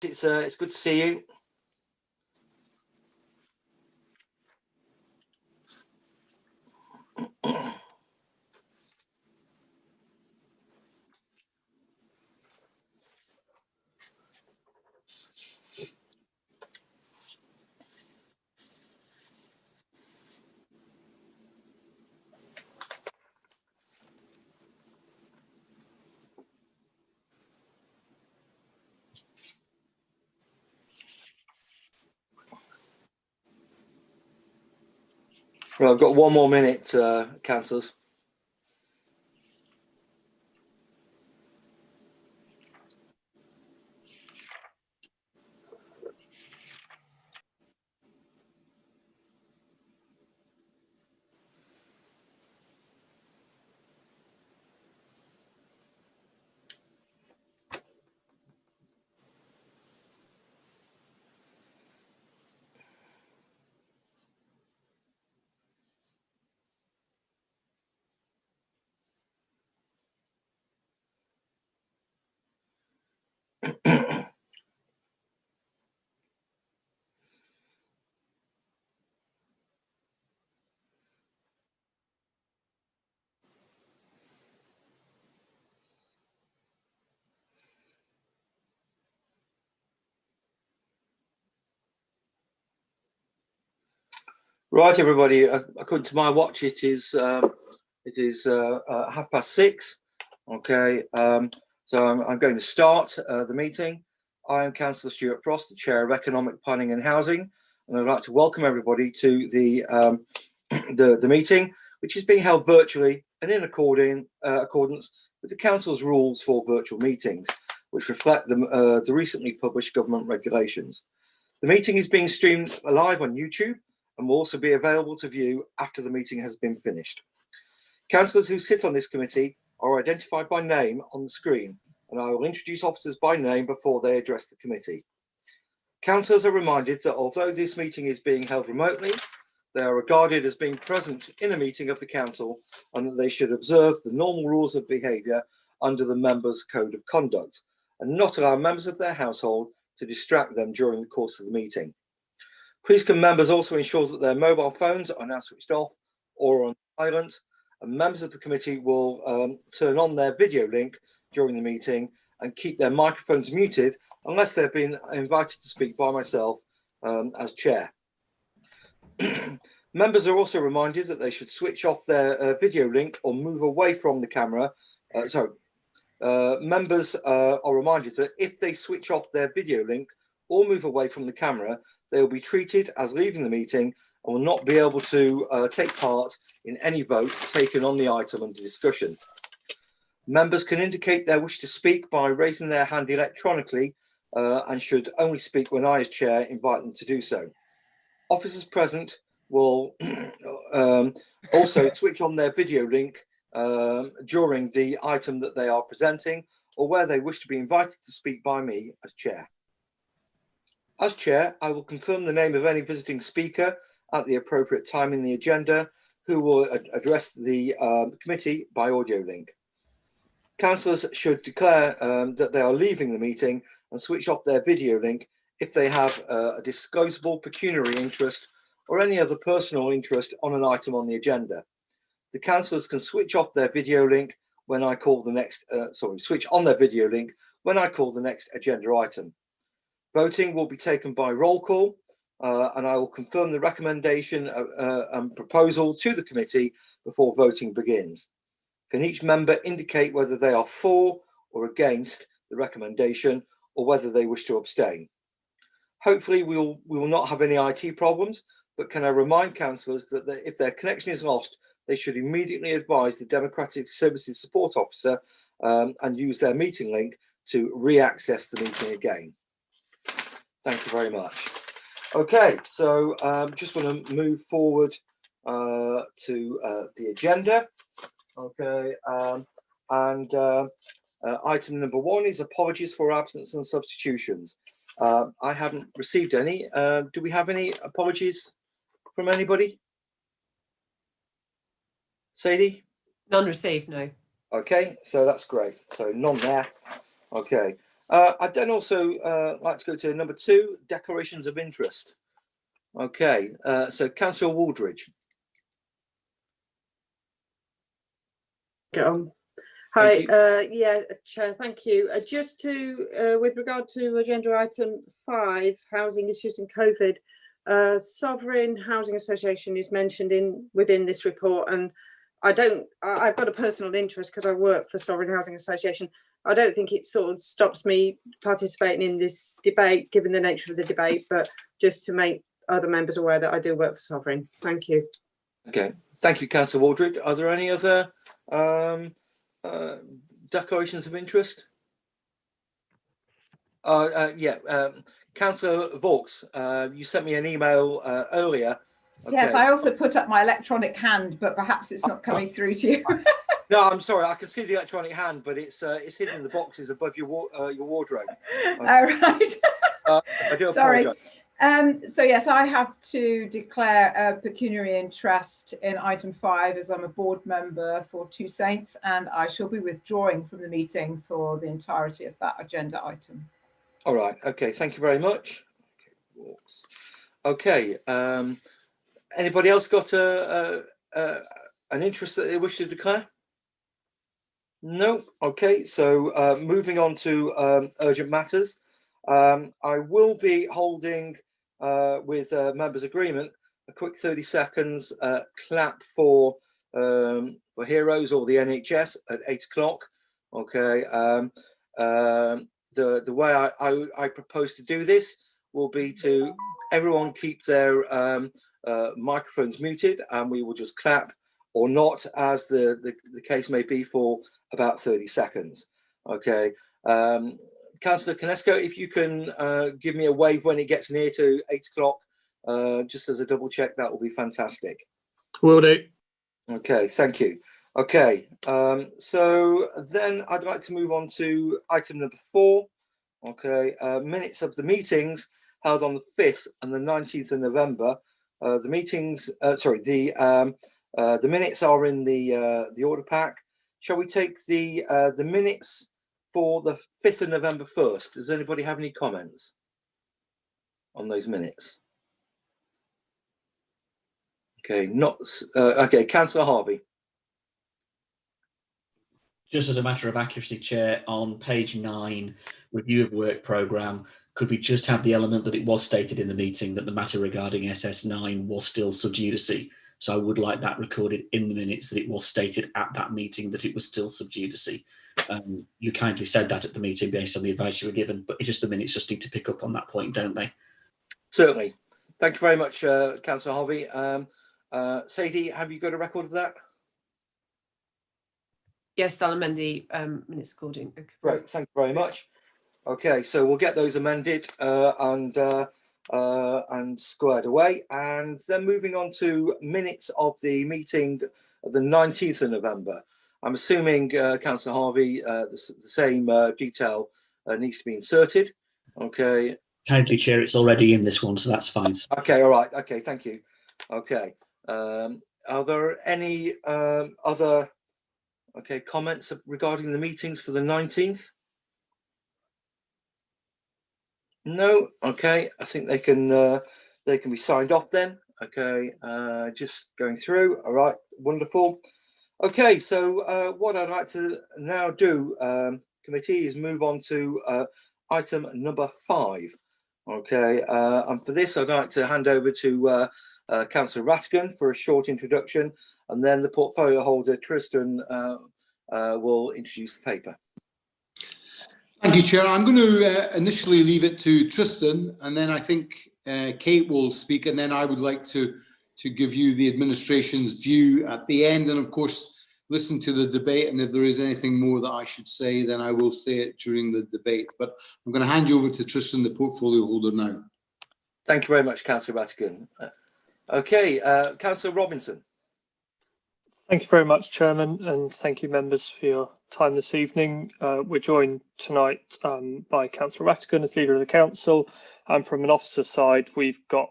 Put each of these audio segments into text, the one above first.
It's good to see you. Well, I've got 1 more minute, councillors. Right, everybody. According to my watch, it is 6:30. Okay, so I'm going to start the meeting. I am Councillor Stuart Frost, the Chair of Economic Planning and Housing, and I'd like to welcome everybody to the meeting, which is being held virtually and in accordance with the Council's rules for virtual meetings, which reflect the recently published government regulations. The meeting is being streamed live on YouTube and will also be available to view after the meeting has been finished. Councillors who sit on this committee are identified by name on the screen, and I will introduce officers by name before they address the committee. Councillors are reminded that although this meeting is being held remotely, they are regarded as being present in a meeting of the council, and that they should observe the normal rules of behaviour under the members' code of conduct and not allow members of their household to distract them during the course of the meeting. Please can members also ensure that their mobile phones are now switched off or on silent, and members of the committee will turn on their video link during the meeting and keep their microphones muted unless they've been invited to speak by myself as chair. Members are also reminded that they should switch off their video link or move away from the camera. Members are reminded that if they switch off their video link or move away from the camera, they will be treated as leaving the meeting and will not be able to take part in any vote taken on the item under discussion. Members can indicate their wish to speak by raising their hand electronically and should only speak when I, as chair, invite them to do so. Officers present will also switch on their video link during the item that they are presenting or where they wish to be invited to speak by me as chair. As chair, I will confirm the name of any visiting speaker at the appropriate time in the agenda who will address the committee by audio link. Councillors should declare that they are leaving the meeting and switch off their video link if they have a disclosable pecuniary interest or any other personal interest on an item on the agenda. The councillors can switch off their video link when I call the next, switch on their video link when I call the next agenda item. Voting will be taken by roll call, and I will confirm the recommendation and proposal to the committee before voting begins. Can each member indicate whether they are for or against the recommendation or whether they wish to abstain? Hopefully we will not have any IT problems, but can I remind councillors that if their connection is lost, they should immediately advise the Democratic Services Support Officer and use their meeting link to re-access the meeting again. Thank you very much. Okay, so just want to move forward to the agenda. Okay, item number 1 is apologies for absence and substitutions. I haven't received any. Do we have any apologies from anybody? Sadie? None received, no. Okay, so that's great. So none there. Okay. I'd then also like to go to number 2, declarations of interest. Okay, so Councillor Waldridge. Get on. Hi, yeah, Chair, thank you. Just to, with regard to agenda item 5, housing issues and COVID, Sovereign Housing Association is mentioned within this report, and I've got a personal interest because I work for Sovereign Housing Association. I don't think it sort of stops me participating in this debate, given the nature of the debate, but just to make other members aware that I do work for Sovereign. Thank you. Okay, thank you, Councillor Waldridge. Are there any other declarations of interest? Councillor Vaux, you sent me an email earlier. Okay. Yes, I also put up my electronic hand, but perhaps it's not coming through to you. No, I'm sorry. I can see the electronic hand, but it's hidden in the boxes above your wardrobe. All right. I do sorry. apologise. So yes, I have to declare a pecuniary interest in item 5 as I'm a board member for Two Saints, and I shall be withdrawing from the meeting for the entirety of that agenda item. All right. Okay. Thank you very much. Okay. Anybody else got an interest that they wish to declare? No. Okay. So moving on to urgent matters. I will be holding, with members' agreement, a quick 30 seconds clap for Heroes or the NHS at 8 o'clock. Okay. The way I propose to do this will be to everyone keep their microphones muted, and we will just clap or not, as the case may be, for about 30 seconds. Okay. Councillor Canesco, if you can give me a wave when it gets near to 8 o'clock, just as a double check, that will be fantastic. Will do. Okay, thank you. Okay, so then I'd like to move on to item number 4. Okay, minutes of the meetings held on the 5th and the 19th of November. The meetings, the minutes are in the order pack. Shall we take the minutes for the 5th of November first? Does anybody have any comments on those minutes? Okay, okay, Councillor Harvey. Just as a matter of accuracy, Chair, on page 9, review of work programme, could we just have the element that it was stated in the meeting that the matter regarding SS9 was still sub judice? So I would like that recorded in the minutes that it was stated at that meeting that it was still sub judice. You kindly said that at the meeting based on the advice you were given, but it's just the minutes just need to pick up on that point, don't they? Certainly. Thank you very much, Councillor Harvey. Sadie, have you got a record of that? Yes, I'll amend the minutes according. Okay. Great, thank you very much. Okay, so we'll get those amended and squared away. And then moving on to minutes of the meeting of the 19th of November. I'm assuming, Councillor Harvey, the same detail needs to be inserted. Okay. Kindly, Chair, it's already in this one, so that's fine. Okay, all right. Okay, thank you. Okay. Are there any other comments regarding the meetings for the 19th? No. Okay, I think they can be signed off then. Okay, just going through. All right, wonderful. Okay, so what I'd like to now do, committee, is move on to item number 5. Okay, and for this I'd like to hand over to Councillor Rattigan for a short introduction, and then the portfolio holder Tristan will introduce the paper. Thank you, Chair. I'm going to initially leave it to Tristan, and then I think Kate will speak, and then I would like to give you the administration's view at the end, and of course listen to the debate, and if there is anything more that I should say, then I will say it during the debate. But I'm going to hand you over to Tristan, the portfolio holder, now. Thank you very much, Councillor Rattigan. Okay, Councillor Robinson. Thank you very much, Chairman, and thank you, members, for your time this evening. We're joined tonight by Councillor Rattigan as Leader of the Council, and from an officer side, we've got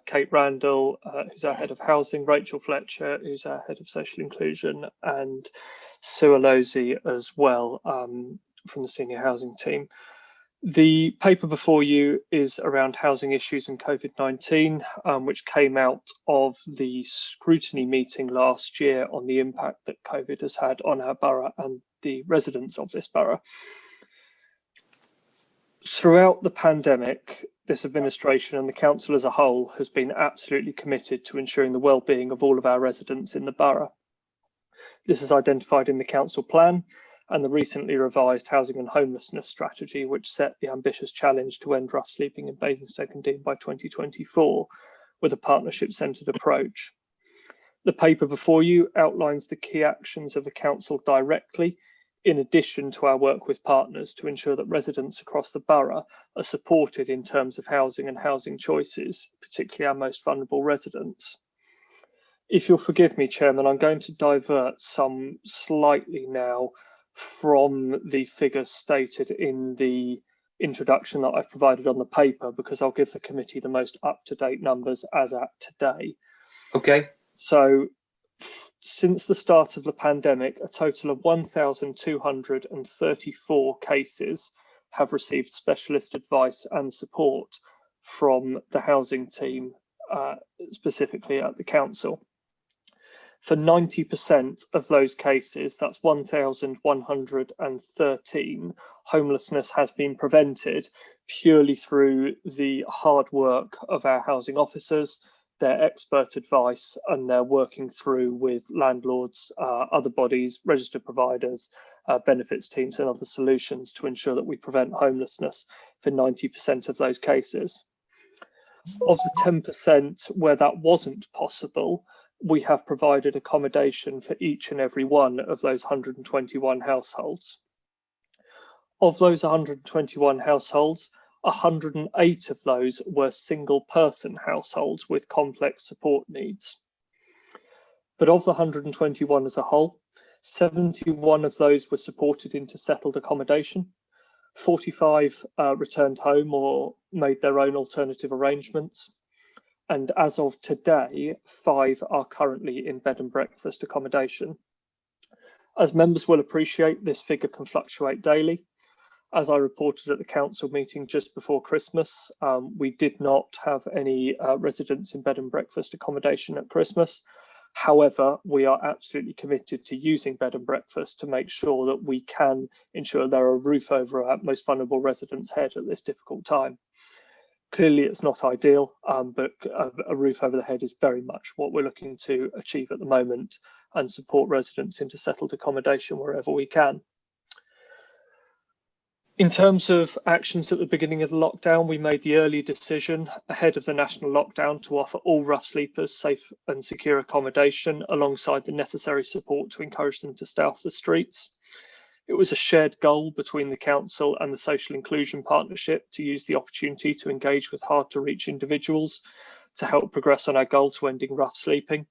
Kate Randall, who's our Head of Housing, Rachel Fletcher, who's our Head of Social Inclusion, and Sue Alozzi as well from the Senior Housing team. The paper before you is around housing issues and COVID-19, which came out of the scrutiny meeting last year on the impact that COVID has had on our borough and the residents of this borough. Throughout the pandemic, this administration and the council as a whole has been absolutely committed to ensuring the well-being of all of our residents in the borough. This is identified in the council plan and the recently revised housing and homelessness strategy, which set the ambitious challenge to end rough sleeping in Basingstoke and Deane by 2024 with a partnership-centred approach. The paper before you outlines the key actions of the council directly, in addition to our work with partners to ensure that residents across the borough are supported in terms of housing and housing choices, particularly our most vulnerable residents. If you'll forgive me, Chairman, I'm going to divert some slightly now from the figures stated in the introduction that I've provided on the paper, because I'll give the committee the most up-to-date numbers as at today. Okay. So since the start of the pandemic, a total of 1,234 cases have received specialist advice and support from the housing team, specifically at the council. For 90% of those cases, that's 1,113, homelessness has been prevented purely through the hard work of our housing officers, their expert advice, and their working through with landlords, other bodies, registered providers, benefits teams and other solutions to ensure that we prevent homelessness for 90% of those cases. Of the 10% where that wasn't possible, we have provided accommodation for each and every one of those 121 households. Of those 121 households, 108 of those were single person households with complex support needs. But of the 121 as a whole, 71 of those were supported into settled accommodation, 45 returned home or made their own alternative arrangements, and as of today, 5 are currently in bed and breakfast accommodation. As members will appreciate, this figure can fluctuate daily. As I reported at the council meeting just before Christmas, we did not have any residents in bed and breakfast accommodation at Christmas. However, we are absolutely committed to using bed and breakfast to make sure that we can ensure there are a roof over our most vulnerable residents' head at this difficult time. Clearly, it's not ideal, but a roof over the head is very much what we're looking to achieve at the moment and support residents into settled accommodation wherever we can. In terms of actions at the beginning of the lockdown, we made the early decision ahead of the national lockdown to offer all rough sleepers safe and secure accommodation alongside the necessary support to encourage them to stay off the streets. It was a shared goal between the council and the Social Inclusion Partnership to use the opportunity to engage with hard to reach individuals to help progress on our goal to ending rough sleeping.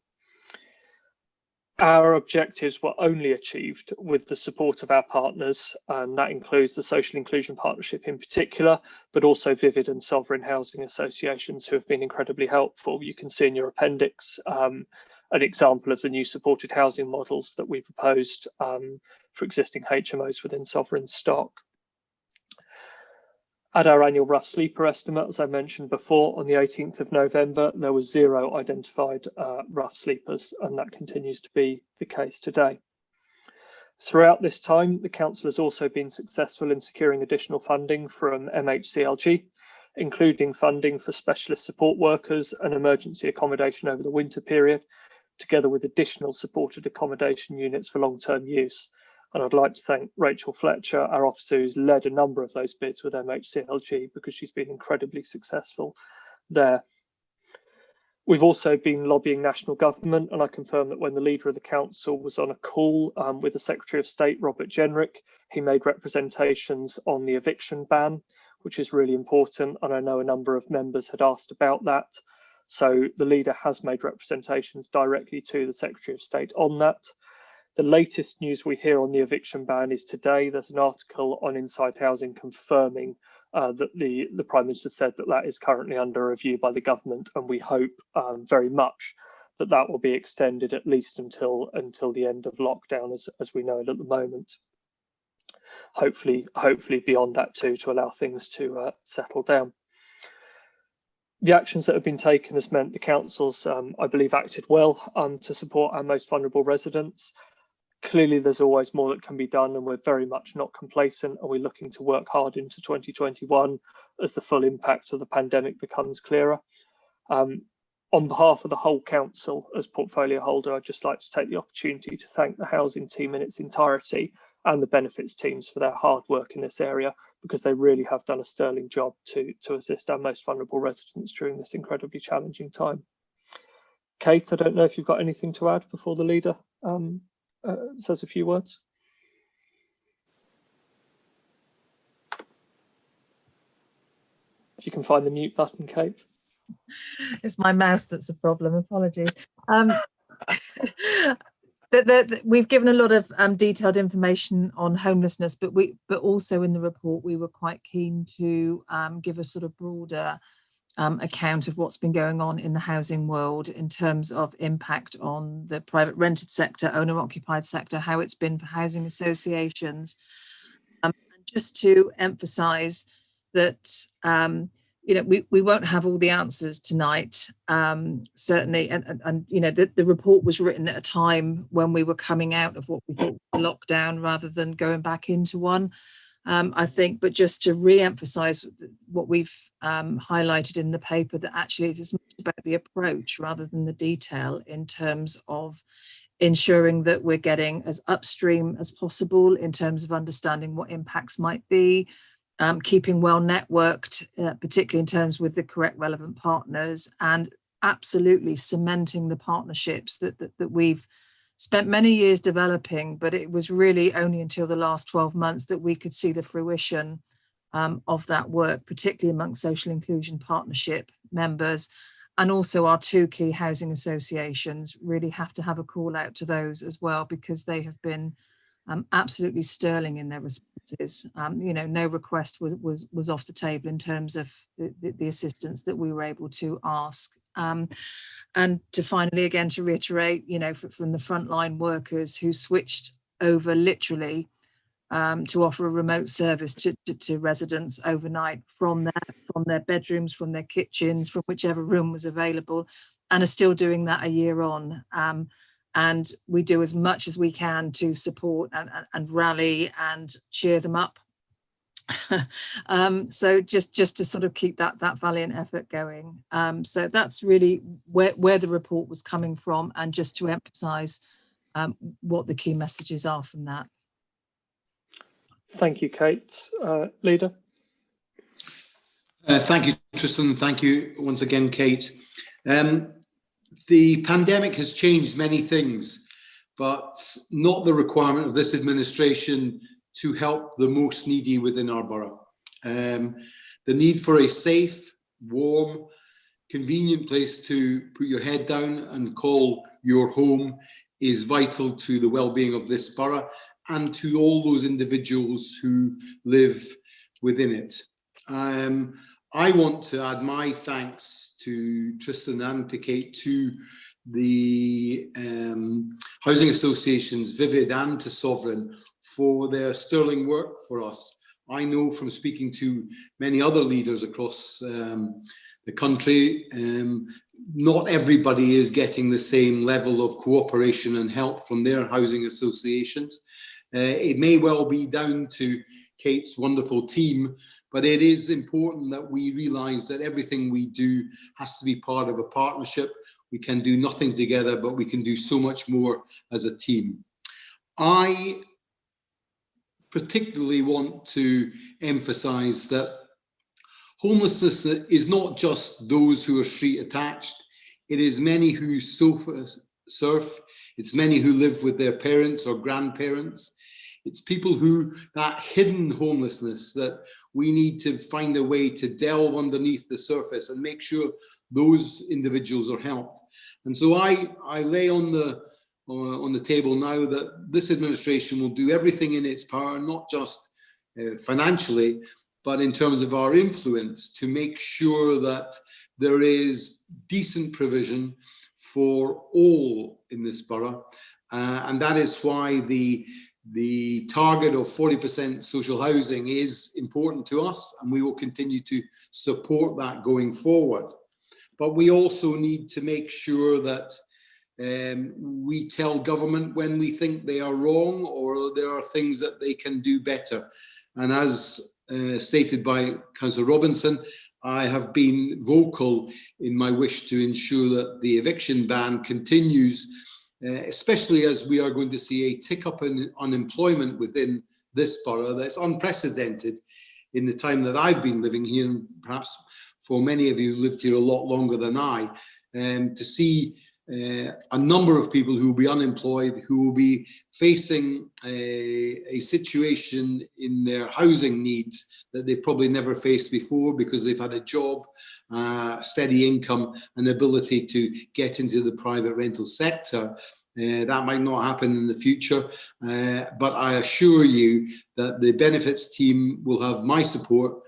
Our objectives were only achieved with the support of our partners, and that includes the Social Inclusion Partnership in particular, but also Vivid and Sovereign Housing Associations who have been incredibly helpful. You can see in your appendix an example of the new supported housing models that we proposed for existing HMOs within Sovereign stock. At our annual rough sleeper estimate, as I mentioned before, on the 18th of November, there was 0 identified rough sleepers, and that continues to be the case today. Throughout this time, the council has also been successful in securing additional funding from MHCLG, including funding for specialist support workers and emergency accommodation over the winter period, together with additional supported accommodation units for long-term use. And I'd like to thank Rachel Fletcher, our officer, who's led a number of those bids with MHCLG because she's been incredibly successful there. We've also been lobbying national government, and I confirm that when the leader of the council was on a call with the Secretary of State, Robert Jenrick, he made representations on the eviction ban, which is really important, and I know a number of members had asked about that. So the leader has made representations directly to the Secretary of State on that. The latest news we hear on the eviction ban is today. There's an article on Inside Housing confirming that the Prime Minister said that that is currently under review by the government, and we hope very much that that will be extended at least until the end of lockdown as we know it at the moment. hopefully beyond that too, to allow things to settle down. The actions that have been taken has meant the councils, I believe, acted well to support our most vulnerable residents. Clearly, there's always more that can be done, and we're very much not complacent, and we're looking to work hard into 2021 as the full impact of the pandemic becomes clearer. On behalf of the whole council, as portfolio holder, I'd just like to take the opportunity to thank the housing team in its entirety and the benefits teams for their hard work in this area, because they really have done a sterling job to assist our most vulnerable residents during this incredibly challenging time. Kate, I don't know if you've got anything to add before the leader says a few words. If you can find the mute button, Kate. It's my mouse that's the problem, apologies. We've given a lot of detailed information on homelessness, but also in the report we were quite keen to give a sort of broader account of what's been going on in the housing world in terms of impact on the private rented sector, owner-occupied sector, how it's been for housing associations. And just to emphasise that we won't have all the answers tonight, certainly, and the report was written at a time when we were coming out of what we thought was a lockdown rather than going back into one. I think, but just to re-emphasize what we've highlighted in the paper, that actually it's as much about the approach rather than the detail in terms of ensuring that we're getting as upstream as possible in terms of understanding what impacts might be, keeping well networked, particularly in terms with the correct relevant partners, and absolutely cementing the partnerships that we've spent many years developing, but it was really only until the last 12 months that we could see the fruition of that work, particularly amongst social inclusion partnership members. And also our two key housing associations really have to have a call out to those as well, because they have been absolutely sterling in their responses. No request was off the table in terms of the assistance that we were able to ask. And to finally, again, to reiterate, from the frontline workers who switched over literally to offer a remote service to residents overnight from their bedrooms, from their kitchens, from whichever room was available, and are still doing that a year on. And we do as much as we can to support and rally and cheer them up. So just to sort of keep that valiant effort going. So that's really where the report was coming from, and just to emphasize what the key messages are from that. Thank you, Kate. Leader. Thank you, Tristan. Thank you once again, Kate. The pandemic has changed many things, but not the requirement of this administration to help the most needy within our borough. The need for a safe, warm, convenient place to put your head down and call your home is vital to the well-being of this borough and to all those individuals who live within it. I want to add my thanks to Tristan and to Kate, to the housing associations, Vivid and to Sovereign, for their sterling work for us. I know from speaking to many other leaders across the country, not everybody is getting the same level of cooperation and help from their housing associations. It may well be down to Kate's wonderful team, but it is important that we realise that everything we do has to be part of a partnership. We can do nothing together, but we can do so much more as a team. I particularly want to emphasise that homelessness is not just those who are street attached. It is many who surf. It's many who live with their parents or grandparents. It's people who, that hidden homelessness, that we need to find a way to delve underneath the surface and make sure those individuals are helped. And so I lay on the table now that this administration will do everything in its power, not just financially, but in terms of our influence, to make sure that there is decent provision for all in this borough. And that is why the The target of 40% social housing is important to us, and we will continue to support that going forward. But we also need to make sure that we tell government when we think they are wrong or there are things that they can do better. And as stated by Councillor Robinson, I have been vocal in my wish to ensure that the eviction ban continues, especially as we are going to see a tick up in unemployment within this borough that's unprecedented in the time that I've been living here, and perhaps for many of you lived here a lot longer than I, to see a number of people who will be unemployed, who will be facing a situation in their housing needs that they've probably never faced before because they've had a job, steady income and ability to get into the private rental sector. That might not happen in the future, but I assure you that the benefits team will have my support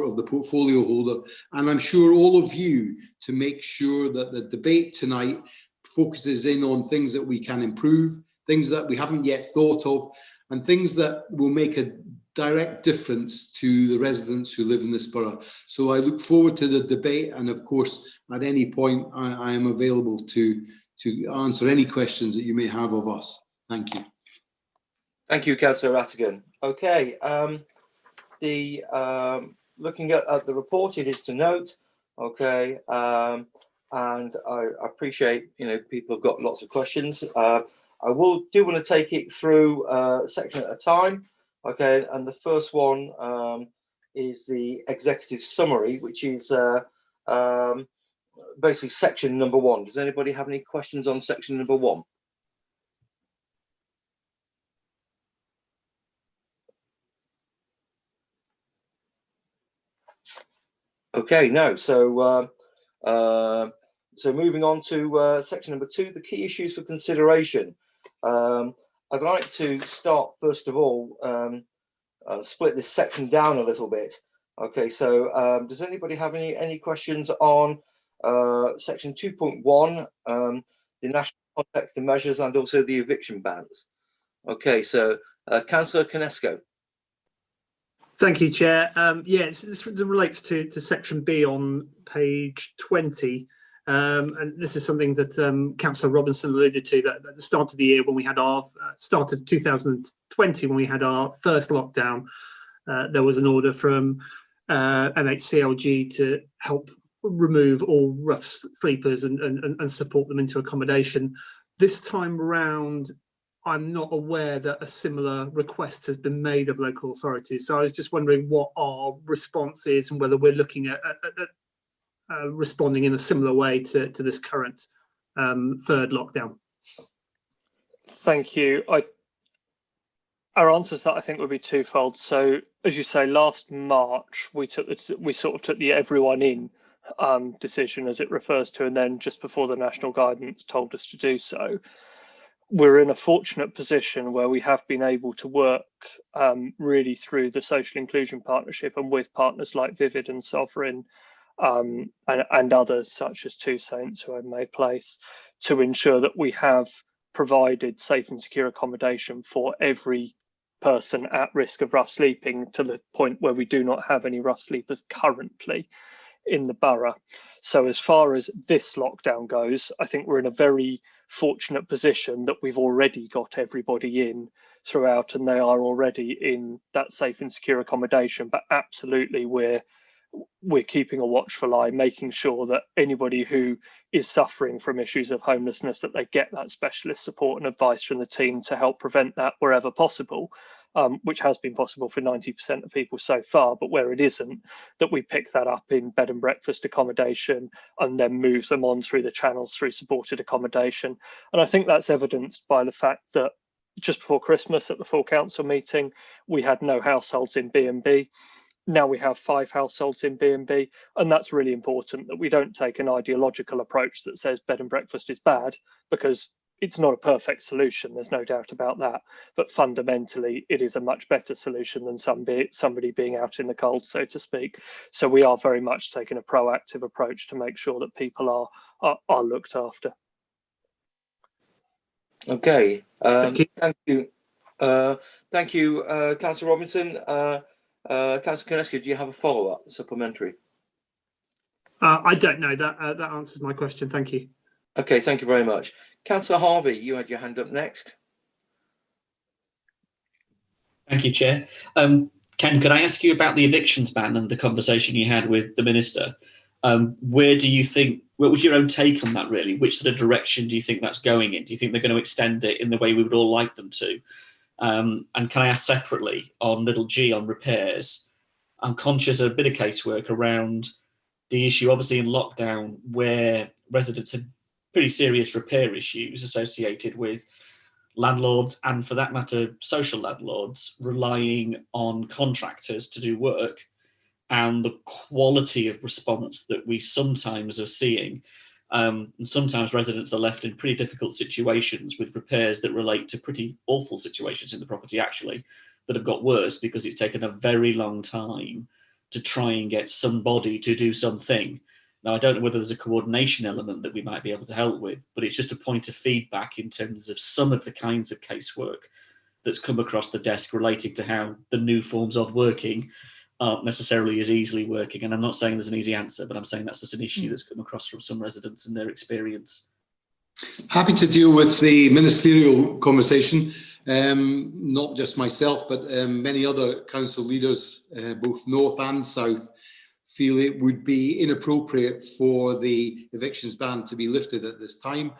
of the portfolio holder, and I'm sure all of you, to make sure that the debate tonight focuses in on things that we can improve, things that we haven't yet thought of, and things that will make a direct difference to the residents who live in this borough. So I look forward to the debate, and of course at any point I am available to answer any questions that you may have of us. Thank you. Thank you, Councillor Rattigan. Okay, looking at the report, it is to note, okay, and I appreciate, people have got lots of questions. I do want to take it through section at a time, okay, and the first one is the executive summary, which is basically section number 1. Does anybody have any questions on section number 1? Okay, no. So moving on to section number 2, the key issues for consideration. I'd like to start first of all, split this section down a little bit. Okay, so does anybody have any questions on section 2.1, the national context and measures, and also the eviction bans? Okay, so Councillor Konesko. Thank you, Chair. This relates to section B on page 20. And this is something that Councillor Robinson alluded to, that at the start of the year, when we had our start of 2020, when we had our first lockdown, there was an order from MHCLG to help remove all rough sleepers and support them into accommodation. This time around, I'm not aware that a similar request has been made of local authorities. So I was just wondering what our response is and whether we're looking at responding in a similar way to this current third lockdown. Thank you. Our answers that I think would be twofold. So, as you say, last March we sort of took the everyone in decision, as it refers to, and then just before the national guidance told us to do so. We're in a fortunate position where we have been able to work really through the social inclusion partnership and with partners like Vivid and Sovereign and others such as Two Saints, who I may place, to ensure that we have provided safe and secure accommodation for every person at risk of rough sleeping, to the point where we do not have any rough sleepers currently in the borough. So as far as this lockdown goes, I think we're in a very fortunate position that we've already got everybody in throughout, and they are already in that safe and secure accommodation. But absolutely, we're keeping a watchful eye, making sure that anybody who is suffering from issues of homelessness, that they get that specialist support and advice from the team to help prevent that wherever possible, which has been possible for 90% of people so far. But where it isn't, that we pick that up in bed and breakfast accommodation and then move them on through the channels through supported accommodation. And I think that's evidenced by the fact that just before Christmas at the full council meeting, we had no households in B&B. Now we have 5 households in B&B, and that's really important, that we don't take an ideological approach that says bed and breakfast is bad, because it's not a perfect solution, there's no doubt about that, but fundamentally it is a much better solution than somebody being out in the cold, so to speak. So we are very much taking a proactive approach to make sure that people are looked after. Okay, thank you. Thank you, Councillor Robinson. Councillor Koneski, do you have a follow-up supplementary? I don't know. That answers my question. Thank you. Okay, thank you very much. Councillor Harvey, you had your hand up next. Thank you, Chair. Ken, could I ask you about the evictions ban and the conversation you had with the Minister? What was your own take on that, really? Which sort of direction do you think that's going in? Do you think they're going to extend it in the way we would all like them to? And can I ask separately on little g, on repairs? I'm conscious of a bit of casework around the issue, obviously in lockdown, where residents had pretty serious repair issues associated with landlords, and for that matter, social landlords, relying on contractors to do work, and the quality of response that we sometimes are seeing. And sometimes residents are left in pretty difficult situations with repairs that relate to pretty awful situations in the property, actually, that have got worse because it's taken a very long time to try and get somebody to do something. Now, I don't know whether there's a coordination element that we might be able to help with, but it's just a point of feedback in terms of some of the kinds of casework that's come across the desk relating to how the new forms of working aren't necessarily as easily working. And I'm not saying there's an easy answer, but I'm saying that's just an issue that's come across from some residents and their experience. Happy to deal with the ministerial conversation. Not just myself, but many other council leaders, both north and south, feel it would be inappropriate for the evictions ban to be lifted at this time,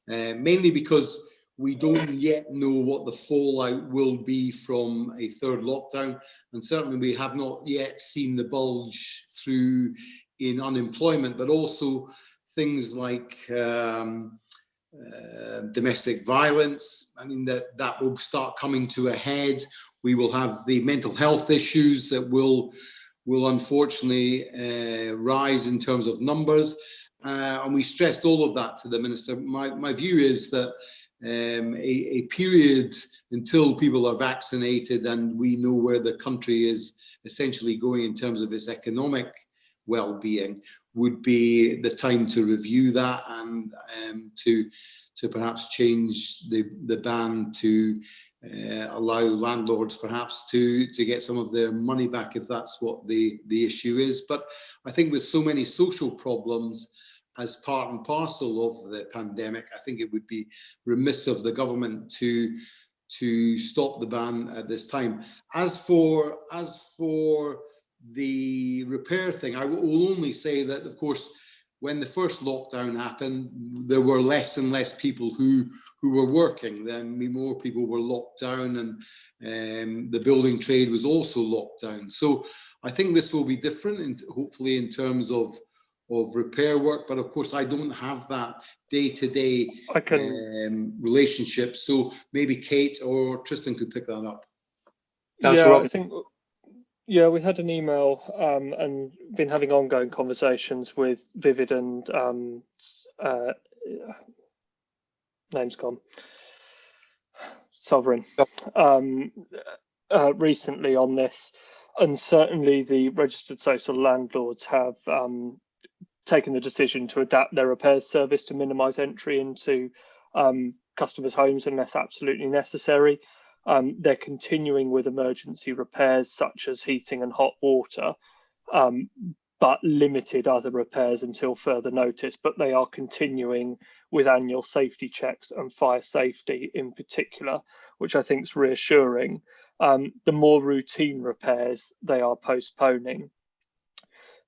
mainly because we don't yet know what the fallout will be from a third lockdown, and certainly we have not yet seen the bulge through in unemployment, but also things like domestic violence. I mean, that will start coming to a head. We will have the mental health issues that will unfortunately rise in terms of numbers, and we stressed all of that to the Minister. My view is that a period until people are vaccinated and we know where the country is essentially going in terms of its economic well-being would be the time to review that and to perhaps change the ban to allow landlords perhaps to get some of their money back if that's what the issue is. But I think with so many social problems as part and parcel of the pandemic, I think it would be remiss of the government to stop the ban at this time. As for the repair thing, I will only say that, of course, when the first lockdown happened, there were less and less people who were working. Then more people were locked down, and the building trade was also locked down. So I think this will be different, and hopefully in terms of repair work. But of course, I don't have that day-to-day relationship. So maybe Kate or Tristan could pick that up. Yeah, I think. Yeah, we had an email and been having ongoing conversations with Vivid and name's gone, Sovereign, recently on this, and certainly the registered social landlords have taken the decision to adapt their repairs service to minimise entry into customers' homes unless absolutely necessary. They're continuing with emergency repairs such as heating and hot water, but limited other repairs until further notice. But they are continuing with annual safety checks and fire safety in particular, which I think is reassuring. The more routine repairs they are postponing.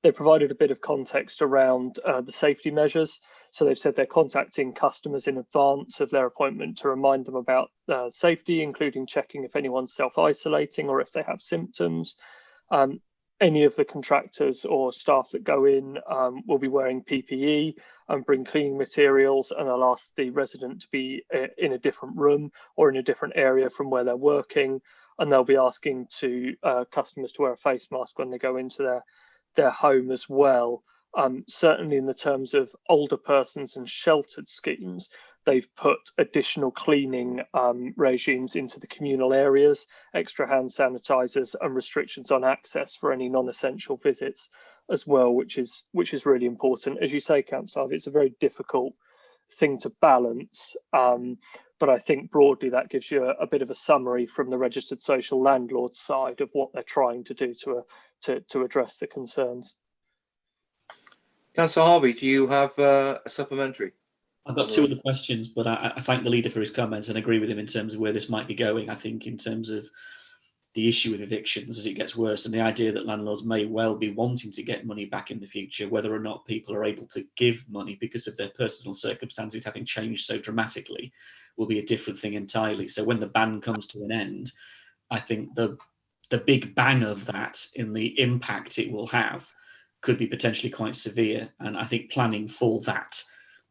They provided a bit of context around the safety measures. So they've said they're contacting customers in advance of their appointment to remind them about safety, including checking if anyone's self-isolating or if they have symptoms. Any of the contractors or staff that go in will be wearing PPE and bring cleaning materials, and they'll ask the resident to be in a different room or in a different area from where they're working. And they'll be asking customers to wear a face mask when they go into their home as well. Certainly in the terms of older persons and sheltered schemes, they've put additional cleaning regimes into the communal areas, extra hand sanitizers and restrictions on access for any non-essential visits as well, which is really important. As you say, Councillor, it's a very difficult thing to balance, but I think broadly that gives you a bit of a summary from the registered social landlord side of what they're trying to do to address the concerns. Councillor Harvey, do you have a supplementary? I've got two other questions, but I thank the leader for his comments and agree with him in terms of where this might be going. I think in terms of the issue with evictions as it gets worse, and the idea that landlords may well be wanting to get money back in the future, whether or not people are able to give money because of their personal circumstances having changed so dramatically, will be a different thing entirely. So when the ban comes to an end, I think the big bang of that in the impact it will have could be potentially quite severe. And I think planning for that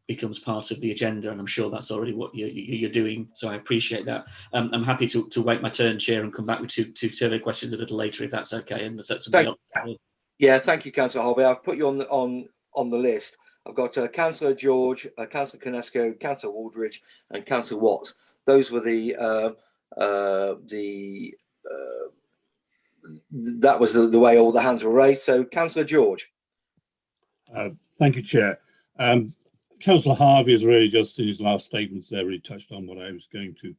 becomes part of the agenda, and I'm sure that's already what you're doing. So I appreciate that. I'm happy to wait my turn, Chair, and come back with two survey questions a little later, if that's okay. And that's something else. Yeah, thank you, Councillor Harvey. I've put you on the list. I've got Councillor George, Councillor Conesco, Councillor Waldridge, and Councillor Watts. Those were that was the way all the hands were raised. So, Councillor George. Thank you, Chair. Councillor Harvey has really just in his last statements there really touched on what I was going to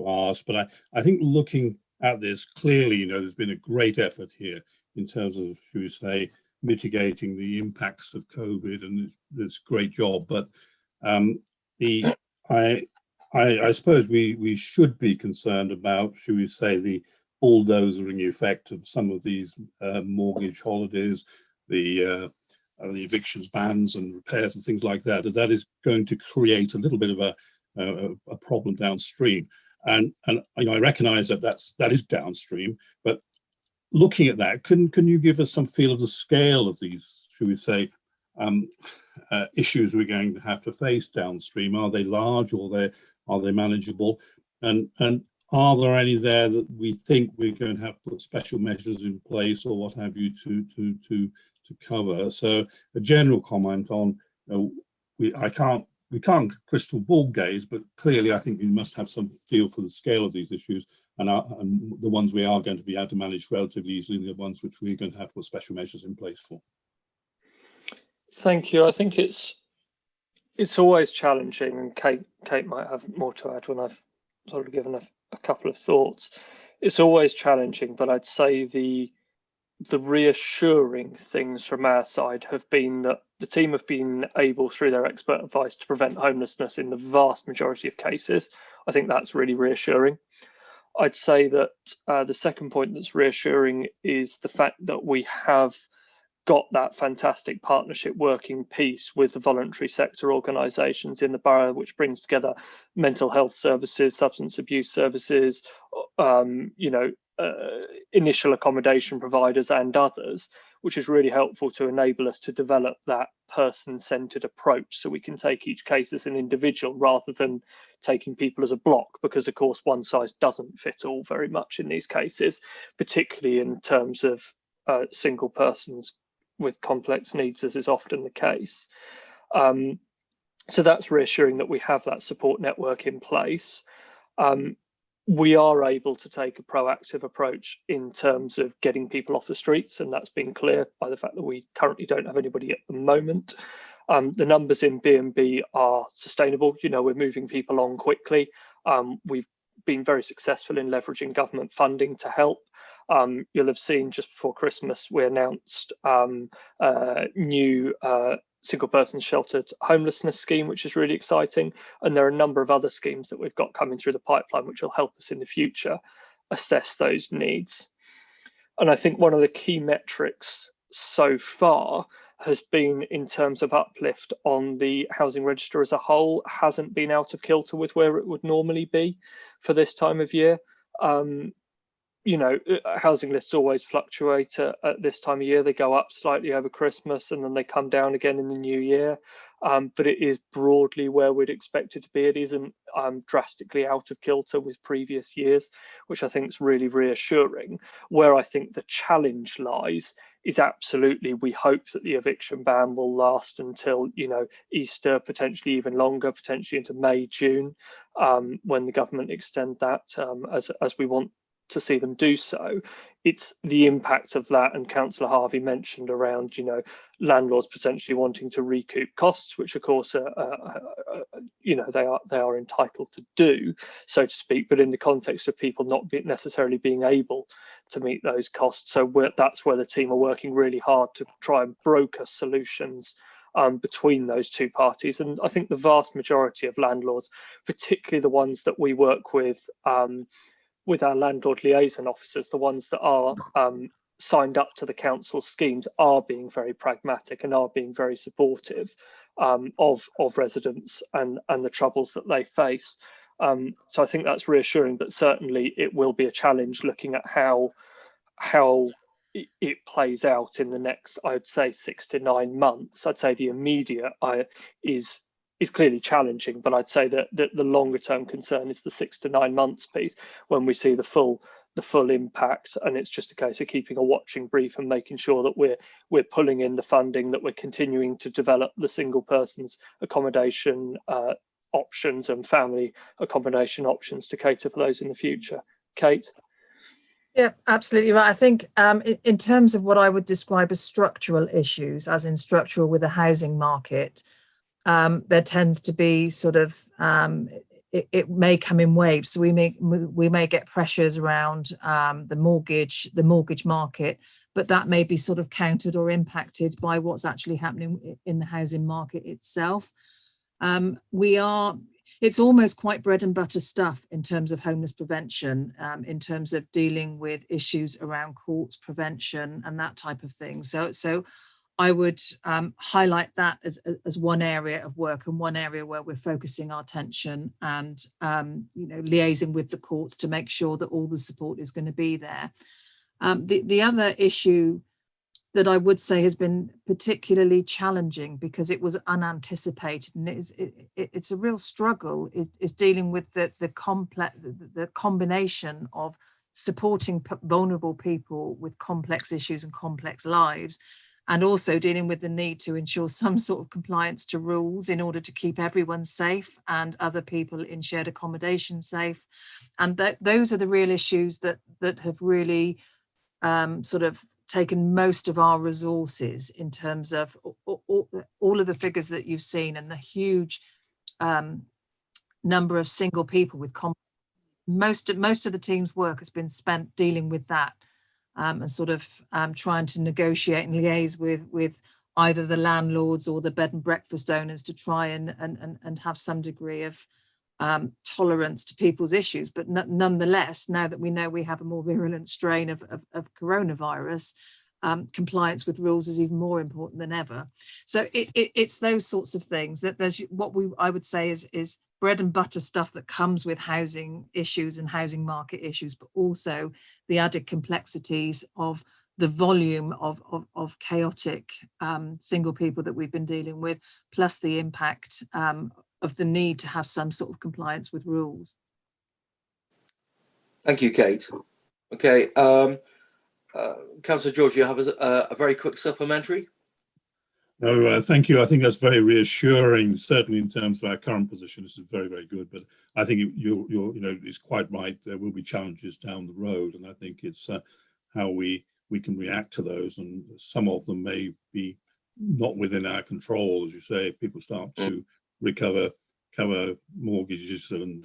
ask. But I think looking at this clearly, there's been a great effort here in terms of, should we say, mitigating the impacts of COVID, and it's a great job. But I suppose we should be concerned about, should we say, the bulldozering effect of some of these mortgage holidays, the evictions bans and repairs and things like that. That is going to create a little bit of a problem downstream. And I recognise that is downstream, but looking at that, can you give us some feel of the scale of these, should we say, issues we're going to have to face downstream? Are they large, or are they manageable? And are there any there that we think we're going to have to put special measures in place or what have you to cover? So a general comment on, we can't crystal ball gaze, but clearly I think we must have some feel for the scale of these issues, and the ones we are going to be able to manage relatively easily, and the ones which we're going to have to put special measures in place for. Thank you. I think it's always challenging, and Kate might have more to add when I've sort of given a couple of thoughts. It's always challenging, but I'd say the reassuring things from our side have been that the team have been able, through their expert advice, to prevent homelessness in the vast majority of cases. I think that's really reassuring. I'd say that the second point that's reassuring is the fact that we have got that fantastic partnership working piece with the voluntary sector organisations in the borough, which brings together mental health services, substance abuse services, initial accommodation providers and others, which is really helpful to enable us to develop that person-centred approach, so we can take each case as an individual rather than taking people as a block, because of course one size doesn't fit all very much in these cases, particularly in terms of single persons with complex needs, as is often the case. So that's reassuring that we have that support network in place. We are able to take a proactive approach in terms of getting people off the streets, and that's been clear by the fact that we currently don't have anybody at the moment. The numbers in B&B are sustainable. We're moving people on quickly. We've been very successful in leveraging government funding to help. You'll have seen just before Christmas we announced a new single person sheltered homelessness scheme, which is really exciting, and there are a number of other schemes that we've got coming through the pipeline which will help us in the future assess those needs. And I think one of the key metrics so far has been, in terms of uplift on the housing register as a whole, hasn't been out of kilter with where it would normally be for this time of year. Housing lists always fluctuate at this time of year. They go up slightly over Christmas and then they come down again in the new year. But it is broadly where we'd expect it to be. It isn't drastically out of kilter with previous years, which I think is really reassuring. Where I think the challenge lies is absolutely, we hope that the eviction ban will last until, Easter, potentially even longer, potentially into May, June, when the government extend that as we want to see them do so. It's the impact of that, and Councillor Harvey mentioned around landlords potentially wanting to recoup costs, which of course you know, they are entitled to do, so to speak, but in the context of people not necessarily being able to meet those costs. So that's where the team are working really hard to try and broker solutions between those two parties. And I think the vast majority of landlords, particularly the ones that we work with our landlord liaison officers, the ones that are signed up to the council schemes, are being very pragmatic and are being very supportive of residents and the troubles that they face. So I think that's reassuring, but certainly it will be a challenge looking at how it plays out in the next, I'd say, 6 to 9 months. I'd say the immediate is clearly challenging, but I'd say that the longer term concern is the 6 to 9 months piece, when we see the full impact, and it's just a case of keeping a watching brief and making sure that we're pulling in the funding, that we're continuing to develop the single person's accommodation options and family accommodation options to cater for those in the future. Kate? Yeah, absolutely right. I think in terms of what I would describe as structural issues, as in structural with the housing market, there tends to be sort of it may come in waves. So we may get pressures around the mortgage market, but that may be sort of countered or impacted by what's actually happening in the housing market itself. It's almost quite bread and butter stuff in terms of homeless prevention, in terms of dealing with issues around courts, prevention, and that type of thing. So I would highlight that as one area of work and one area where we're focusing our attention and liaising with the courts to make sure that all the support is going to be there. The other issue that I would say has been particularly challenging because it was unanticipated, and it's a real struggle, is dealing with the combination of supporting vulnerable people with complex issues and complex lives, and also dealing with the need to ensure some sort of compliance to rules in order to keep everyone safe and other people in shared accommodation safe. And those are the real issues that have really sort of taken most of our resources, in terms of all of the figures that you've seen and the huge number of single people with most of the team's work has been spent dealing with that, and sort of trying to negotiate and liaise with either the landlords or the bed and breakfast owners to try and have some degree of tolerance to people's issues. But nonetheless, now that we know we have a more virulent strain of coronavirus, compliance with rules is even more important than ever. So it's those sorts of things that there's what I would say is bread and butter stuff that comes with housing issues and housing market issues, but also the added complexities of the volume of chaotic single people that we've been dealing with, plus the impact of the need to have some sort of compliance with rules. Thank you, Kate. Okay, Councillor George, you have a very quick supplementary? No, thank you. I think that's very reassuring, certainly in terms of our current position. This is very, very good. But I think it's quite right. There will be challenges down the road, and I think it's how we can react to those. And some of them may be not within our control, as you say. If people start to recover mortgages and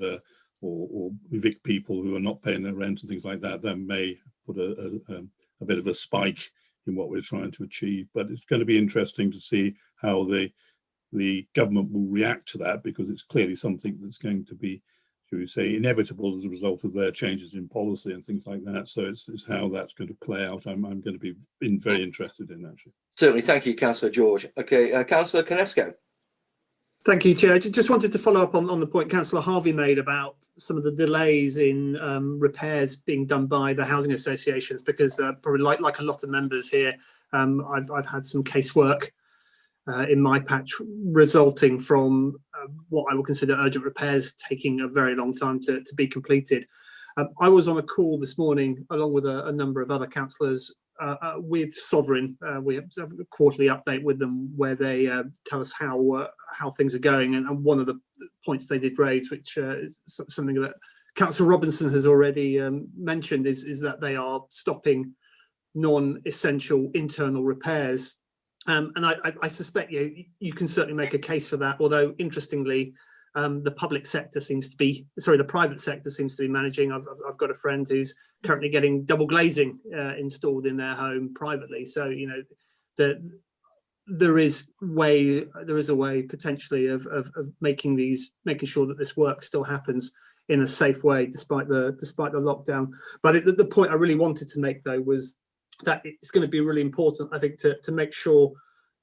or evict people who are not paying their rent and things like that, that may put a bit of a spike in what we're trying to achieve. But it's going to be interesting to see how the government will react to that, because it's clearly something that's going to be, should we say, inevitable as a result of their changes in policy and things like that. So it's how that's going to play out. I'm going to be very interested in, actually. Certainly. Thank you, Councillor George. Okay, Councillor Konesko. Thank you, Chair. Just wanted to follow up on the point Councillor Harvey made about some of the delays in repairs being done by the housing associations, because probably like a lot of members here, I've had some casework in my patch resulting from what I would consider urgent repairs taking a very long time to be completed. I was on a call this morning along with a number of other councillors with Sovereign. We have a quarterly update with them where they tell us how things are going, and one of the points they did raise, which is something that Councillor Robinson has already mentioned, is that they are stopping non-essential internal repairs, and I suspect you can certainly make a case for that, although interestingly the public sector seems to be, sorry, the private sector seems to be managing. I've got a friend who's currently getting double glazing installed in their home privately. So, you know, there is a way potentially of making sure that this work still happens in a safe way despite the lockdown. But the point I really wanted to make, though, was that it's going to be really important, I think, to make sure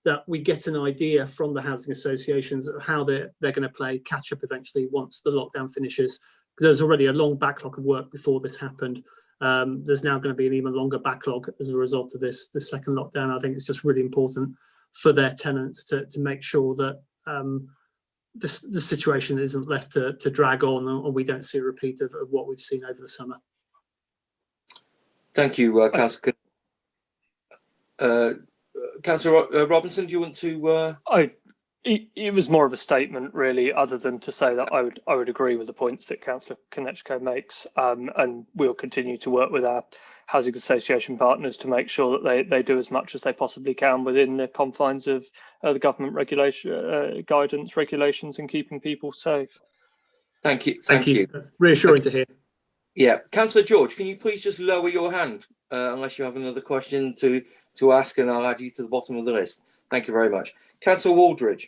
that we get an idea from the housing associations of how they're going to play catch up eventually once the lockdown finishes. There's already a long backlog of work before this happened. There's now going to be an even longer backlog as a result of this second lockdown. I think it's just really important for their tenants to make sure that the situation isn't left to drag on, and we don't see a repeat of what we've seen over the summer. Thank you, Councillor. Councillor Robinson, do you want to? It was more of a statement, really, other than to say that I would agree with the points that Councillor Konechko makes, and we'll continue to work with our housing association partners to make sure that they do as much as they possibly can within the confines of the government regulation, guidance, regulations, and keeping people safe. Thank you. Thank you. That's reassuring to hear. Yeah, Councillor George, can you please just lower your hand unless you have another question to ask, and I'll add you to the bottom of the list. Thank you very much. Councillor Waldridge.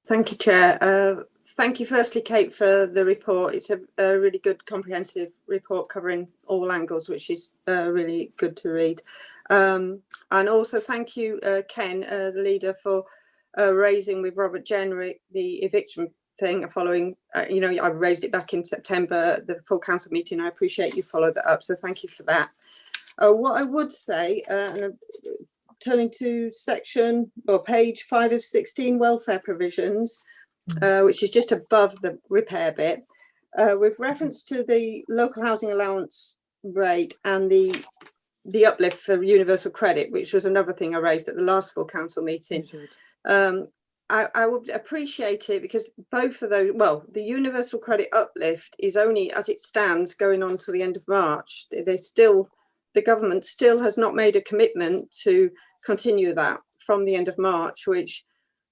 Thank you, Chair. Thank you, firstly, Kate, for the report. It's a really good, comprehensive report covering all angles, which is really good to read. And also thank you, Ken, the leader, for raising with Robert Jenrick the eviction thing following, you know, I raised it back in September, the full council meeting. I appreciate you followed that up, so thank you for that. What I would say, turning to section or page 5 of 16, welfare provisions, which is just above the repair bit, with reference to the local housing allowance rate and the uplift for universal credit, which was another thing I raised at the last full council meeting. I would appreciate it, because both of those, well, the universal credit uplift is only, as it stands, going on to the end of March. The government still has not made a commitment to continue that from the end of March, which,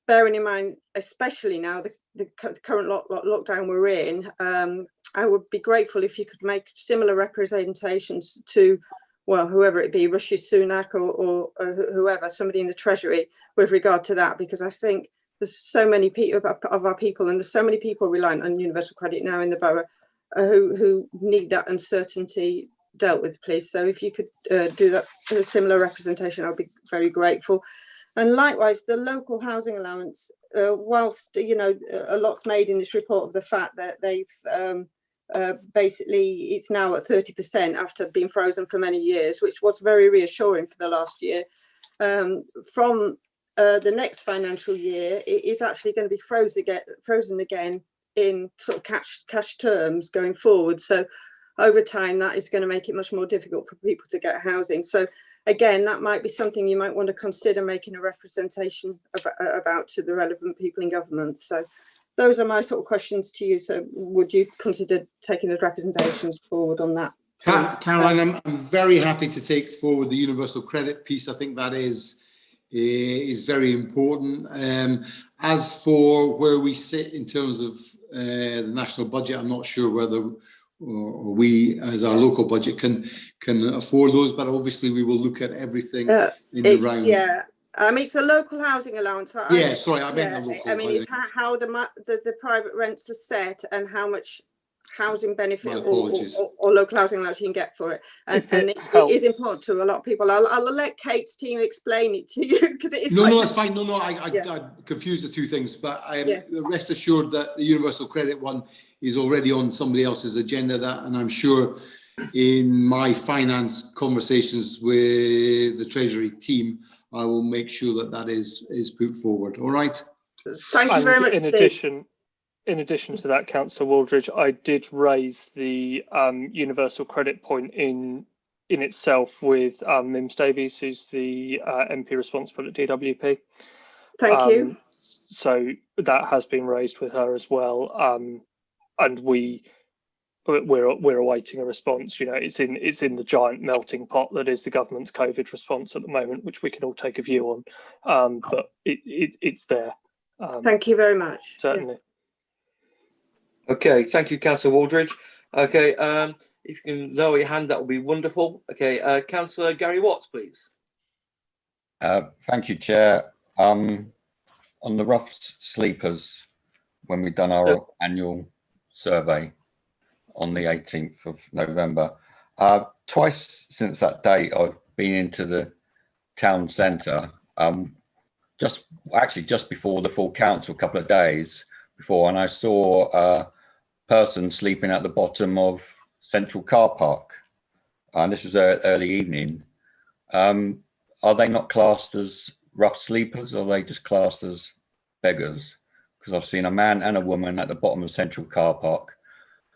bearing in mind, especially now the current lockdown we're in, I would be grateful if you could make similar representations to, well, whoever it be, Rishi Sunak or whoever, somebody in the Treasury, with regard to that, because I think there's so many people of our people, and there's so many people reliant on universal credit now in the borough who need that uncertainty dealt with, please. So if you could do that, a similar representation, I'll be very grateful. And likewise, the local housing allowance, whilst, you know, a lot's made in this report of the fact that they've basically, it's now at 30% after being frozen for many years, which was very reassuring for the last year. From the next financial year, it is actually going to be frozen again in sort of cash terms going forward. So over time, that is going to make it much more difficult for people to get housing. So again, that might be something you might want to consider making a representation about to the relevant people in government. So those are my sort of questions to you. So would you consider taking those representations forward on that, please? Caroline, I'm very happy to take forward the universal credit piece. I think that is very important. As for where we sit in terms of the national budget, I'm not sure whether or we, as our local budget, can afford those, but obviously we will look at everything in the round. Yeah, it's a local housing allowance. Yeah, sorry, I meant the local. I mean, it's how the private rents are set and how much housing benefit or local housing allowance you can get for it, and it is important to a lot of people. I'll let Kate's team explain it to you, because it is. No, it's fine. No, I confused the two things, but rest assured that the universal credit one is already on somebody else's agenda, and I'm sure in my finance conversations with the Treasury team, I will make sure that is put forward. All right. Thank you very much. In addition to that, Councillor Waldridge, I did raise the universal credit point in itself with Mims Davies, who's the MP responsible at DWP. Thank you. So that has been raised with her as well, and we're awaiting a response. You know, it's in the giant melting pot that is the government's COVID response at the moment, which we can all take a view on, but it's there. Thank you very much. Certainly. Okay, thank you, Councillor Waldridge. Okay, if you can lower your hand, that would be wonderful. Okay, Councillor Gary Watts, please. Thank you, Chair. On the rough sleepers, when we've done our annual survey on the 18th of November, twice since that date, I've been into the town centre, just before the full council, a couple of days before, and I saw a person sleeping at the bottom of Central Car Park, and this was early evening. Are they not classed as rough sleepers, or are they just classed as beggars? Because I've seen a man and a woman at the bottom of Central Car Park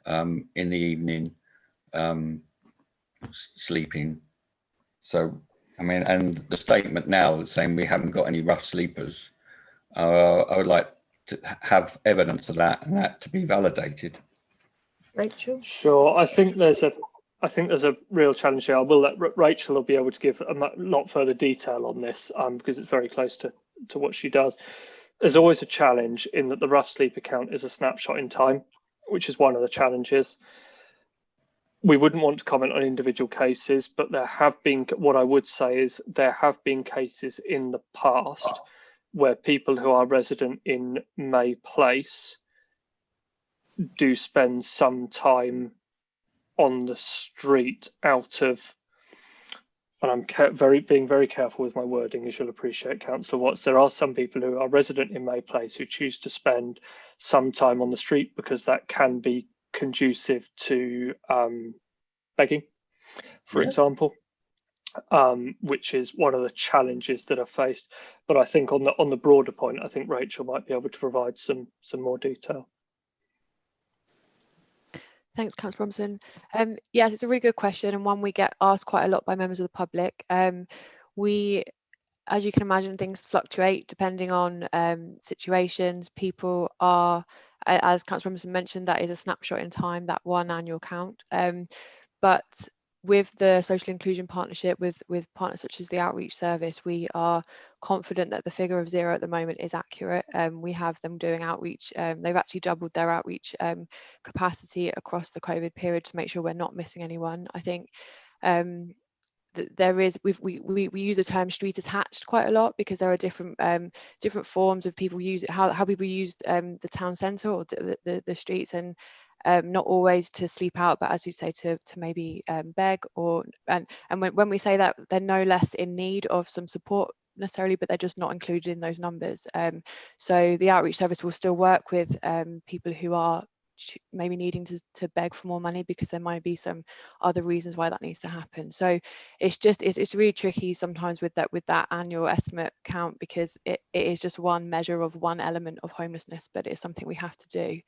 in the evening sleeping. So, I mean, and the statement now is saying we haven't got any rough sleepers. I would like to have evidence of that and that to be validated. Rachel? Sure. I think there's a real challenge here. I will let Rachel will be able to give a lot further detail on this because it's very close to what she does. There's always a challenge in that the rough sleeper count is a snapshot in time, which is one of the challenges. We wouldn't want to comment on individual cases, but there have been, what I would say is there have been cases in the past where people who are resident in May Place do spend some time on the street out of, and I'm being very careful with my wording, as you'll appreciate, Councillor Watts. There are some people who are resident in May Place who choose to spend some time on the street because that can be conducive to begging, for example, which is one of the challenges that are faced. But I think on the broader point, I think Rachel might be able to provide some more detail. Thanks, Councillor Robinson. Yes, it's a really good question and one we get asked quite a lot by members of the public. We, as you can imagine, things fluctuate depending on situations. People are, as Councillor Robinson mentioned, that is a snapshot in time, that one annual count. But with the social inclusion partnership, with partners such as the outreach service, we are confident that the figure of 0 at the moment is accurate. We have them doing outreach. They've actually doubled their outreach capacity across the COVID period to make sure we're not missing anyone. I think there is, we use the term street attached quite a lot because there are different forms of people use it, how people use the town centre or the streets, and not always to sleep out, but as you say, to maybe beg, or and when we say that, they're no less in need of some support necessarily, but they're just not included in those numbers. So the outreach service will still work with people who are maybe needing to beg for more money because there might be some other reasons why that needs to happen. So it's really tricky sometimes with that annual estimate count, because it is just one measure of one element of homelessness, but it's something we have to do.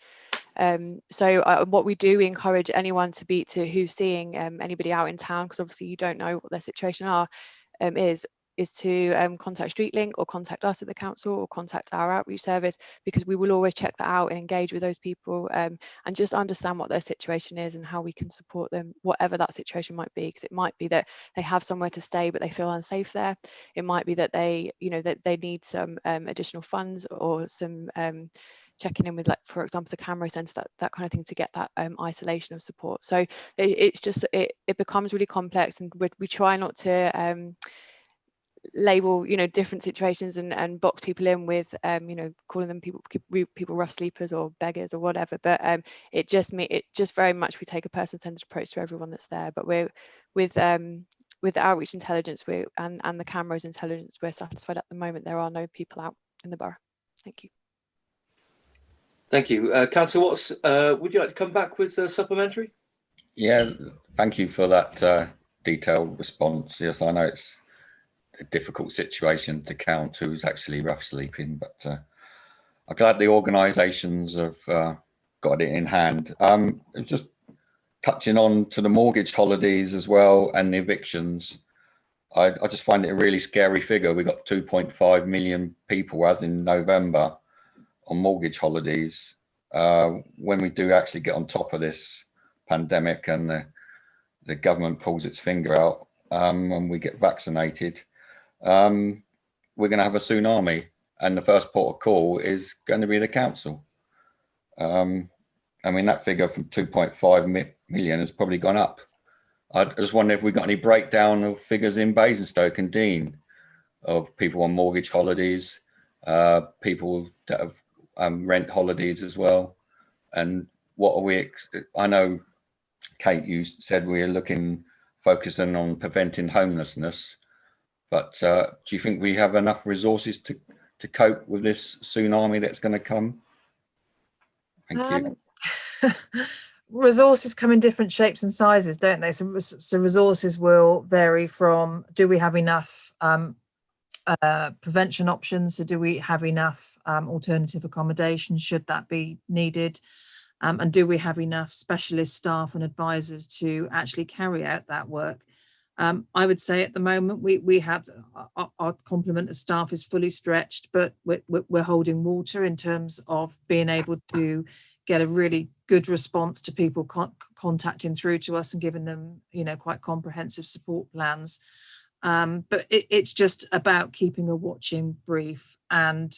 So what we do, we encourage anyone who's seeing anybody out in town, because obviously you don't know what their situation is to contact StreetLink or contact us at the council or contact our outreach service, because we will always check that out and engage with those people and just understand what their situation is and how we can support them, whatever that situation might be. Because it might be that they have somewhere to stay but they feel unsafe there. It might be that they need some additional funds or some checking in with, like, for example, the camera centre, that kind of thing, to get that isolation of support. So it becomes really complex, and we try not to label different situations and box people in with calling them people rough sleepers or beggars or whatever, but it just very much, we take a person-centered approach to everyone that's there. But we're with the outreach intelligence and the cameras intelligence, we're satisfied at the moment there are no people out in the borough. Thank you. Thank you. Councillor Watts, would you like to come back with a supplementary? Yeah, thank you for that detailed response. Yes, I know it's a difficult situation to count who's actually rough sleeping, but I'm glad the organisations have got it in hand. Just touching on to the mortgage holidays as well and the evictions, I just find it a really scary figure. We got 2.5 million people as in November on mortgage holidays. When we do actually get on top of this pandemic and the government pulls its finger out and we get vaccinated, we're going to have a tsunami. and the first port of call is going to be the council. I mean, that figure from 2.5 million has probably gone up. I just wonder if we've got any breakdown of figures in Basingstoke and Dean of people on mortgage holidays, people that have rent holidays as well. And what are we, I know, Kate, you said we're focusing on preventing homelessness, but do you think we have enough resources to cope with this tsunami that's going to come? Thank you. Resources come in different shapes and sizes, don't they? So resources will vary from, do we have enough prevention options? So do we have enough alternative accommodation should that be needed? And do we have enough specialist staff and advisors to actually carry out that work? I would say at the moment we have our complement of staff is fully stretched, but we're holding water in terms of being able to get a really good response to people contacting through to us and giving them, you know, quite comprehensive support plans. But it's just about keeping a watching brief and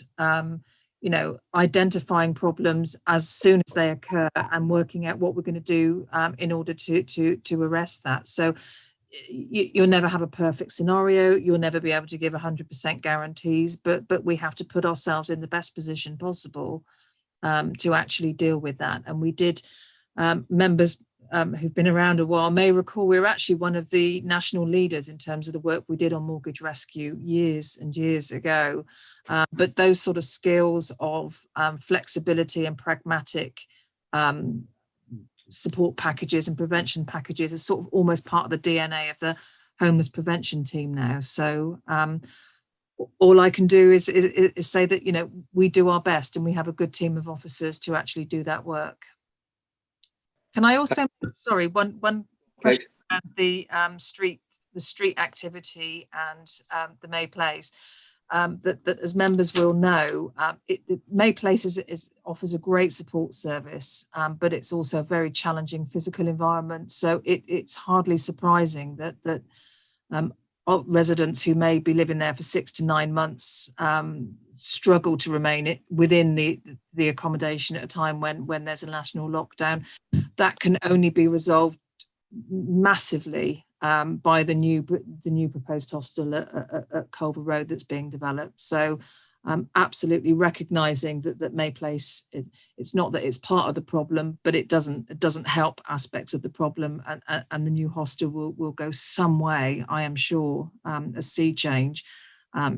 you know, identifying problems as soon as they occur and working out what we're going to do in order to arrest that. So you'll never have a perfect scenario. You'll never be able to give 100% guarantees, but we have to put ourselves in the best position possible to actually deal with that. And we did, members who've been around a while may recall, we were actually one of the national leaders in terms of the work we did on mortgage rescue years and years ago. But those sort of skills of flexibility and pragmatic support packages and prevention packages is sort of almost part of the DNA of the homeless prevention team now. So all I can do is say that, you know, we do our best and we have a good team of officers to actually do that work. Can I also, sorry, one question about the street activity and the May Place. That as members will know, May Place offers a great support service, but it's also a very challenging physical environment. So it's hardly surprising that residents who may be living there for 6 to 9 months struggle to remain within the accommodation at a time when there's a national lockdown. That can only be resolved massively by the new proposed hostel at Culver Road that's being developed. So absolutely recognising that May Place, it's not that it's part of the problem, but it doesn't help aspects of the problem, and the new hostel will go some way, I am sure, a sea change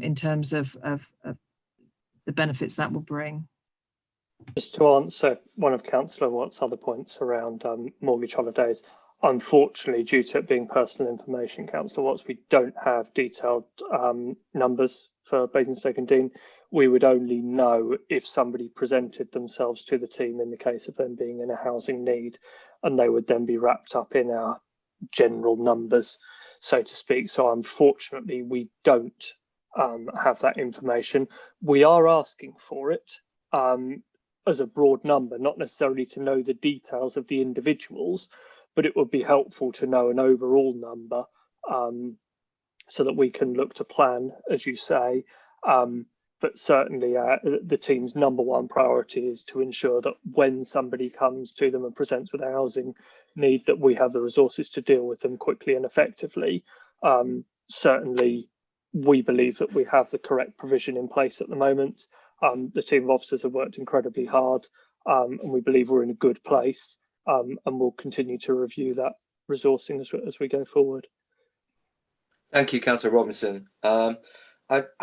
in terms of the benefits that will bring. Just to answer one of Councillor Watt's other points around mortgage holidays, unfortunately, due to it being personal information, Councillor Watts, we don't have detailed numbers for Basingstoke and Dean. We would only know if somebody presented themselves to the team in the case of them being in a housing need, and they would then be wrapped up in our general numbers, so to speak. So unfortunately, we don't have that information. We are asking for it as a broad number, not necessarily to know the details of the individuals, but it would be helpful to know an overall number so that we can look to plan, as you say. But certainly the team's number one priority is to ensure that when somebody comes to them and presents with a housing need, that we have the resources to deal with them quickly and effectively. Certainly, we believe that we have the correct provision in place at the moment. The team of officers have worked incredibly hard, and we believe we're in a good place. And we'll continue to review that resourcing as we go forward. Thank you, Councillor Robinson. I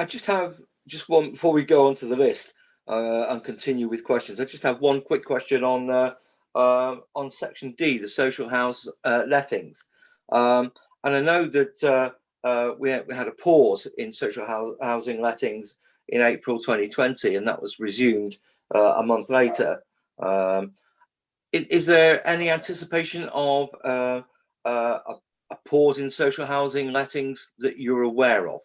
just have one before we go on to the list and continue with questions. I just have one quick question on section D, the social house lettings. And I know that we had a pause in social housing lettings in April 2020, and that was resumed a month later. Is there any anticipation of a pause in social housing lettings that you're aware of?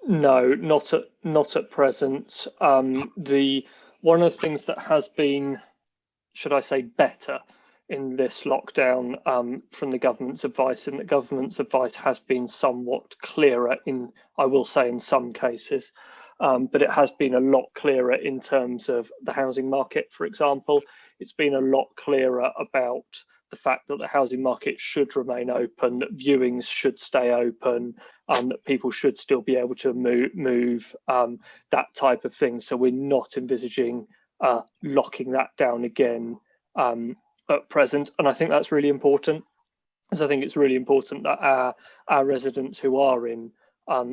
No, not at present. One of the things that has been, should I say, better in this lockdown from the government's advice, and the government's advice has been somewhat clearer in, I will say, in some cases. but it has been a lot clearer in terms of the housing market, for example. It's been a lot clearer about the fact that the housing market should remain open, that viewings should stay open, that people should still be able to move that type of thing. So we're not envisaging locking that down again at present. And I think that's really important, because I think it's really important that our residents who are in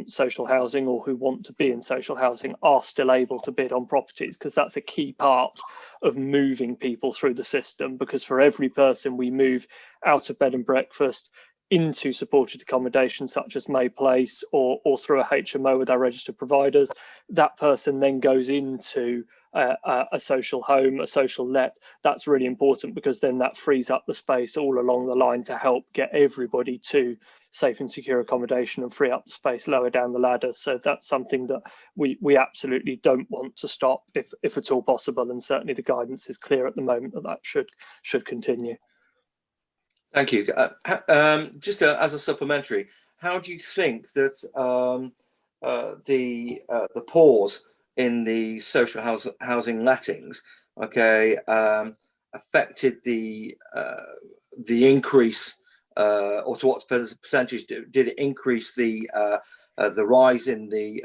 social housing or who want to be in social housing are still able to bid on properties, because that's a key part of moving people through the system. Because for every person we move out of bed and breakfast into supported accommodation such as May Place or through a HMO with our registered providers, that person then goes into a social home, a social let. That's really important, because then that frees up the space all along the line to help get everybody to safe and secure accommodation and free up the space lower down the ladder. So that's something that we absolutely don't want to stop if at all possible, and certainly the guidance is clear at the moment that should continue. Thank you. Just as a supplementary, how do you think that the pause in the social housing lettings, affected the increase, or to what percentage did it increase the rise in the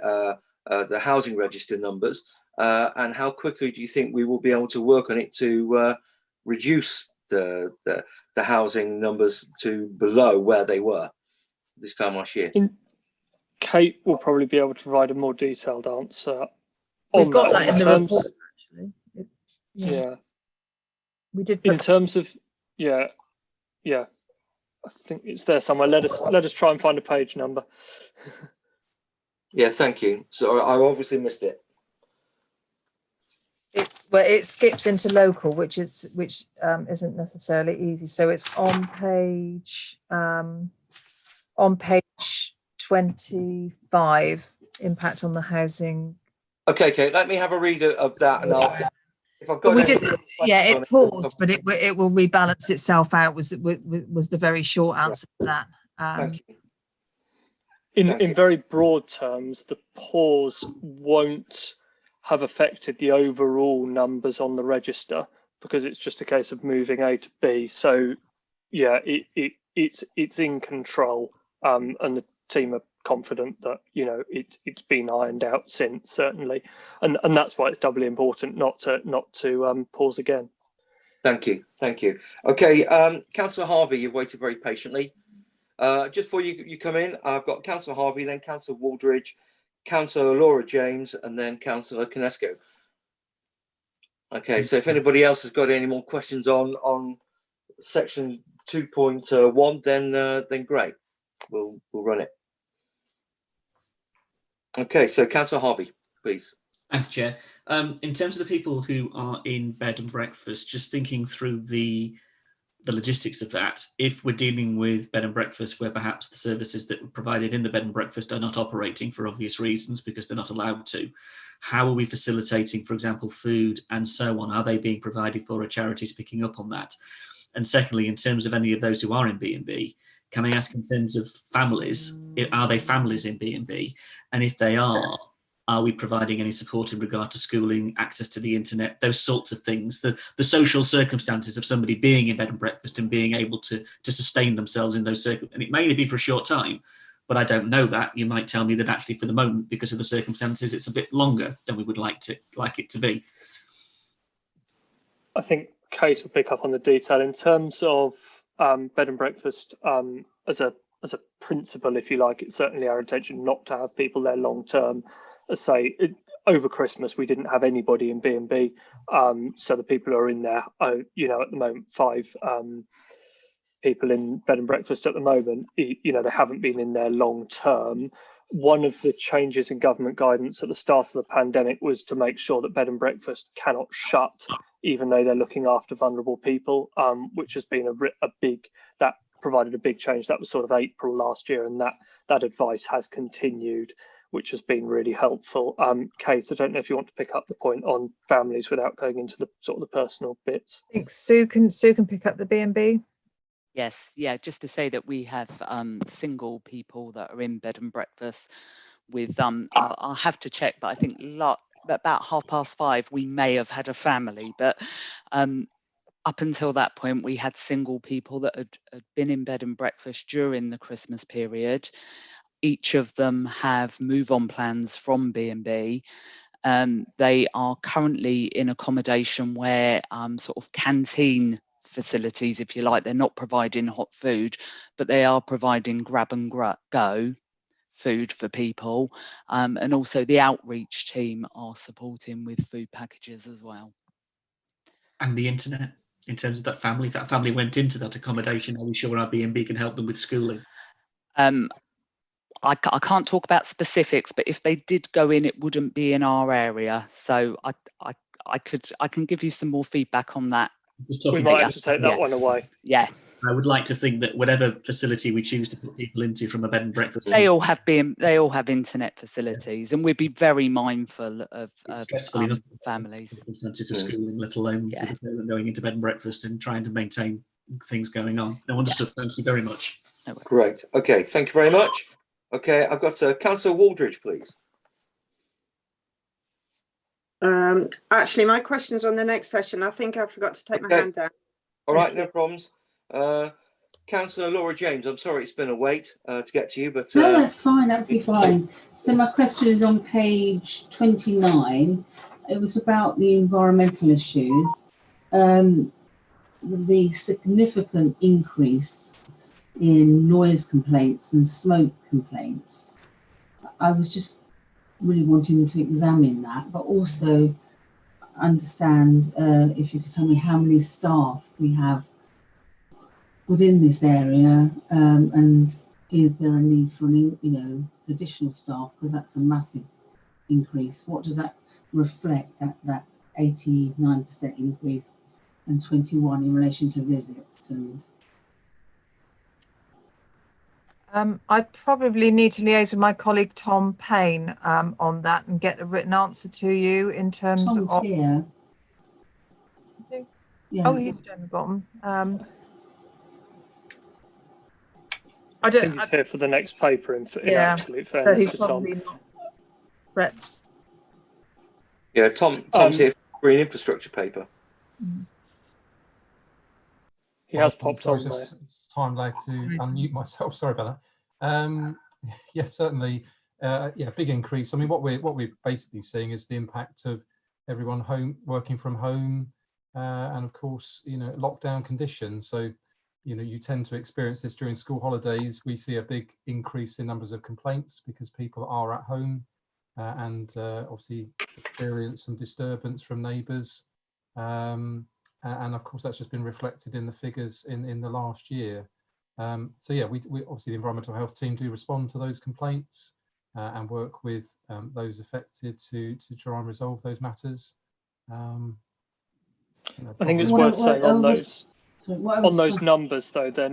housing register numbers, and how quickly do you think we will be able to work on it to reduce the housing numbers to below where they were this time last year? Kate will probably be able to provide a more detailed answer. We've got that in the report, actually. Yeah. We did. In terms of, yeah, I think it's there somewhere. Let us try and find a page number. Yeah, thank you. So I obviously missed it. It skips into local, which isn't necessarily easy. So it's on page 25, impact on the housing. Okay, let me have a read of that, and if I've got. But it paused, but it will rebalance itself out. Was the very short answer to that. Thank you. In very broad terms, the pause won't have affected the overall numbers on the register, because it's just a case of moving A to B. So yeah, it's in control, and the team are confident that it's been ironed out since, certainly, and that's why it's doubly important not to pause again. Thank you. Okay, Councillor Harvey, you've waited very patiently. Just before you come in, I've got Councillor Harvey, then Councillor Waldridge, Councillor Laura James, and then Councillor Conesco. Okay, so if anybody else has got any more questions on section 2.1, then great, we'll run it. Okay, so Councillor Harvey, please. Thanks, Chair. In terms of the people who are in bed and breakfast, just thinking through the logistics of that, if we're dealing with bed and breakfast where perhaps the services that were provided in the bed and breakfast are not operating for obvious reasons because they're not allowed to, how are we facilitating, for example, food and so on? Are they being provided for? Are charities picking up on that? And secondly, in terms of any of those who are in B&B, can I ask in terms of families, are they families in B&B? And if they are we providing any support in regard to schooling, access to the internet, those sorts of things, the social circumstances of somebody being in bed and breakfast and being able to sustain themselves in those circumstances? And it may only be for a short time, but I don't know that. You might tell me that actually for the moment, because of the circumstances, it's a bit longer than we would like it to be. I think Kate will pick up on the detail. In terms of bed and breakfast, as a principle, if you like, it's certainly our intention not to have people there long term. As I say, over Christmas we didn't have anybody in B&B, so the people who are in there, at the moment 5 people in bed and breakfast at the moment, they haven't been in there long term. One of the changes in government guidance at the start of the pandemic was to make sure that bed and breakfast cannot shut even though they're looking after vulnerable people, which has been that provided a big change. That was sort of April last year, and that advice has continued, which has been really helpful. Kate, I don't know if you want to pick up the point on families without going into the sort of the personal bits. I think Sue can pick up the B&B. Yes, yeah, just to say that we have single people that are in bed and breakfast with I'll have to check, but I think about 5:30 we may have had a family, but up until that point we had single people that had been in bed and breakfast during the Christmas period. Each of them have move-on plans from B&B. They are currently in accommodation where sort of canteen facilities, if you like. They're not providing hot food, but they are providing grab and go food for people. And also the outreach team are supporting with food packages as well. And the internet, in terms of that family, if that family went into that accommodation, are we sure our B&B can help them with schooling? I can't talk about specifics, but if they did go in, it wouldn't be in our area. So I can give you some more feedback on that. We might have to take that one away. Yeah. I would like to think that whatever facility we choose to put people into, from a bed and breakfast, they all have internet facilities, and we'd be very mindful of stressful enough families. Circumstances of schooling, let alone going into bed and breakfast and trying to maintain things going on. No, understood. Thank you very much. Great. Okay. Thank you very much. Okay, I've got Councillor Waldridge, please. Actually, my question's on the next session. I think I forgot to take my hand down. All right, no problems. Councillor Laura James, I'm sorry it's been a wait to get to you, but no, that's fine, absolutely fine. So my question is on page 29. It was about the environmental issues, the significant increase in noise complaints and smoke complaints. I was just really wanting to examine that, but also understand if you could tell me how many staff we have within this area, and is there a need for additional staff, because that's a massive increase. What does that reflect, that 89% increase and 21 in relation to visits? And I probably need to liaise with my colleague Tom Payne on that and get a written answer to you in terms Tom's of. Here. Yeah. Oh, he's down the bottom. I think he's here for the next paper. In absolute fairness, so he's to probably Tom. Not prepped. Yeah, Tom's here for green infrastructure paper. He has popped on there. It's time lag to unmute myself. Sorry about that. Yes, certainly. Big increase. I mean, what we're basically seeing is the impact of everyone working from home, and of course, lockdown conditions. So, you tend to experience this during school holidays. We see a big increase in numbers of complaints because people are at home, and obviously experience some disturbance from neighbours. And of course, that's just been reflected in the figures in the last year. So yeah, we obviously the environmental health team do respond to those complaints and work with those affected to try and resolve those matters. I think it's worth saying on those numbers, though, they're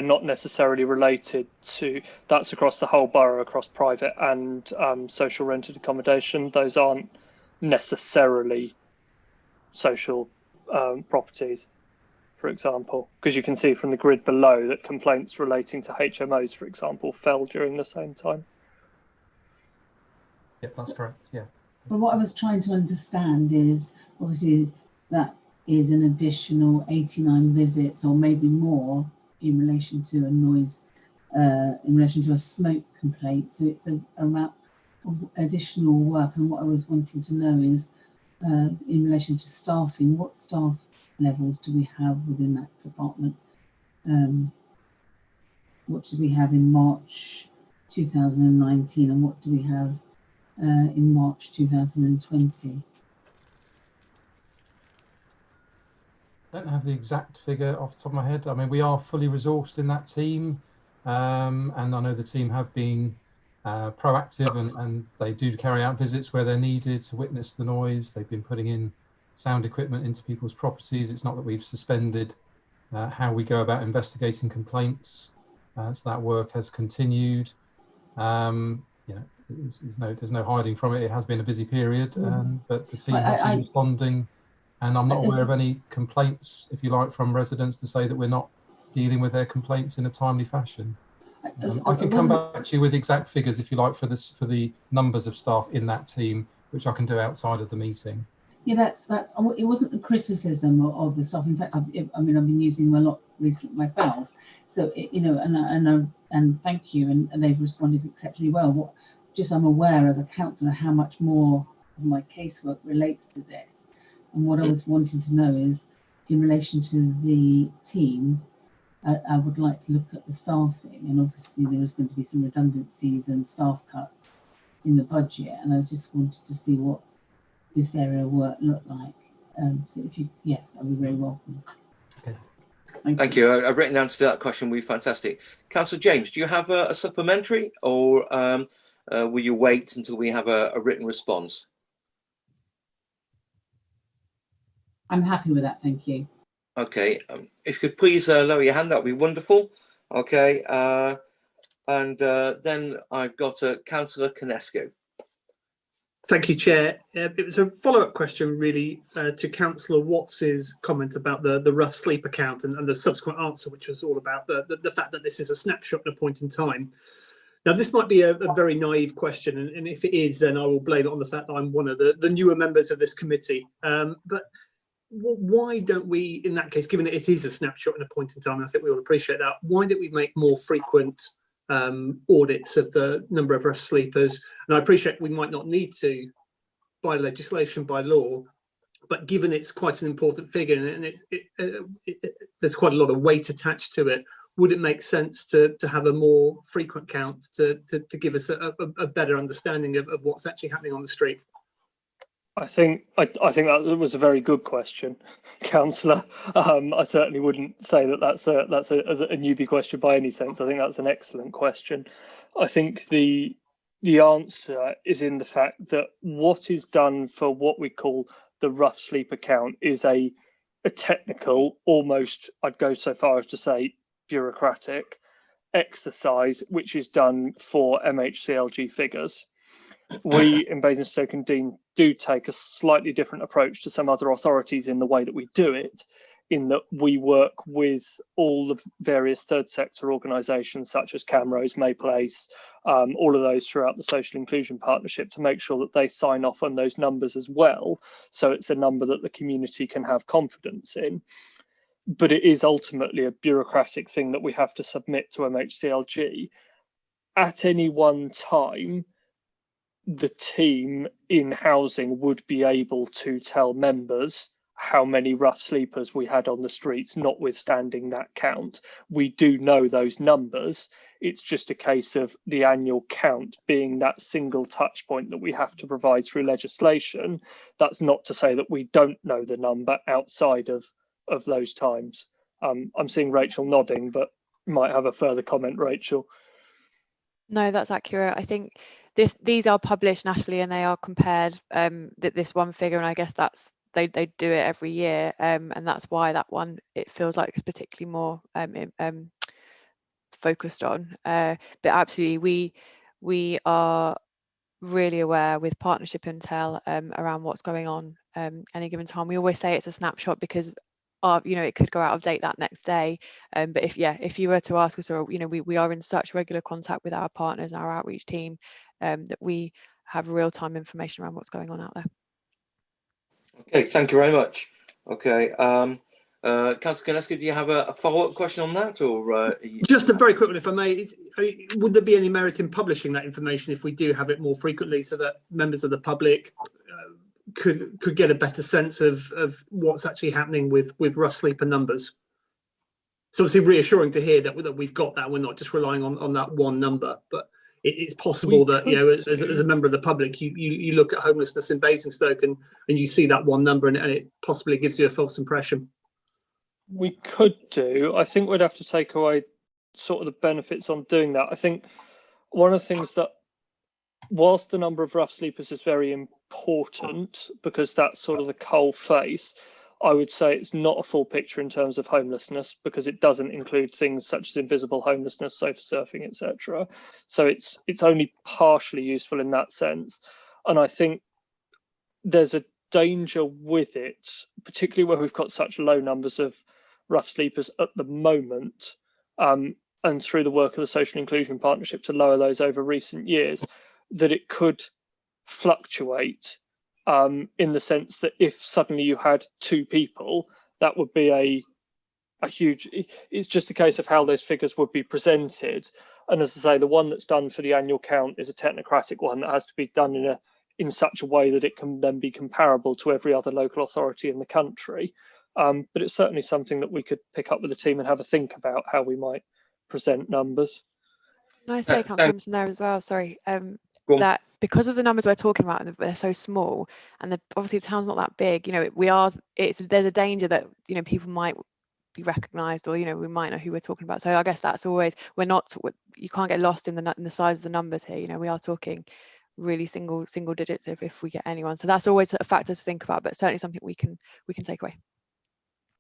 not necessarily related to. That's across the whole borough, across private and social rented accommodation. Those aren't necessarily social properties, for example, because you can see from the grid below that complaints relating to HMOs, for example, fell during the same time. Yeah, that's correct. Yeah. But what I was trying to understand is, obviously, that is an additional 89 visits or maybe more in relation to a noise, in relation to a smoke complaint. So it's an amount of additional work. And what I was wanting to know is, in relation to staffing, what staff levels do we have within that department? What did we have in March 2019 and what do we have in March 2020? I don't have the exact figure off the top of my head. I mean, we are fully resourced in that team, and I know the team have been proactive and they do carry out visits where they're needed to witness the noise. They've been putting in sound equipment into people's properties. It's not that we've suspended how we go about investigating complaints. So that work has continued. There's no hiding from it. It has been a busy period, but the team have been responding, and I'm not aware of any complaints, if you like, from residents to say that we're not dealing with their complaints in a timely fashion. I can come back to you with exact figures if you like for this, for the numbers of staff in that team, which I can do outside of the meeting. Yeah, that's it wasn't a criticism of the staff. In fact, I've been using them a lot recently myself. So and thank you, and they've responded exceptionally well. I'm aware as a councillor how much more of my casework relates to this, and what I was wanting to know is in relation to the team. I would like to look at the staffing, and obviously there is going to be some redundancies and staff cuts in the budget, and I just wanted to see what this area of work looked like. So if you, yes, I'd be very welcome. Okay. Thank you. I've written down to that question. Will be fantastic. Councillor James, do you have a supplementary, or will you wait until we have a written response? I'm happy with that, thank you. Okay, if you could please lower your hand, that would be wonderful. Okay, and then I've got Councillor Konescu. Thank you, Chair. It was a follow-up question, really, to Councillor Watts's comment about the rough sleep account and the subsequent answer, which was all about the fact that this is a snapshot at a point in time. Now, this might be a very naive question, and if it is, then I will blame it on the fact that I'm one of the newer members of this committee. But why don't we, in that case, given that it is a snapshot at a point in time, and I think we all appreciate that, why don't we make more frequent audits of the number of rough sleepers? And I appreciate we might not need to by legislation, by law, but given it's quite an important figure and there's quite a lot of weight attached to it, would it make sense to have a more frequent count to give us a better understanding of what's actually happening on the street? I think that was a very good question, Councillor. I certainly wouldn't say that that's a newbie question by any sense. I think that's an excellent question. I think the answer is in the fact that what is done for what we call the rough sleep account is a technical, almost, I'd go so far as to say, bureaucratic exercise, which is done for MHCLG figures. We in Basingstoke and Dean do take a slightly different approach to some other authorities in the way that we do it, in that we work with all the various third sector organisations such as Camrose, May Place, all of those throughout the social inclusion partnership to make sure that they sign off on those numbers as well. So it's a number that the community can have confidence in. But it is ultimately a bureaucratic thing that we have to submit to MHCLG. At any one time, the team in housing would be able to tell members how many rough sleepers we had on the streets, notwithstanding that count. We do know those numbers. It's just a case of the annual count being that single touch point that we have to provide through legislation. That's not to say that we don't know the number outside of those times. I'm seeing Rachel nodding, but might have a further comment, Rachel. No, that's accurate. I think these are published nationally and they are compared, this one figure, and I guess that's they do it every year, and that's why that one, it feels like it's particularly more focused on. But absolutely, we are really aware with partnership intel around what's going on any given time. We always say it's a snapshot because it could go out of date that next day, but if you were to ask us, or we are in such regular contact with our partners and our outreach team that we have real-time information around what's going on out there. Okay, thank you very much. Okay, Councillor Konescu, do you have a follow-up question on that, or just a very quick one, if I may? Would there be any merit in publishing that information if we do have it more frequently, so that members of the public could get a better sense of what's actually happening with rough sleeper numbers? It's obviously reassuring to hear that we've got that. We're not just relying on that one number, but it's possible that as a member of the public, you look at homelessness in Basingstoke and you see that one number and it possibly gives you a false impression. We could do. I think we'd have to take away sort of the benefits on doing that. I think one of the things that, whilst the number of rough sleepers is very important because that's sort of the coal face, I would say it's not a full picture in terms of homelessness because it doesn't include things such as invisible homelessness, sofa surfing, etc. So it's only partially useful in that sense. And I think there's a danger with it, particularly where we've got such low numbers of rough sleepers at the moment. and through the work of the Social Inclusion Partnership to lower those over recent years, that it could fluctuate in the sense that if suddenly you had 2 people, that would be a huge, it's just a case of how those figures would be presented. And as I say, the one that's done for the annual count is a technocratic one that has to be done in such a way that it can then be comparable to every other local authority in the country. But it's certainly something that we could pick up with the team and have a think about how we might present numbers. Can I say, Councillor Robinson, there as well, sorry, that because of the numbers we're talking about, and they're so small, and obviously the town's not that big, you know, there's a danger that, you know, people might be recognised, or, you know, we might know who we're talking about. So I guess that's always, you can't get lost in the size of the numbers here. You know, we are talking really single digits if we get anyone. So that's always a factor to think about, but certainly something we can take away.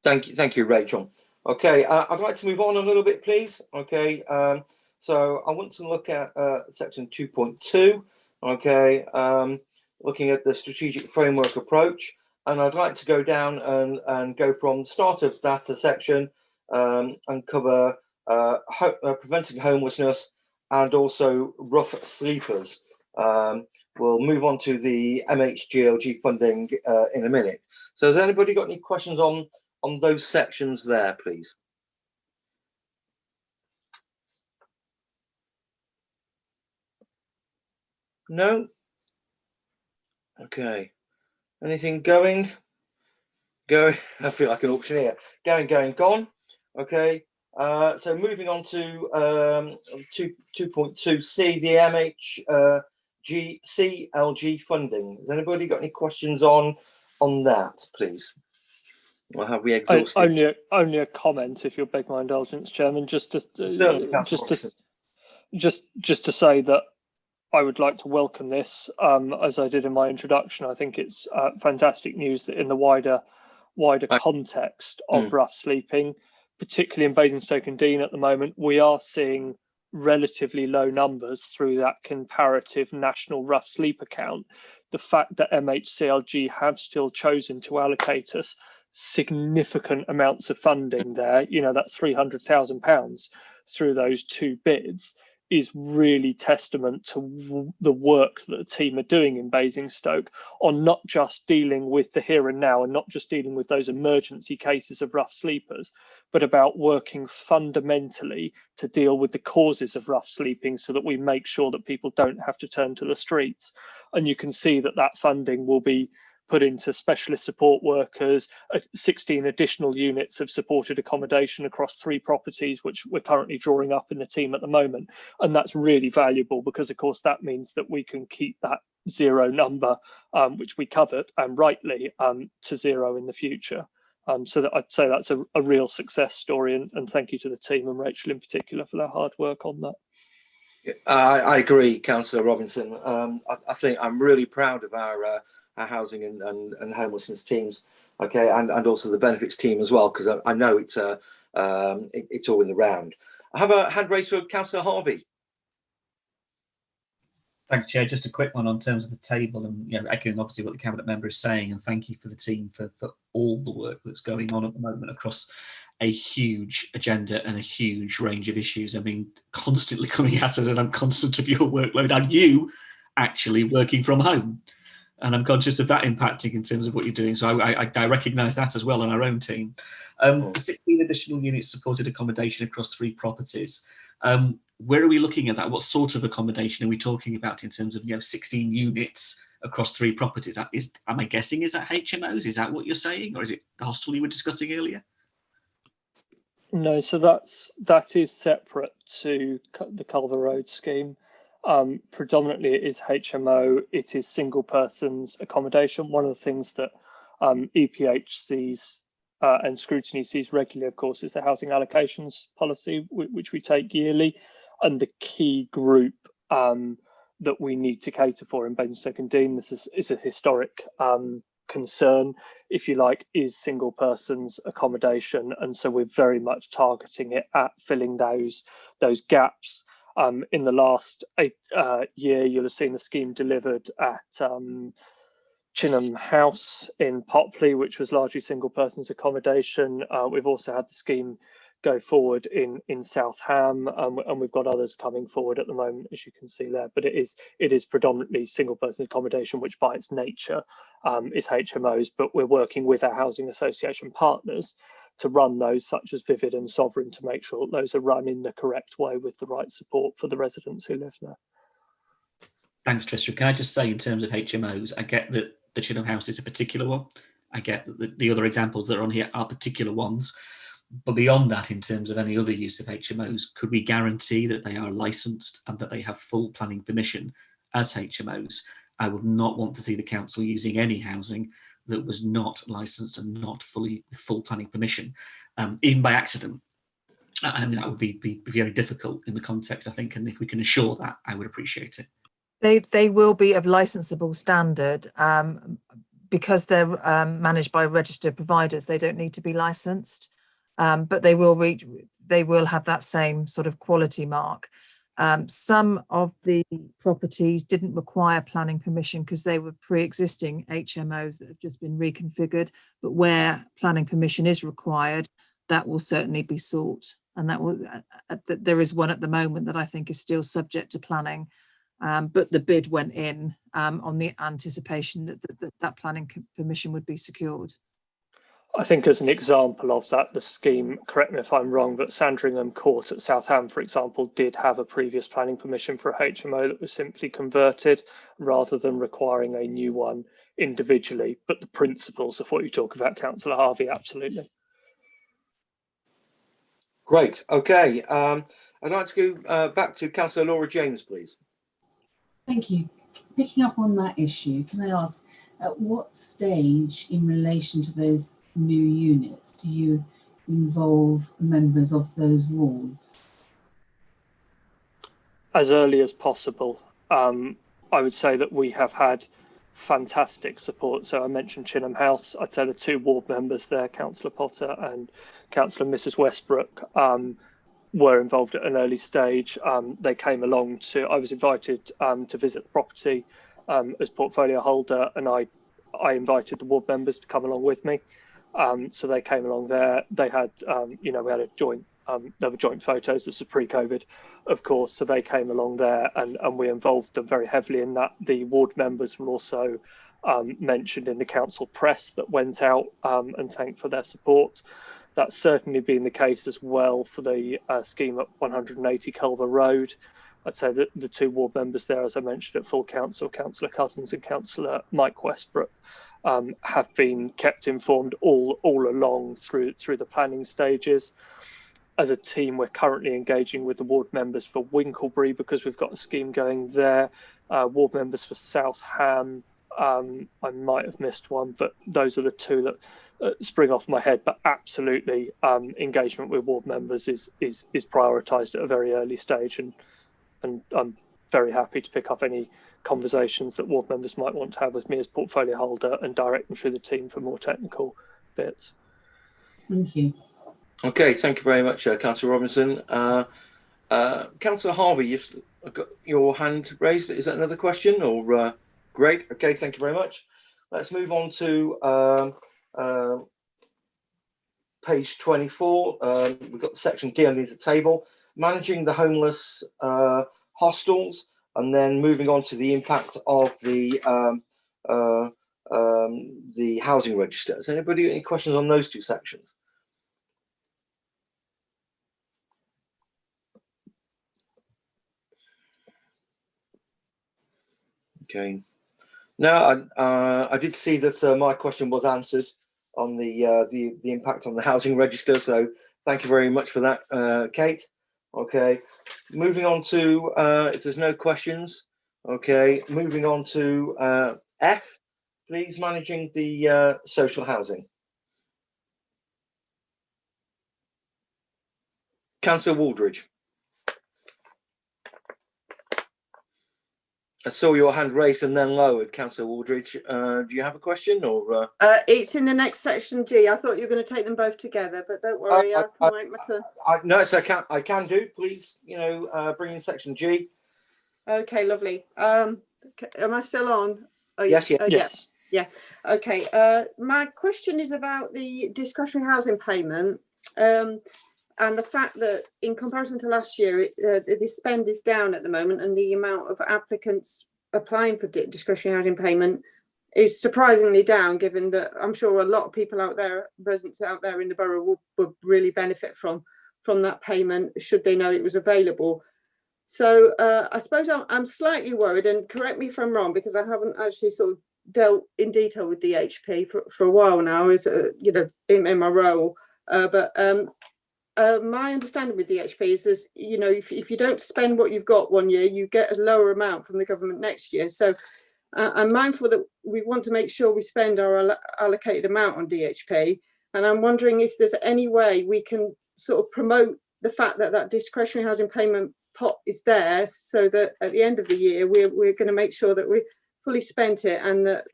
Thank you, Rachel. Okay, I'd like to move on a little bit, please. Okay, so I want to look at section 2.2. Okay, looking at the strategic framework approach, and I'd like to go down and go from the start of that section and cover preventing homelessness and also rough sleepers. We'll move on to the MHGLG funding in a minute. So has anybody got any questions on those sections there, please? No? Okay. Anything going? I feel like an auctioneer. Going, gone. Okay. So moving on to 2.2C, the MHGLG funding. Has anybody got any questions on that, please? Or have we exhausted? Only a comment, if you'll beg my indulgence, Chairman. Just to say that I would like to welcome this, as I did in my introduction. I think it's fantastic news that in the wider context of rough sleeping, particularly in Basingstoke and Deane at the moment, we are seeing relatively low numbers through that comparative national rough sleep account. The fact that MHCLG have still chosen to allocate us significant amounts of funding there, you know, that's £300,000 through those 2 bids, is really testament to the work that the team are doing in Basingstoke on not just dealing with the here and now and not just dealing with those emergency cases of rough sleepers, but about working fundamentally to deal with the causes of rough sleeping so that we make sure that people don't have to turn to the streets. And you can see that that funding will be put into specialist support workers, 16 additional units of supported accommodation across 3 properties, which we're currently drawing up in the team at the moment. And that's really valuable because, of course, that means that we can keep that 0 number, which we covered, and rightly, to 0 in the future. So that I'd say that's a real success story, and thank you to the team and Rachel in particular for their hard work on that. I agree, Councillor Robinson. I think I'm really proud of our housing and homelessness teams, okay, and also the benefits team as well, because I know it's all in the round. I have a hand raised for Councillor Harvey. Thanks, Chair. Just a quick one on terms of the table, and, you know, echoing obviously what the Cabinet Member is saying, and thank you for the team for all the work that's going on at the moment across a huge agenda and a huge range of issues. I mean, constantly coming at it, and I'm conscious of your workload and you actually working from home. And I'm conscious of that impacting in terms of what you're doing. So I recognise that as well on our own team. 16 additional units supported accommodation across 3 properties. Where are we looking at that? What sort of accommodation are we talking about in terms of, you know, 16 units across 3 properties? Am I guessing, is that HMOs? Is that what you're saying? Or is it the hostel you were discussing earlier? No, so that is separate to the Culver Road scheme. Predominantly it is HMO, it is single persons accommodation. One of the things that EPH sees and scrutiny sees regularly, of course, is the housing allocations policy, which we take yearly. And the key group that we need to cater for in Basingstoke and Deane, this is a historic concern, if you like, is single persons accommodation. And so we're very much targeting it at filling those gaps. In the last year, you'll have seen the scheme delivered at Chinham House in Popley, which was largely single persons accommodation. We've also had the scheme go forward in South Ham, and we've got others coming forward at the moment, as you can see there. But it is predominantly single person accommodation, which by its nature is HMOs. But we're working with our housing association partners to run those, such as Vivid and Sovereign, to make sure that those are run in the correct way with the right support for the residents who live there. Thanks, Tristram. Can I just say, in terms of HMOs, I get that the Chinham House is a particular one. I get that the other examples that are on here are particular ones. But beyond that, in terms of any other use of HMOs, could we guarantee that they are licensed and that they have full planning permission as HMOs? I would not want to see the council using any housing that was not licensed and not fully with full planning permission, even by accident. I mean, that would be very difficult in the context, I think, and if we can assure that, I would appreciate it. They will be of licensable standard. Because they're managed by registered providers, they don't need to be licensed, but they will have that same sort of quality mark. Some of the properties didn't require planning permission because they were pre-existing HMOs that have just been reconfigured, but where planning permission is required, that will certainly be sought. And that will, there is one at the moment that I think is still subject to planning. But the bid went in on the anticipation that planning permission would be secured. I think as an example of that, the scheme, correct me if I'm wrong, but Sandringham Court at Southam, for example, did have a previous planning permission for a HMO that was simply converted rather than requiring a new one individually. But the principles of what you talk about, Councillor Harvey, absolutely. Great. Okay. I'd like to go back to Councillor Laura James, please. Thank you. Picking up on that issue, can I ask, at what stage in relation to those new units do you involve members of those wards? As early as possible. I would say that we have had fantastic support. So I mentioned Chinham House. I'd say the two ward members there, Councillor Potter and Councillor and Mrs Westbrook, were involved at an early stage. They came along to, I was invited to visit the property as portfolio holder, and I invited the ward members to come along with me. So they came along there. They had, we had a joint, there were joint photos. This was pre-COVID, of course. So they came along there, and we involved them very heavily in that. The ward members were also mentioned in the council press that went out and thanked for their support. That's certainly been the case as well for the scheme at 180 Culver Road. I'd say that the two ward members there, as I mentioned at full council, Councillor Cousins and Councillor Mike Westbrook, have been kept informed all along through the planning stages. As a team, we're currently engaging with the ward members for Winklebury because we've got a scheme going there. Ward members for South Ham. I might have missed one, but those are the two that spring off my head. But absolutely, engagement with ward members is prioritised at a very early stage, and I'm very happy to pick up any conversations that ward members might want to have with me as portfolio holder and direct them through the team for more technical bits. Thank you. Okay, thank you very much, Councillor Robinson. Councillor Harvey, you've got your hand raised. Is that another question or? Great. Okay, thank you very much. Let's move on to page 24. We've got the section D underneath the table, managing the homeless hostels, and then moving on to the impact of the housing register. Has anybody got any questions on those two sections? Okay. No, I did see that my question was answered on the impact on the housing register. So thank you very much for that, Kate. Okay, moving on to if there's no questions. Okay, moving on to F, please, managing the social housing. Councillor Waldridge. I saw your hand raised and then lowered, Councillor Waldridge. Do you have a question or? It's in the next section G. I thought you were going to take them both together, but don't worry, I can wait my turn. No, so I can do. Please, bring in section G. Okay, lovely. Am I still on? Oh, yes, yeah. Yes. Yeah. Okay. My question is about the discretionary housing payment. and the fact that in comparison to last year, the spend is down at the moment, and the amount of applicants applying for discretionary housing payment is surprisingly down, given that I'm sure a lot of people out there, residents out there in the borough, would really benefit from that payment should they know it was available. So I suppose I'm slightly worried, and correct me if I'm wrong, because I haven't actually sort of dealt in detail with DHP for a while now, is you know, in my role. But my understanding with DHP is, you know, if you don't spend what you've got one year, you get a lower amount from the government next year. So I'm mindful that we want to make sure we spend our allocated amount on DHP, and I'm wondering if there's any way we can sort of promote the fact that that discretionary housing payment pot is there, so that at the end of the year we're going to make sure that we fully spent it, and that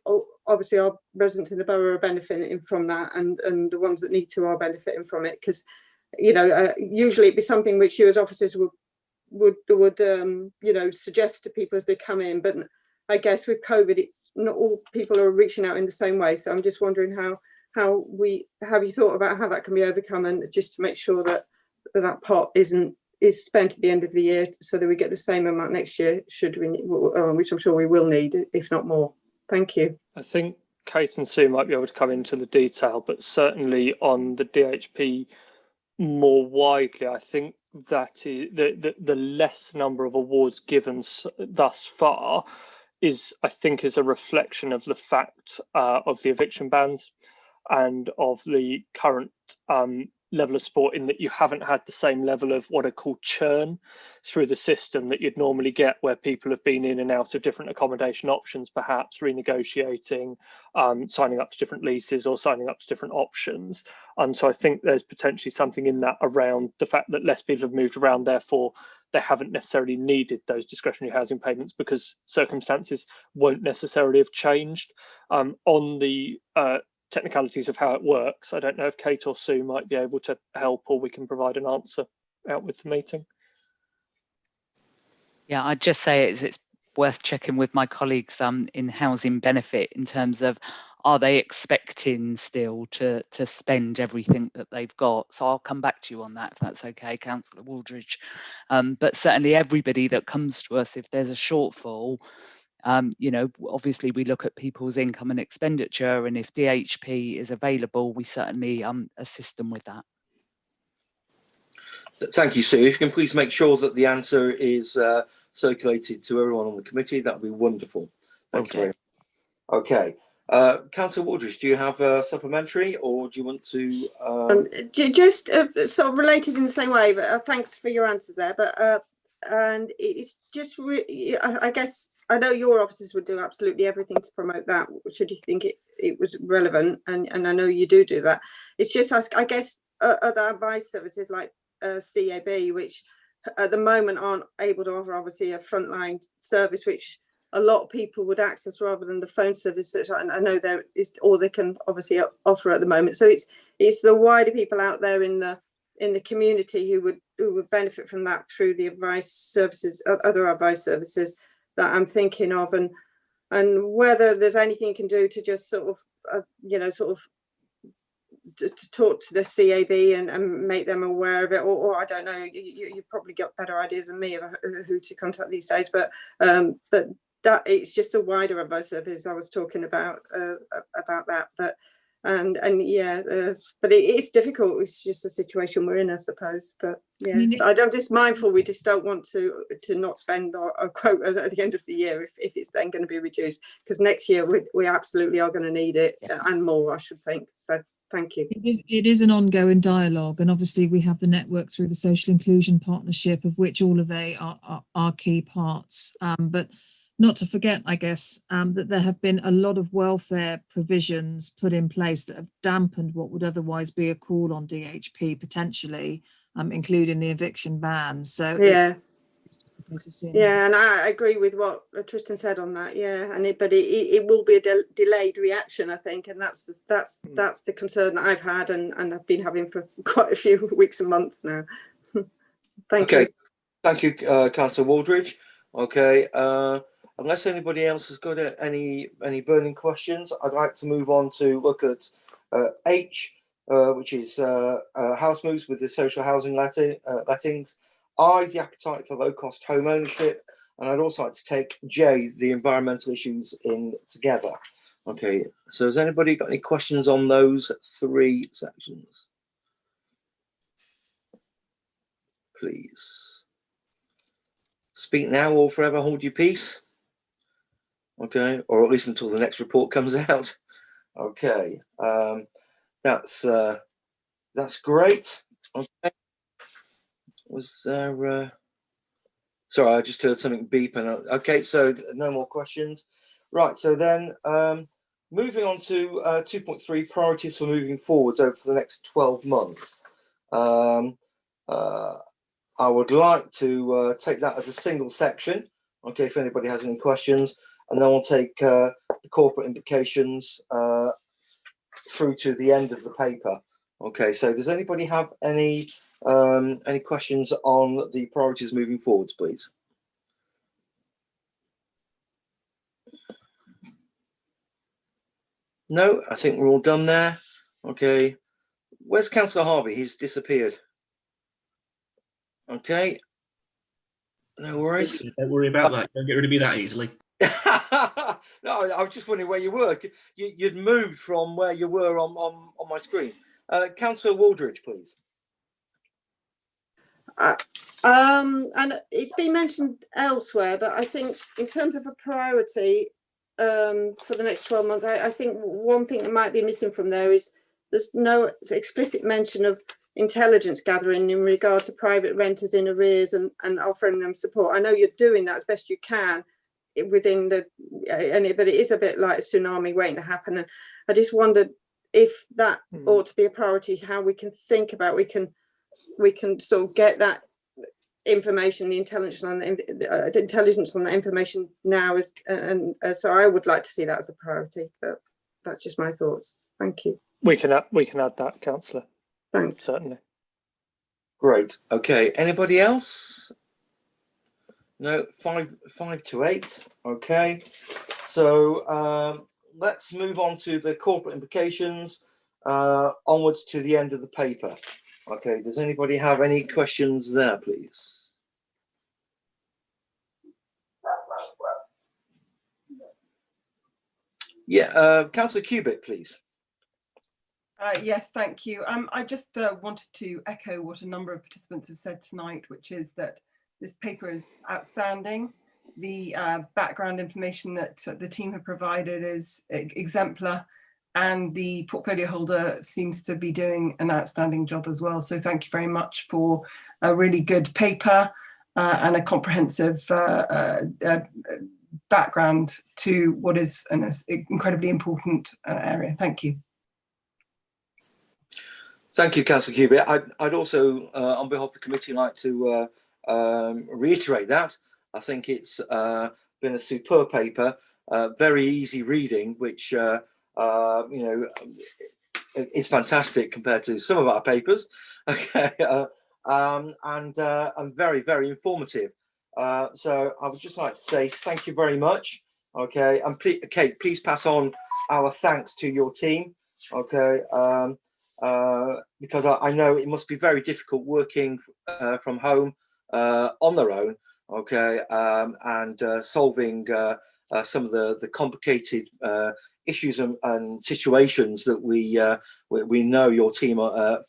obviously our residents in the borough are benefiting from that, and the ones that need to are benefiting from it. Because, you know, usually it'd be something which you as officers would you know, suggest to people as they come in, but I guess with COVID, it's not all people are reaching out in the same way. So I'm just wondering how have you thought about how that can be overcome, and just to make sure that that pot is spent at the end of the year, so that we get the same amount next year, should we, which I'm sure we will need, if not more. Thank you. I think Kate and Sue might be able to come into the detail, but certainly on the DHP more widely, I think that is the less number of awards given thus far is a reflection of the fact of the eviction bans and of the current level of support, in that you haven't had the same level of what are called churn through the system that you'd normally get, where people have been in and out of different accommodation options, perhaps renegotiating, signing up to different leases or signing up to different options. So I think there's potentially something in that around the fact that less people have moved around, therefore they haven't necessarily needed those discretionary housing payments because circumstances won't necessarily have changed. On the technicalities of how it works, I don't know if Kate or Sue might be able to help, or we can provide an answer out with the meeting. Yeah, I'd just say it's worth checking with my colleagues in housing benefit in terms of, are they expecting still to spend everything that they've got? So I'll come back to you on that, if that's okay, Councillor Waldridge. But certainly everybody that comes to us, if there's a shortfall, you know, obviously we look at people's income and expenditure, and if DHP is available, we certainly assist them with that. Thank you, Sue. If you can please make sure that the answer is circulated to everyone on the committee, that would be wonderful. Thank you very much. Okay. Councillor Waldridge, do you have a supplementary, or do you want to? Just sort of related in the same way, but thanks for your answers there. But and it's just, I guess, I know your officers would do absolutely everything to promote that, should you think it was relevant, and I know you do that. It's just, I guess, other advice services like CAB, which at the moment aren't able to offer obviously a frontline service, which a lot of people would access rather than the phone service that I know there is, or they can obviously offer at the moment. So it's the wider people out there in the community who would benefit from that through the advice services, other advice services that I'm thinking of, and whether there's anything you can do to just sort of you know, sort of to talk to the CAB and make them aware of it, or I don't know, you've probably got better ideas than me of who to contact these days, but that it's just a wider advice service I was talking about that, but yeah, but it's difficult. It's just a situation we're in, I suppose. But yeah, I'm just mindful we just don't want to not spend our quota at the end of the year if it's then going to be reduced, because next year we absolutely are going to need it, and more, I should think. So thank you. It is an ongoing dialogue, and obviously we have the network through the Social Inclusion Partnership, of which all of they are key parts. But not to forget, I guess, that there have been a lot of welfare provisions put in place that have dampened what would otherwise be a call on DHP potentially, including the eviction ban. So yeah, and I agree with what Tristan said on that. Yeah, but it will be a delayed reaction, I think, and that's the concern that I've had and I've been having for quite a few weeks and months now. Thank you. Thank you, Councillor Waldridge. Okay. Unless anybody else has got any burning questions, I'd like to move on to look at H, which is house moves with the social housing lettings. I, the appetite for low-cost home ownership, and I'd also like to take J, the environmental issues, in together. Okay, so has anybody got any questions on those 3 sections? Please speak now or forever hold your peace. Okay, or at least until the next report comes out. Okay, that's great. Okay, was there? Sorry, I just heard something beep. And okay, so no more questions. Right. So then, moving on to 2.3 priorities for moving forwards over the next 12 months. I would like to take that as a single section. Okay, if anybody has any questions, and then we'll take the corporate implications through to the end of the paper. Okay, so does anybody have any questions on the priorities moving forwards, please? No, I think we're all done there. Okay, where's Councillor Harvey? He's disappeared. Okay, no worries. Don't worry about that. Don't get rid of me that easily. No, I was just wondering where you were. You'd moved from where you were on my screen. Councillor Waldridge, please. And it's been mentioned elsewhere, but I think in terms of a priority for the next 12 months, I think one thing that might be missing from there is there's no explicit mention of intelligence gathering in regard to private renters in arrears and offering them support. I know you're doing that as best you can within the, but it is a bit like a tsunami waiting to happen. And I just wondered if that ought to be a priority, how we can think about, we can sort of get that information, the intelligence on that information now, and so I would like to see that as a priority. But that's just my thoughts. Thank you. We can add that, Councillor. Thanks. Certainly. Great. Okay. Anybody else? No. 5 to 8. Okay. So let's move on to the corporate implications. Onwards to the end of the paper. Okay. Does anybody have any questions there, please? Yeah. Councillor Cubitt, please. Yes, thank you. I just wanted to echo what a number of participants have said tonight, which is that this paper is outstanding. The background information that the team have provided is exemplar, and the portfolio holder seems to be doing an outstanding job as well. So thank you very much for a really good paper and a comprehensive background to what is an incredibly important area. Thank you. Thank you, Councillor Cubitt. I'd also, on behalf of the committee, like to reiterate that. I think it's been a superb paper, very easy reading, which you know, is fantastic compared to some of our papers. Okay, and very, very informative. So I would just like to say thank you very much. Okay, and Kate, please pass on our thanks to your team. Okay. Because I know it must be very difficult working from home on their own, okay, and solving some of the complicated issues and situations that we know your team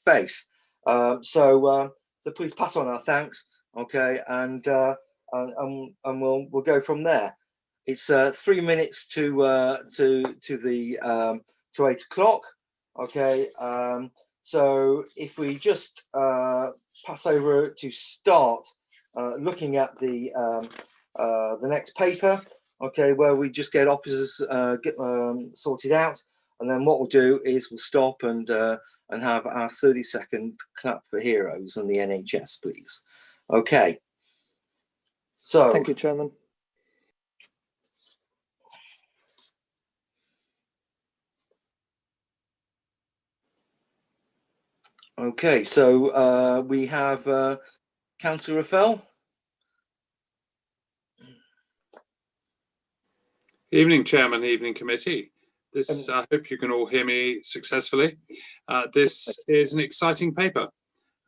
face. So please pass on our thanks, okay, and we'll go from there. It's 3 minutes to 8 o'clock. Okay, so if we just pass over to start looking at the next paper, okay, where we just get officers sorted out, and then what we'll do is we'll stop and have our 30-second clap for heroes and the NHS, please. Okay. So thank you, Chairman. Okay, so we have Councillor Raffel. Evening, Chairman, evening committee. This, I hope you can all hear me successfully. This is an exciting paper.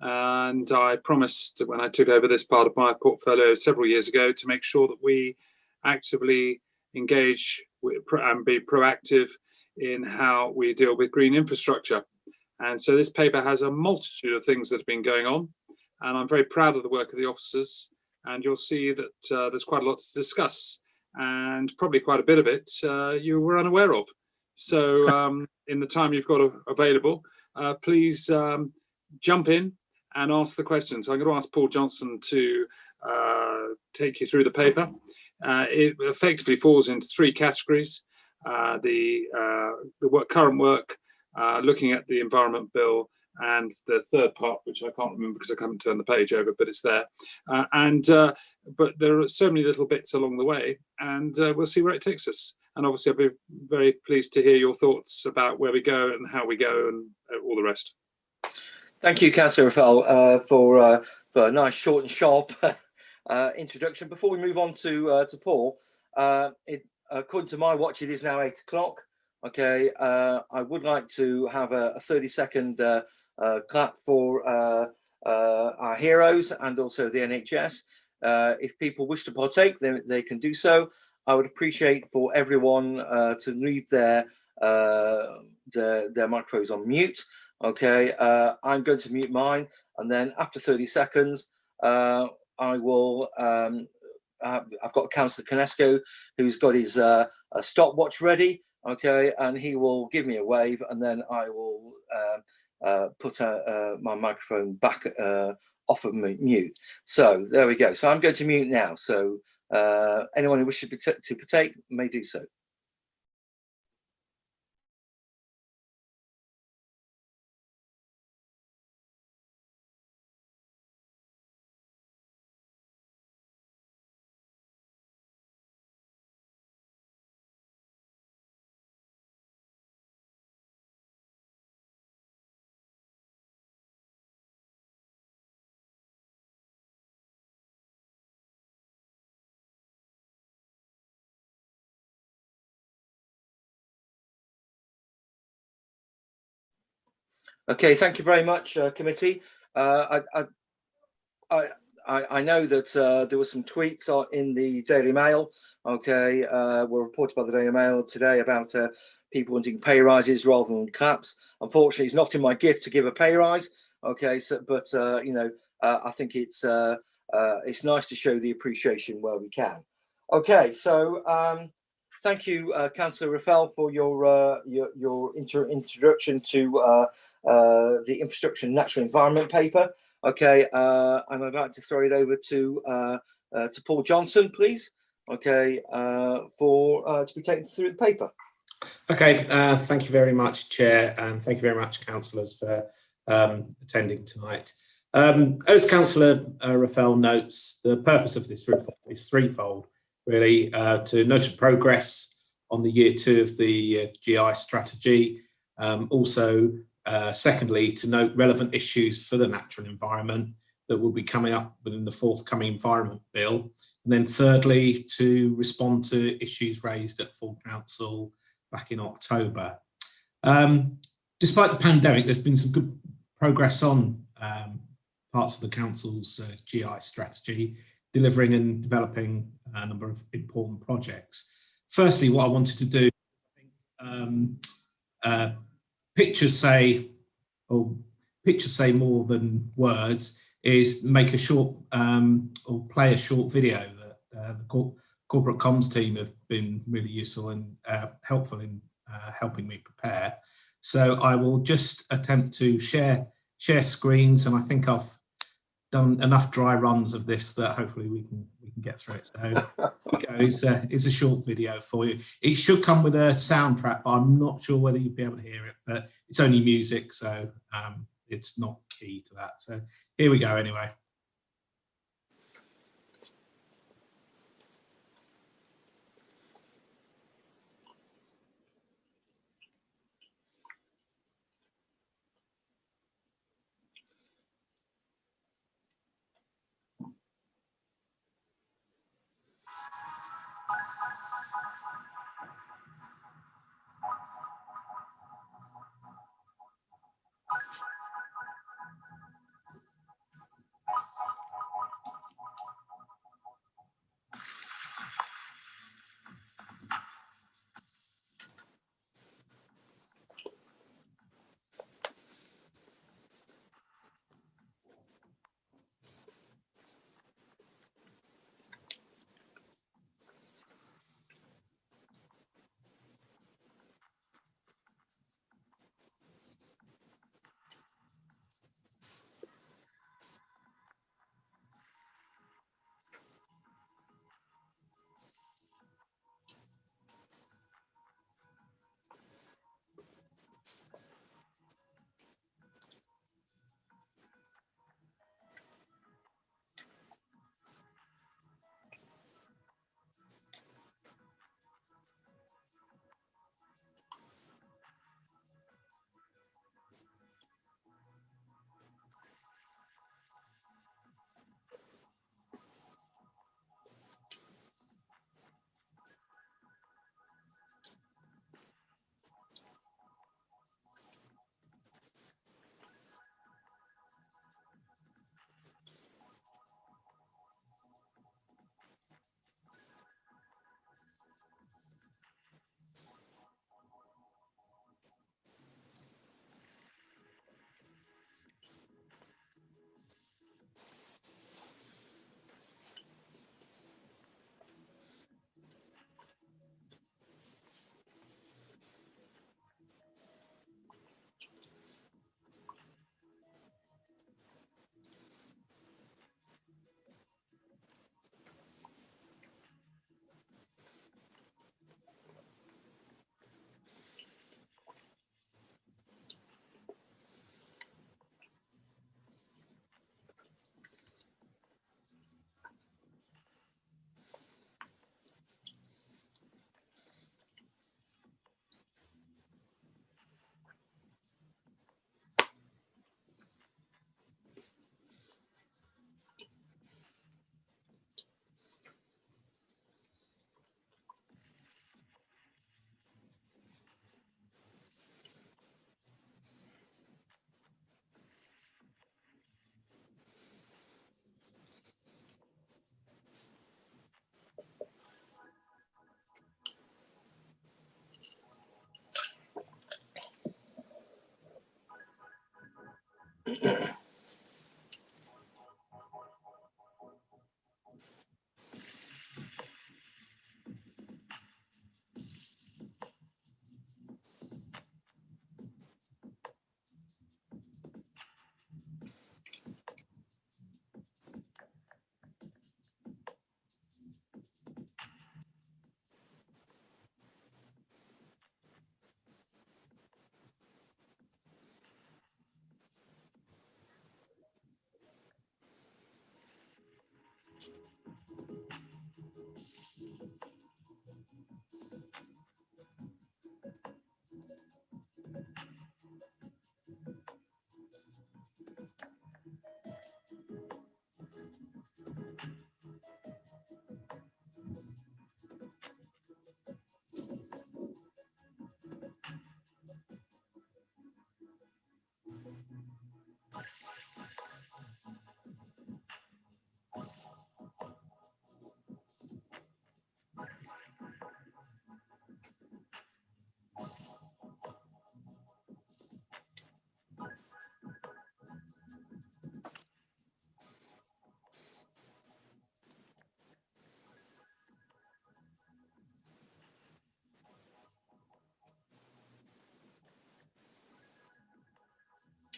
And I promised when I took over this part of my portfolio several years ago to make sure that we actively engage and be proactive in how we deal with green infrastructure. And so this paper has a multitude of things that have been going on. And I'm very proud of the work of the officers. And you'll see that there's quite a lot to discuss. And probably quite a bit of it you were unaware of. So in the time you've got available, please jump in and ask the questions. I'm going to ask Paul Johnson to take you through the paper. It effectively falls into three categories. The current work, looking at the Environment Bill, and the third part, which I can't remember because I haven't turned the page over, but it's there. But there are so many little bits along the way, and we'll see where it takes us. And obviously, I'll be very pleased to hear your thoughts about where we go and how we go and all the rest. Thank you, Councillor Raphael, for a nice, short and sharp introduction. Before we move on to Paul, according to my watch, it is now 8 o'clock. Okay, I would like to have a 30-second clap for our heroes and also the NHS. If people wish to partake, they can do so. I would appreciate for everyone to leave their microphones on mute. Okay, I'm going to mute mine, and then after 30 seconds, I will. I've got Councillor Canesco, who's got his stopwatch ready. Okay, and he will give me a wave, and then I will put my microphone back off of mute. So there we go. So I'm going to mute now. So anyone who wishes to partake may do so. Okay, thank you very much, committee. I know that there were some tweets in the Daily Mail. Okay, were reported by the Daily Mail today about people wanting pay rises rather than caps. Unfortunately, it's not in my gift to give a pay rise. Okay, so but you know, I think it's nice to show the appreciation where we can. Okay, so thank you, Councillor Raphael, for your introduction to the Infrastructure and Natural Environment paper. Okay, and I'd like to throw it over to Paul Johnson, please. Okay, to be taken through the paper. Okay, thank you very much, Chair, and thank you very much, councillors, for attending tonight. As Councillor Raphael notes, the purpose of this report is threefold, really, to note progress on the year 2 of the GI strategy, also secondly, to note relevant issues for the natural environment that will be coming up within the forthcoming Environment Bill. And then thirdly, to respond to issues raised at full council back in October. Despite the pandemic, there's been some good progress on parts of the council's GI strategy, delivering and developing a number of important projects. Firstly, what I wanted to do, pictures say more than words, is make a short or play a short video that the corporate comms team have been really useful and helpful in helping me prepare. So I will just attempt to share screens, and I think I've done enough dry runs of this that hopefully we can get through it. So it's a short video for you. It should come with a soundtrack, but I'm not sure whether you'd be able to hear it, but it's only music, so it's not key to that. So here we go anyway.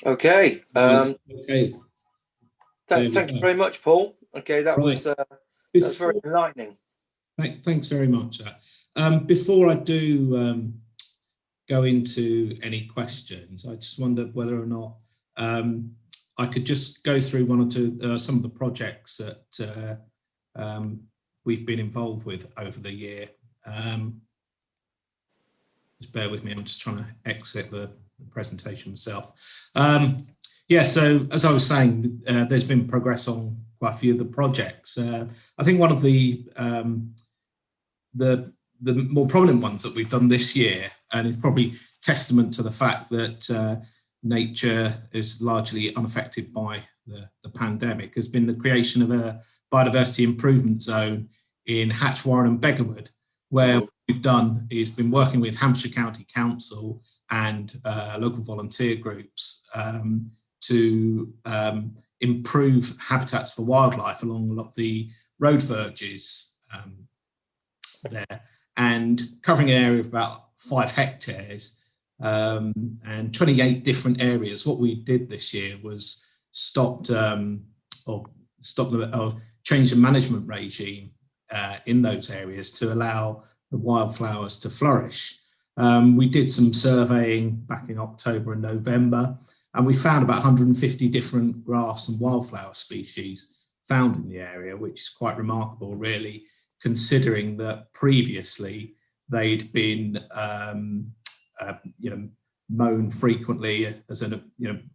Okay. Okay. Thank you very much, Paul. Okay, that was very enlightening. Thanks very much. Before I do go into any questions, I just wondered whether or not I could just go through one or two some of the projects that we've been involved with over the year. Just bear with me, I'm just trying to exit the presentation myself. Yeah, so as I was saying, there's been progress on quite a few of the projects. I think one of the more prominent ones that we've done this year, and it's probably testament to the fact that nature is largely unaffected by the pandemic, has been the creation of a biodiversity improvement zone in Hatch Warren and Beggarwood, where what we've done is been working with Hampshire County Council and local volunteer groups to improve habitats for wildlife along a lot of the road verges there, and covering an area of about 5 hectares and 28 different areas. What we did this year was change the management regime in those areas to allow the wildflowers to flourish. We did some surveying back in October and November, and we found about 150 different grass and wildflower species found in the area, which is quite remarkable, really, considering that previously they'd been mown frequently as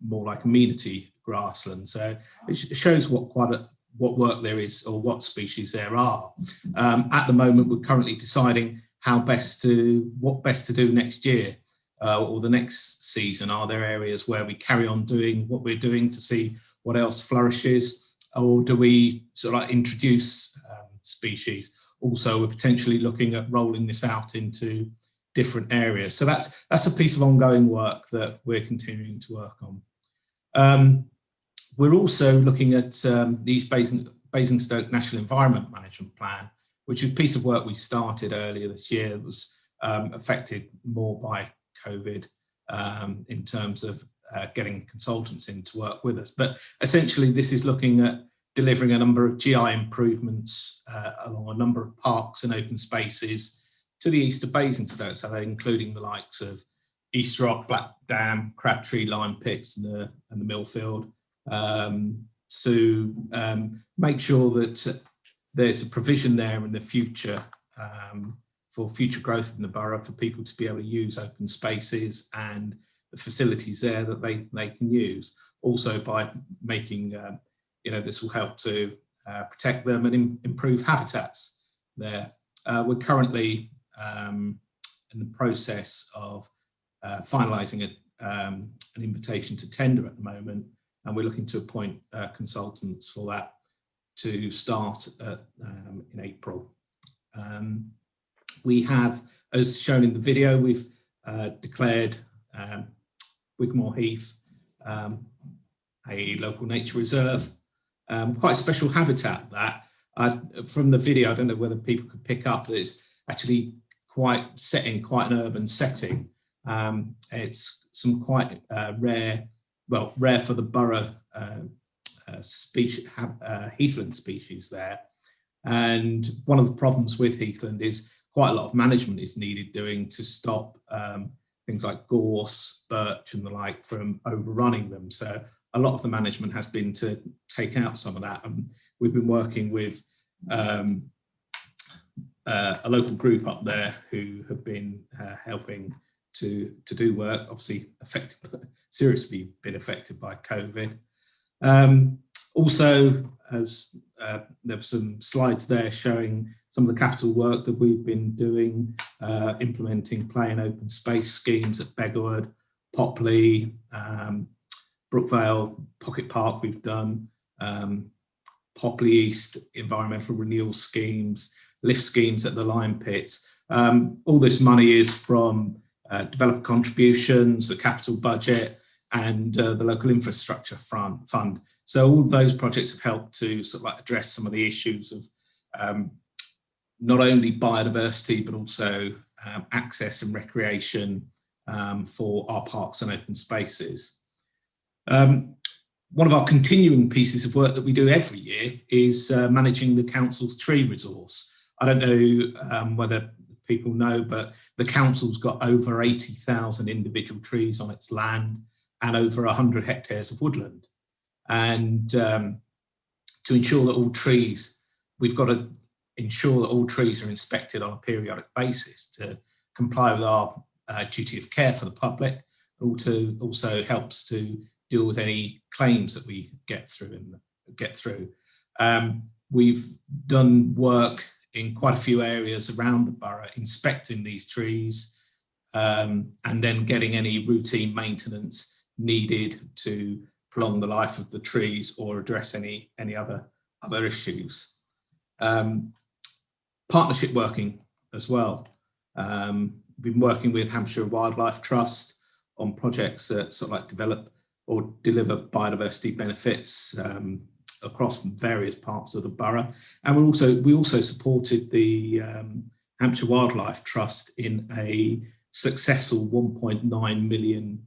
more like amenity grassland. So it shows what work there is, or what species there are. At the moment, we're currently deciding what best to do next year or the next season. Are there areas where we carry on doing what we're doing to see what else flourishes, or do we sort of like introduce species? Also, we're potentially looking at rolling this out into different areas. So that's a piece of ongoing work that we're continuing to work on. We're also looking at the East Basingstoke National Environment Management Plan, which is a piece of work we started earlier this year. It was affected more by COVID in terms of getting consultants in to work with us. But essentially, this is looking at delivering a number of GI improvements along a number of parks and open spaces to the east of Basingstoke, so they're including the likes of East Rock, Black Dam, Crabtree, Lime Pits, and the Millfield, to make sure that there's a provision there in the future for future growth in the borough, for people to be able to use open spaces and the facilities there that they can use. Also, by making this will help to protect them and improve habitats there. We're currently in the process of finalising an invitation to tender at the moment, and we're looking to appoint consultants for that to start in April. We have, as shown in the video, we've declared Wigmore Heath a local nature reserve. Quite a special habitat that. From the video, I don't know whether people could pick up that it's actually set in quite an urban setting. It's some quite rare for the borough species, heathland species there. And one of the problems with heathland is quite a lot of management is needed doing to stop things like gorse, birch and the like from overrunning them. So a lot of the management has been to take out some of that. And we've been working with a local group up there who have been helping to do work, obviously seriously been affected by COVID. Also, as there were some slides there showing some of the capital work that we've been doing, implementing play and open space schemes at Beggarwood, Popley, Brookvale Pocket Park we've done, Popley East environmental renewal schemes, lift schemes at the Lime Pits. All this money is from developer contributions, the capital budget, and the local infrastructure fund. So all those projects have helped to sort of like address some of the issues of not only biodiversity, but also access and recreation for our parks and open spaces. One of our continuing pieces of work that we do every year is managing the council's tree resource. I don't know whether people know, but the council's got over 80,000 individual trees on its land and over 100 hectares of woodland. And to ensure that all trees, we've got to ensure that all trees are inspected on a periodic basis to comply with our duty of care for the public. Also helps to deal with any claims that we get through. We've done work in quite a few areas around the borough, inspecting these trees, and then getting any routine maintenance needed to prolong the life of the trees or address any other issues. Partnership working as well. We've been working with Hampshire Wildlife Trust on projects that sort of like develop or deliver biodiversity benefits across various parts of the borough. And we also supported the Hampshire Wildlife Trust in a successful £1.9 million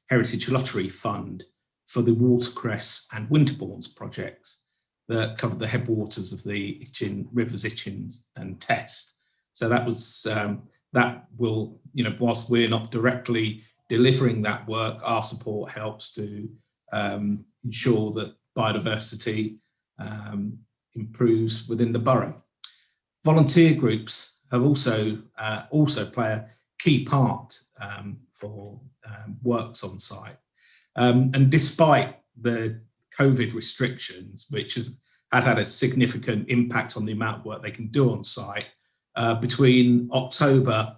Heritage Lottery Fund for the Watercress and Winterbournes projects that covered the headwaters of the rivers Itchen and Test. So that was, that will, whilst we're not directly delivering that work, our support helps to ensure that biodiversity improves within the borough. Volunteer groups have also play a key part for works on site. And despite the COVID restrictions, which has had a significant impact on the amount of work they can do on site, between October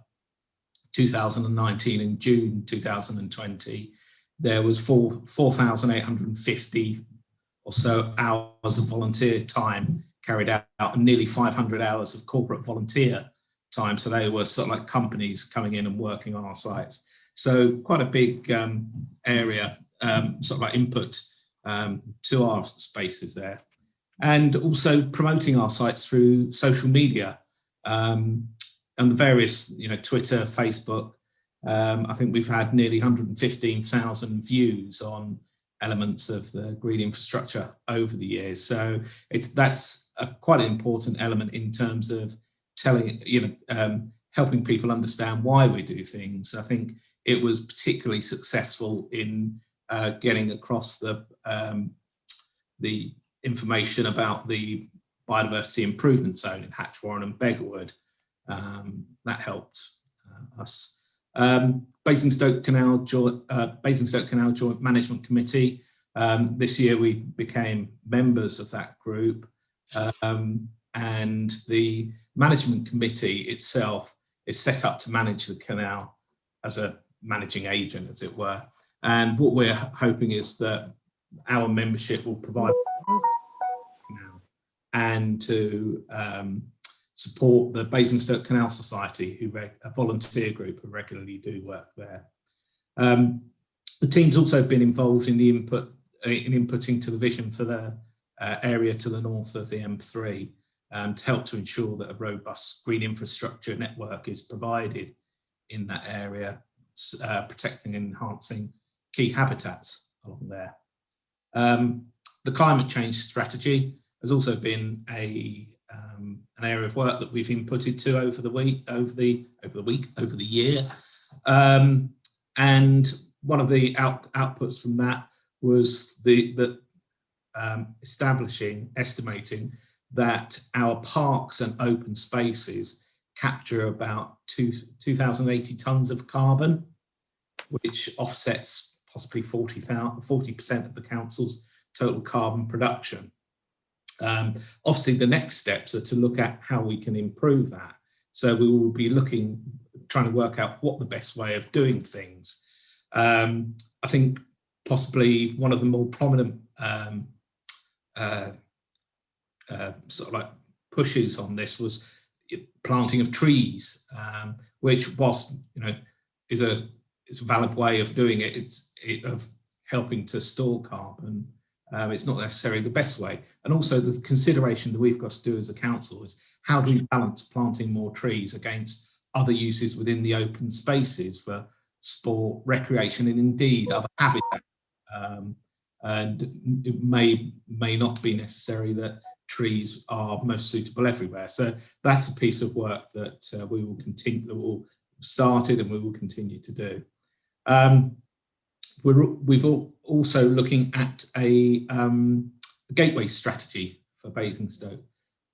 2019 and June 2020, there was 4,850 or so hours of volunteer time carried out and nearly 500 hours of corporate volunteer time. So they were sort of like companies coming in and working on our sites. So quite a big area, sort of like input to our spaces there. And also promoting our sites through social media and the various, Twitter, Facebook. I think we've had nearly 115,000 views on elements of the green infrastructure over the years. So that's quite an important element in terms of telling, helping people understand why we do things. I think it was particularly successful in getting across the information about the biodiversity improvement zone in Hatchwarren and Beggarwood. That helped us. Basingstoke Canal Joint Management Committee. This year we became members of that group, and the management committee itself is set up to manage the canal as a managing agent, as it were. And what we're hoping is that our membership will provide and to support the Basingstoke Canal Society, a volunteer group who regularly do work there. The team's also been involved in the inputting to the vision for the area to the north of the M3 to help to ensure that a robust green infrastructure network is provided in that area, protecting and enhancing key habitats along there. The climate change strategy has also been an area of work that we've inputted to over the year. And one of the outputs from that was estimating that our parks and open spaces capture about 2,080 tonnes of carbon, which offsets possibly 40% of the council's total carbon production. Obviously, the next steps are to look at how we can improve that. So we will be trying to work out what the best way of doing things. I think possibly one of the more prominent sort of like pushes on this was planting of trees, which was, is a valid way of doing it. Of helping to store carbon. It's not necessarily the best way. And also the consideration that we've got to do as a council is how do we balance planting more trees against other uses within the open spaces for sport, recreation, and indeed other habitat. And it may not be necessary that trees are most suitable everywhere. So that's a piece of work that we will continue, that we'll started and we will continue to do. We've also looking at a gateway strategy for Basingstoke,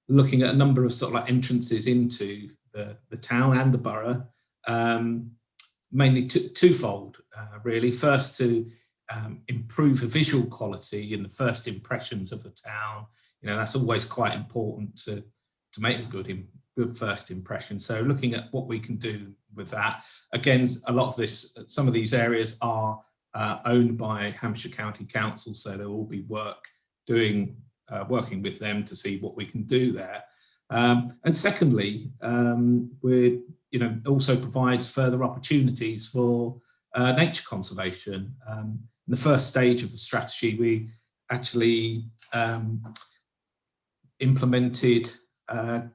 looking at a number of sort of like entrances into the town and the borough, mainly twofold, really. First, to improve the visual quality in the first impressions of the town. That's always quite important to make a good first impression. So looking at what we can do with that. Again, some of these areas are owned by Hampshire County Council, so there will be working with them to see what we can do there. And secondly, we're also provides further opportunities for nature conservation. In the first stage of the strategy, we actually implemented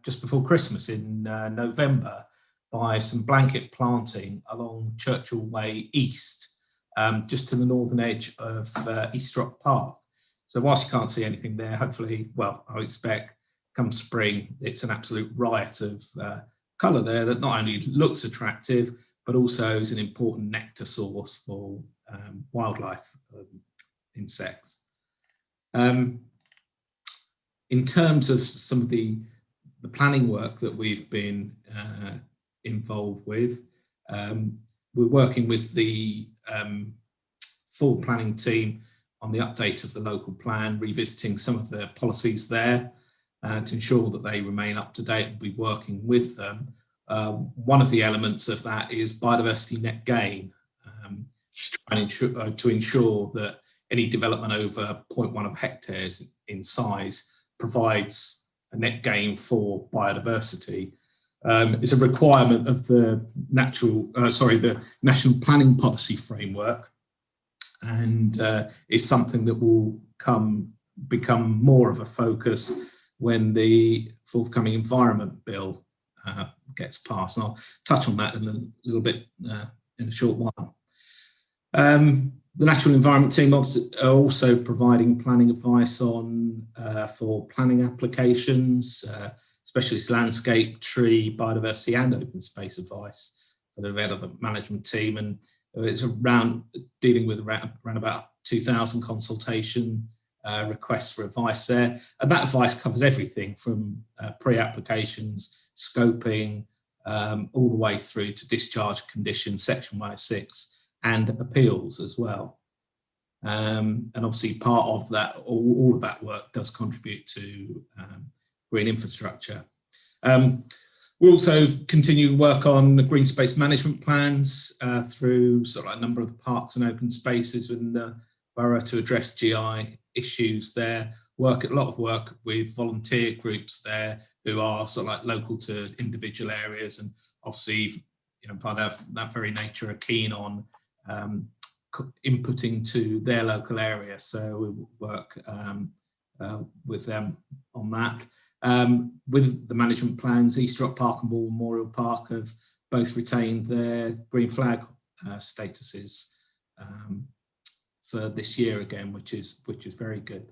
just before Christmas in November by some blanket planting along Churchill Way East, just to the northern edge of East Rock Park. So whilst you can't see anything there, hopefully, well, I expect come spring, it's an absolute riot of colour there that not only looks attractive, but also is an important nectar source for wildlife, insects. In terms of some of the planning work that we've been involved with, we're working with the full planning team on the update of the local plan, revisiting some of the policies there to ensure that they remain up to date and be working with them. One of the elements of that is biodiversity net gain, trying to ensure that any development over 0.1 hectares in size provides a net gain for biodiversity. It's a requirement of the the National Planning Policy Framework, and is something that will become more of a focus when the forthcoming Environment Bill gets passed. And I'll touch on that in a little bit in a short while. The Natural Environment team are also providing planning advice on for planning applications, specialist landscape, tree, biodiversity and open space advice for the development management team. And it's around dealing with around about 2,000 consultation requests for advice there. And that advice covers everything from pre-applications, scoping, all the way through to discharge conditions, Section 106, and appeals as well. And obviously part of that, all of that work does contribute to green infrastructure. We also continue to work on the green space management plans through sort of a number of the parks and open spaces within the borough to address GI issues there. A lot of work with volunteer groups there who are sort of like local to individual areas, and obviously, by that very nature are keen on inputting to their local area. So we work with them on that. With the management plans, East Rock Park and War Memorial Park have both retained their green flag statuses for this year again, which is very good.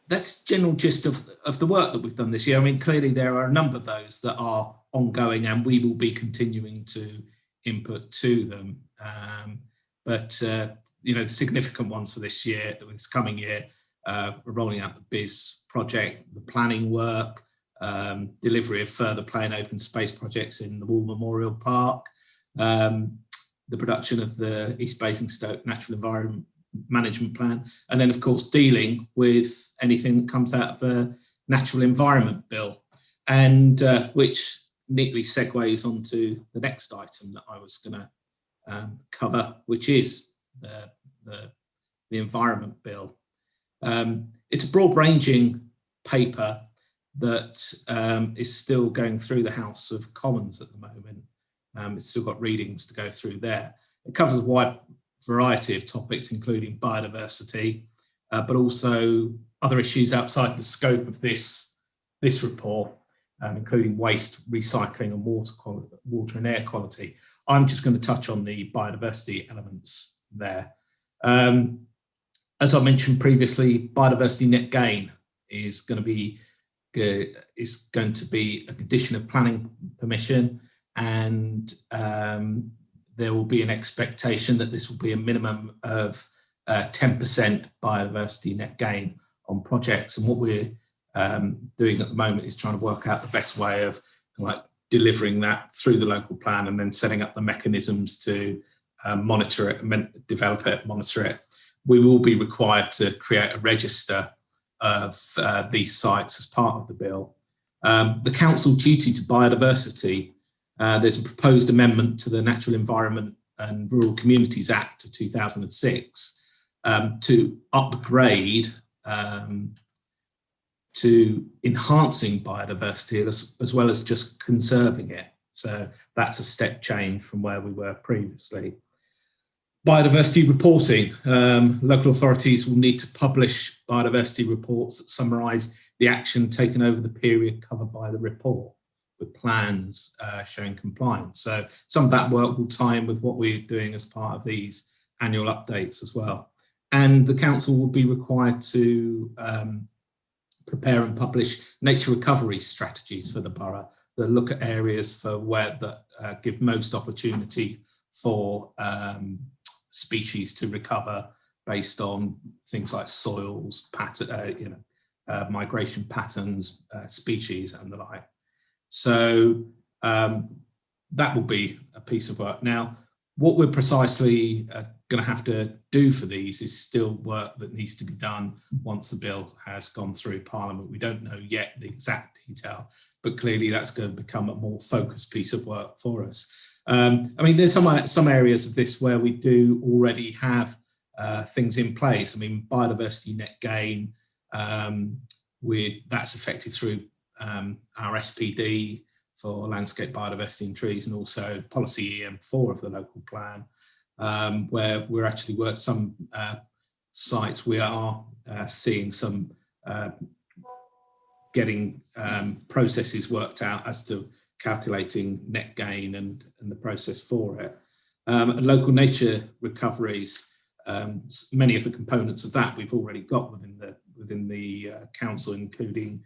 That's general gist of the work that we've done this year. I mean, clearly there are a number of those that are ongoing, and we will be continuing to input to them. The significant ones for this coming year, we're rolling out the BIS project, the planning work, delivery of further play and open space projects in the War Memorial Park, the production of the East Basingstoke Natural Environment Management Plan, and then of course dealing with anything that comes out of the Natural Environment Bill, and which neatly segues onto the next item that I was going to cover, which is the Environment Bill. It's a broad-ranging paper that is still going through the House of Commons at the moment. It's still got readings to go through there. It covers a wide variety of topics, including biodiversity, but also other issues outside the scope of this report, including waste, recycling, and water and air quality. I'm just going to touch on the biodiversity elements there. As I mentioned previously, biodiversity net gain is going to be a condition of planning permission, and there will be an expectation that this will be a minimum of 10% biodiversity net gain on projects. And what we're doing at the moment is trying to work out the best way of delivering that through the local plan, and then setting up the mechanisms to monitor it, develop it, monitor it. We will be required to create a register of these sites as part of the bill. The council duty to biodiversity, there's a proposed amendment to the Natural Environment and Rural Communities Act of 2006 to upgrade to enhancing biodiversity as well as just conserving it. So that's a step change from where we were previously. Biodiversity reporting. Local authorities will need to publish biodiversity reports that summarise the action taken over the period covered by the report, with plans showing compliance. So some of that work will tie in with what we're doing as part of these annual updates as well. And the council will be required to prepare and publish nature recovery strategies for the borough that look at areas for where that give most opportunity for species to recover based on things like soils, migration patterns, species and the like. So that will be a piece of work. Now, what we're precisely going to have to do for these is still work that needs to be done once the bill has gone through Parliament. We don't know yet the exact detail, but clearly that's going to become a more focused piece of work for us. I mean, there's some areas of this where we do already have things in place. I mean, biodiversity net gain, that's affected through our SPD for landscape biodiversity and trees, and also policy EM4 of the local plan, where we're actually some sites we are seeing some getting processes worked out as to calculating net gain and the process for it. Local nature recoveries, many of the components of that we've already got within the council, including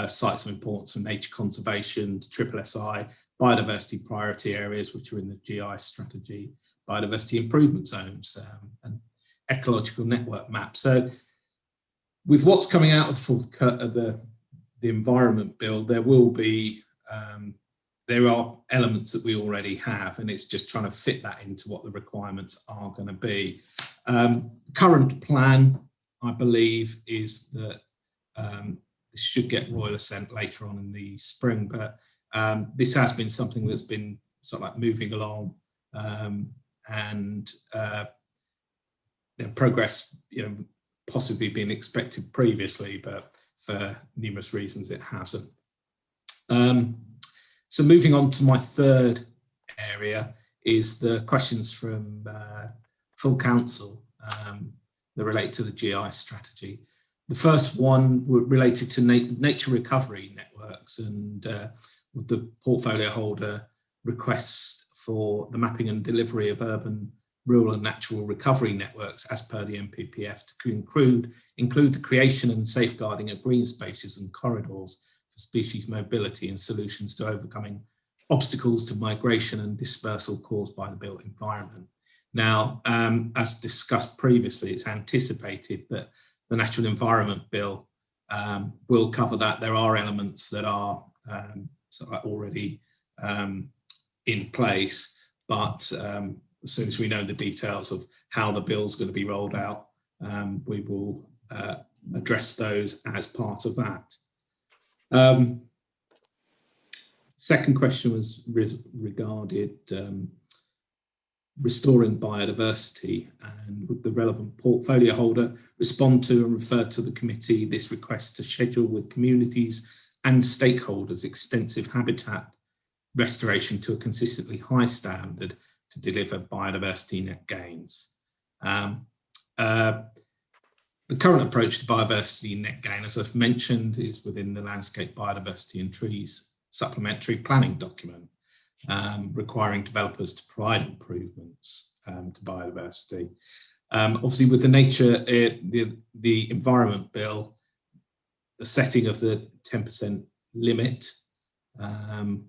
sites of importance for nature conservation, SSSI, biodiversity priority areas, which are in the GI strategy, biodiversity improvement zones, and ecological network maps. So with what's coming out of the Environment Bill, there will be, there are elements that we already have, and it's just trying to fit that into what the requirements are going to be. Current plan, I believe, is that this should get royal assent later on in the spring, but this has been something that's been sort of like moving along, and progress, possibly been expected previously, but for numerous reasons it hasn't. So moving on to my third area is the questions from full council that relate to the GI strategy. The first one related to nature recovery networks, and the portfolio holder requests for the mapping and delivery of urban, rural and natural recovery networks as per the NPPF to include the creation and safeguarding of green spaces and corridors for species mobility and solutions to overcoming obstacles to migration and dispersal caused by the built environment. Now, as discussed previously, it's anticipated that the Natural Environment Bill will cover that. There are elements that are already in place, but as soon as we know the details of how the bill's going to be rolled out, we will address those as part of that. Second question was regarded restoring biodiversity, and would the relevant portfolio holder respond to and refer to the committee this request to schedule with communities and stakeholders extensive habitat restoration to a consistently high standard to deliver biodiversity net gains. The current approach to biodiversity net gain, as I've mentioned, is within the Landscape Biodiversity and Trees Supplementary Planning document, requiring developers to provide improvements to biodiversity. Obviously, with the nature, the Environment Bill, the setting of the 10% limit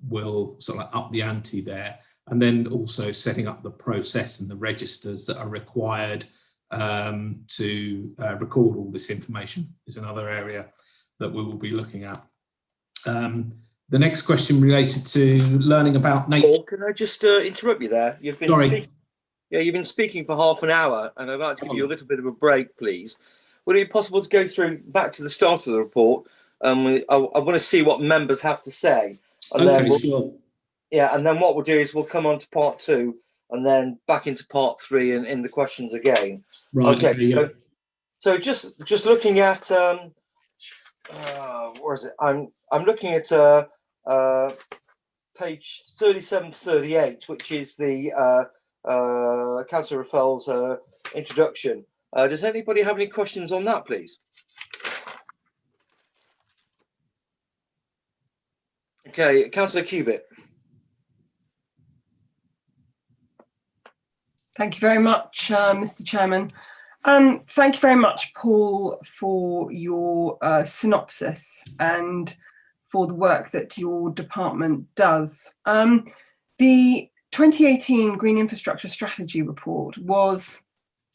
will sort of up the ante there, and then also setting up the process and the registers that are required to record all this information is another area that we will be looking at. The next question related to learning about nature. Paul, can I just interrupt you there? You've been speaking, you've been speaking for half an hour, and I'd like to give you a little bit of a break, please. Would it be possible to go through back to the start of the report? I want to see what members have to say, and then sure. Yeah, and then what we'll do is we'll come on to part 2, and then back into part 3 and in the questions again. Right. Okay. Yeah. So just looking at where is it? I'm looking at page 37-38, which is the Councillor Raffel's introduction. Does anybody have any questions on that, please? Okay, Councillor Cubitt. Thank you very much, Mr. Chairman. Thank you very much, Paul, for your synopsis and for the work that your department does. The 2018 Green Infrastructure Strategy Report was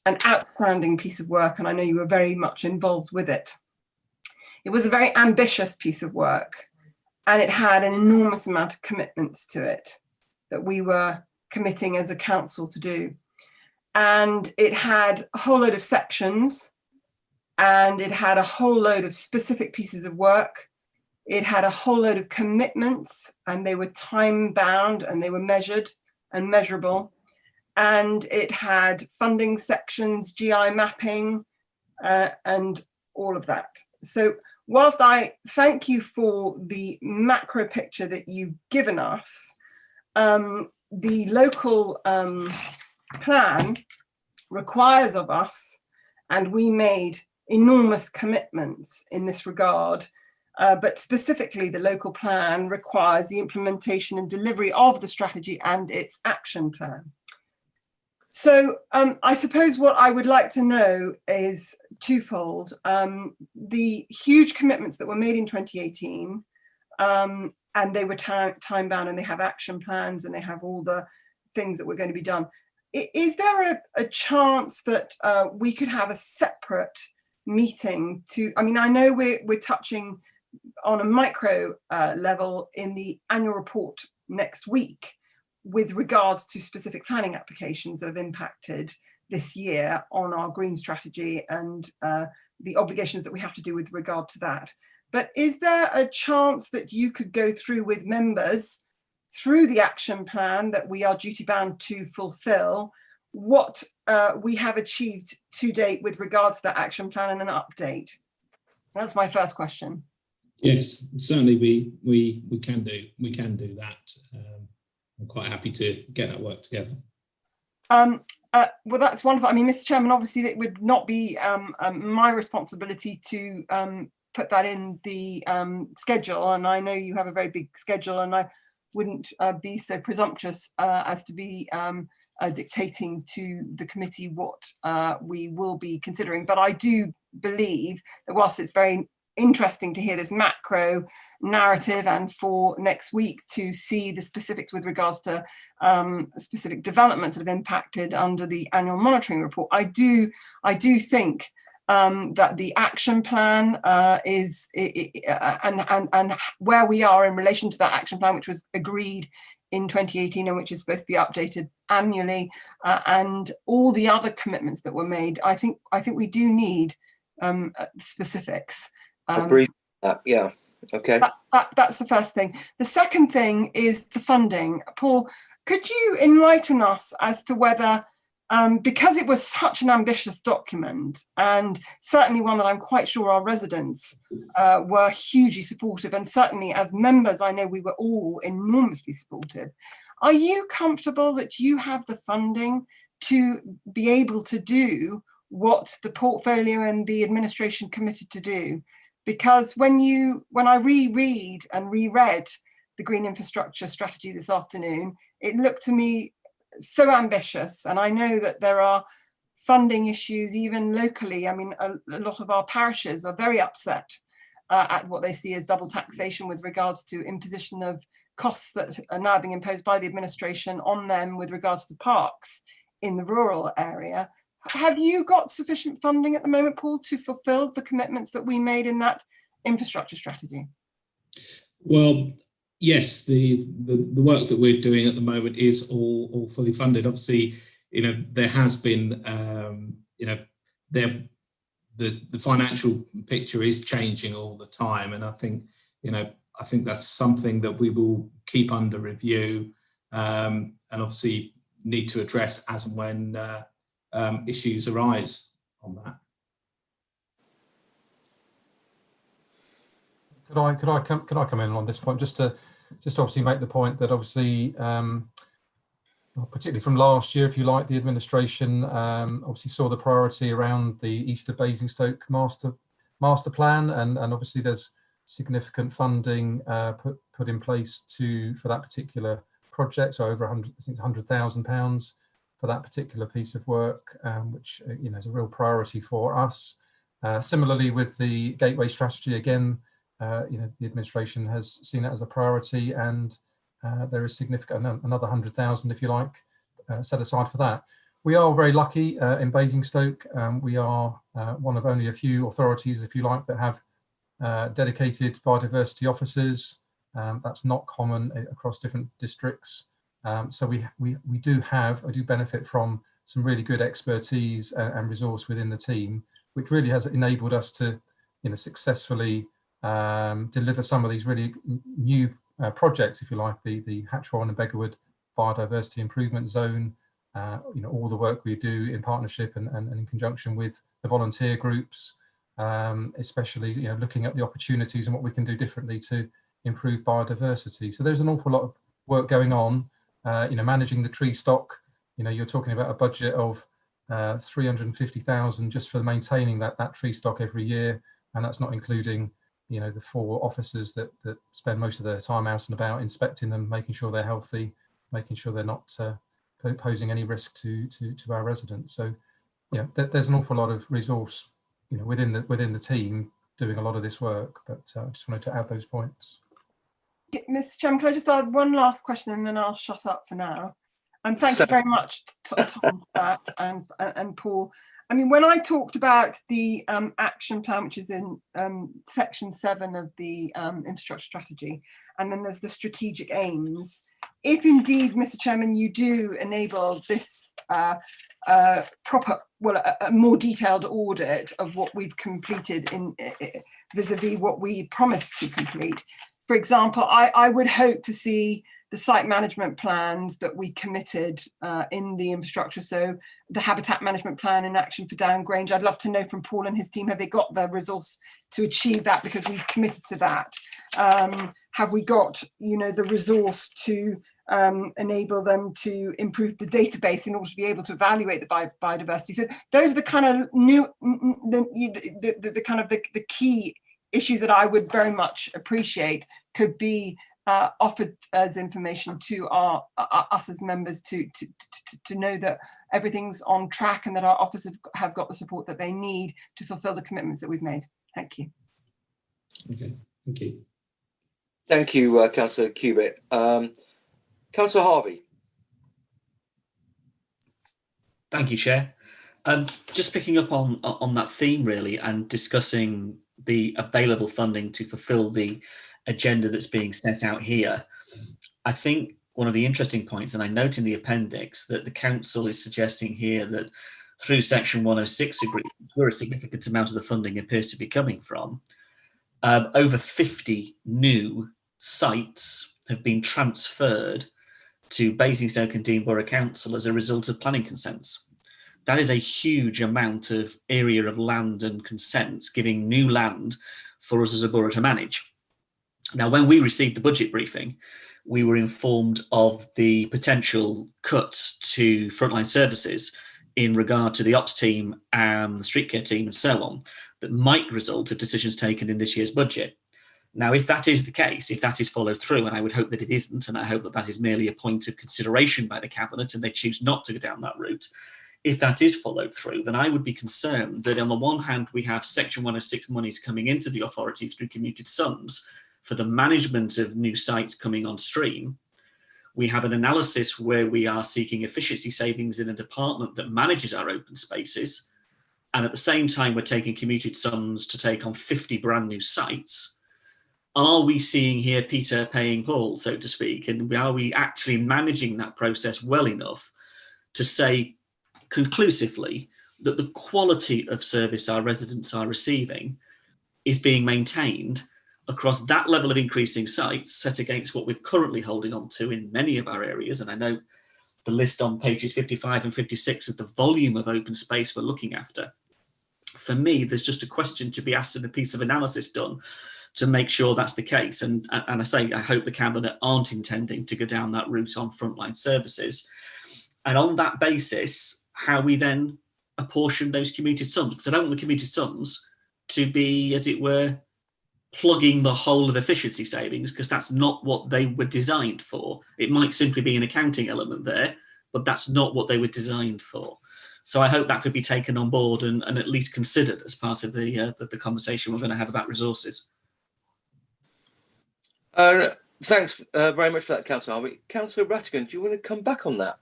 an outstanding piece of work, and I know you were very much involved with it. It was a very ambitious piece of work, and it had an enormous amount of commitments to it that we were committing as a council to do. And it had a whole load of sections, and it had a whole load of specific pieces of work. It had a whole load of commitments, and they were time bound, and they were measured and measurable. And it had funding sections, GI mapping, and all of that. So whilst I thank you for the macro picture that you've given us, the local plan requires of us, and we made enormous commitments in this regard, but specifically the local plan requires the implementation and delivery of the strategy and its action plan. So I suppose what I would like to know is twofold. The huge commitments that were made in 2018, and they were time bound, and they have action plans, and they have all the things that were going to be done. Is there a chance that we could have a separate meeting to, I mean, I know we're touching on a micro level in the annual report next week with regards to specific planning applications that have impacted this year on our green strategy and the obligations that we have to do with regard to that. But is there a chance that you could go through with members through the action plan that we are duty bound to fulfill, what we have achieved to date with regards to that action plan and an update? That's my first question. Yes, certainly we can do that. I'm quite happy to get that work together. Well, that's wonderful. I mean, Mr. Chairman, obviously it would not be my responsibility to put that in the schedule, and I know you have a very big schedule, and I wouldn't be so presumptuous as to be dictating to the committee what we will be considering. But I do believe that whilst it's very interesting to hear this macro narrative and for next week to see the specifics with regards to specific developments that have impacted under the annual monitoring report, I do think that the action plan is and where we are in relation to that action plan, which was agreed in 2018 and which is supposed to be updated annually, and all the other commitments that were made, I think we do need specifics. Agree. Yeah. Okay. That's the first thing. The second thing is the funding. Paul, Could you enlighten us as to whether, because it was such an ambitious document, and certainly one that I'm quite sure our residents were hugely supportive, and certainly as members, I know we were all enormously supportive. Are you comfortable that you have the funding to be able to do what the portfolio and the administration committed to do? Because when I reread and reread the Green Infrastructure Strategy this afternoon, it looked to me so ambitious. And I know that there are funding issues even locally. I mean, a lot of our parishes are very upset at what they see as double taxation with regards to imposition of costs that are now being imposed by the administration on them with regards to parks in the rural area. Have you got sufficient funding at the moment, Paul, to fulfill the commitments that we made in that infrastructure strategy? Well, yes, the work that we're doing at the moment is all fully funded. Obviously, there has been, the financial picture is changing all the time, and I think that's something that we will keep under review, and obviously need to address as and when issues arise on that. Could I come in on this point just to obviously make the point that obviously particularly from last year, if you like, the administration obviously saw the priority around the East of Basingstoke master plan, and obviously there's significant funding put in place for that particular project, so over £100,000 for that particular piece of work, which is a real priority for us. Similarly, with the Gateway strategy, again, the administration has seen it as a priority, and there is significant another 100,000, if you like, set aside for that. We are very lucky in Basingstoke. We are one of only a few authorities, if you like, that have dedicated biodiversity officers. That's not common across different districts. So we do benefit from some really good expertise and resource within the team, which really has enabled us to successfly deliver some of these really new projects, if you like, the Hatchwarren and Beggarwood Biodiversity Improvement Zone, all the work we do in partnership and in conjunction with the volunteer groups, especially looking at the opportunities and what we can do differently to improve biodiversity. So there's an awful lot of work going on, managing the tree stock. You're talking about a budget of 350,000 just for maintaining that tree stock every year, and that's not including the 4 officers that spend most of their time out and about inspecting them, making sure they're healthy, making sure they're not posing any risk to our residents. So there's an awful lot of resource within the team doing a lot of this work, but I just wanted to add those points. Mr. Chairman, can I just add one last question and then I'll shut up for now? And thank you very much, Tom, for that, and Paul. I mean, when I talked about the action plan, which is in section 7 of the infrastructure strategy, and then there's the strategic aims, if indeed, Mr. Chairman, you do enable this a more detailed audit of what we've completed vis-a-vis what we promised to complete. For example, I would hope to see the site management plans that we committed in the infrastructure. So the habitat management plan in action for Downgrange, I'd love to know from Paul and his team, have they got the resource to achieve that, because we've committed to that? Have we got, the resource to enable them to improve the database in order to be able to evaluate the biodiversity? So those are the kind of the key issues that I would very much appreciate could be offered as information to us as members to know that everything's on track and that our officers have got the support that they need to fulfil the commitments that we've made. Thank you. Okay, thank you. Thank you, Councillor Cubitt. Councillor Harvey. Thank you, Chair. Just picking up on that theme, really, and discussing the available funding to fulfil the agenda that's being set out here. I think one of the interesting points, and I note in the appendix, that the council is suggesting here that through section 106 agreement, where a significant amount of the funding appears to be coming from, over 50 new sites have been transferred to Basingstoke and Dean Borough Council as a result of planning consents. That is a huge amount of area of land and consents, giving new land for us as a borough to manage. Now, when we received the budget briefing, we were informed of the potential cuts to frontline services in regard to the ops team and the street care team and so on, that might result of decisions taken in this year's budget. Now, if that is the case, if that is followed through, and I would hope that it isn't, and I hope that that is merely a point of consideration by the Cabinet and they choose not to go down that route, if that is followed through, then I would be concerned that on the one hand, we have Section 106 monies coming into the authority through commuted sums for the management of new sites coming on stream. We have an analysis where we are seeking efficiency savings in a department that manages our open spaces. And at the same time, we're taking commuted sums to take on 50 brand new sites. Are we seeing here Peter paying Paul, so to speak? And are we actually managing that process well enough to say conclusively that the quality of service our residents are receiving is being maintained across that level of increasing sites set against what we're currently holding on to in many of our areas? And I know the list on pages 55 and 56 of the volume of open space we're looking after. For me, there's just a question to be asked and a piece of analysis done to make sure that's the case. And I say, I hope the Cabinet aren't intending to go down that route on frontline services. And on that basis, how we then apportion those commuted sums. Because I don't want the commuted sums to be, as it were, plugging the whole of efficiency savings, because that's not what they were designed for. It might simply be an accounting element there, but that's not what they were designed for. So I hope that could be taken on board and at least considered as part of the conversation we're going to have about resources. Thanks very much for that, Councillor Harvey. Councillor Rattigan, do you want to come back on that?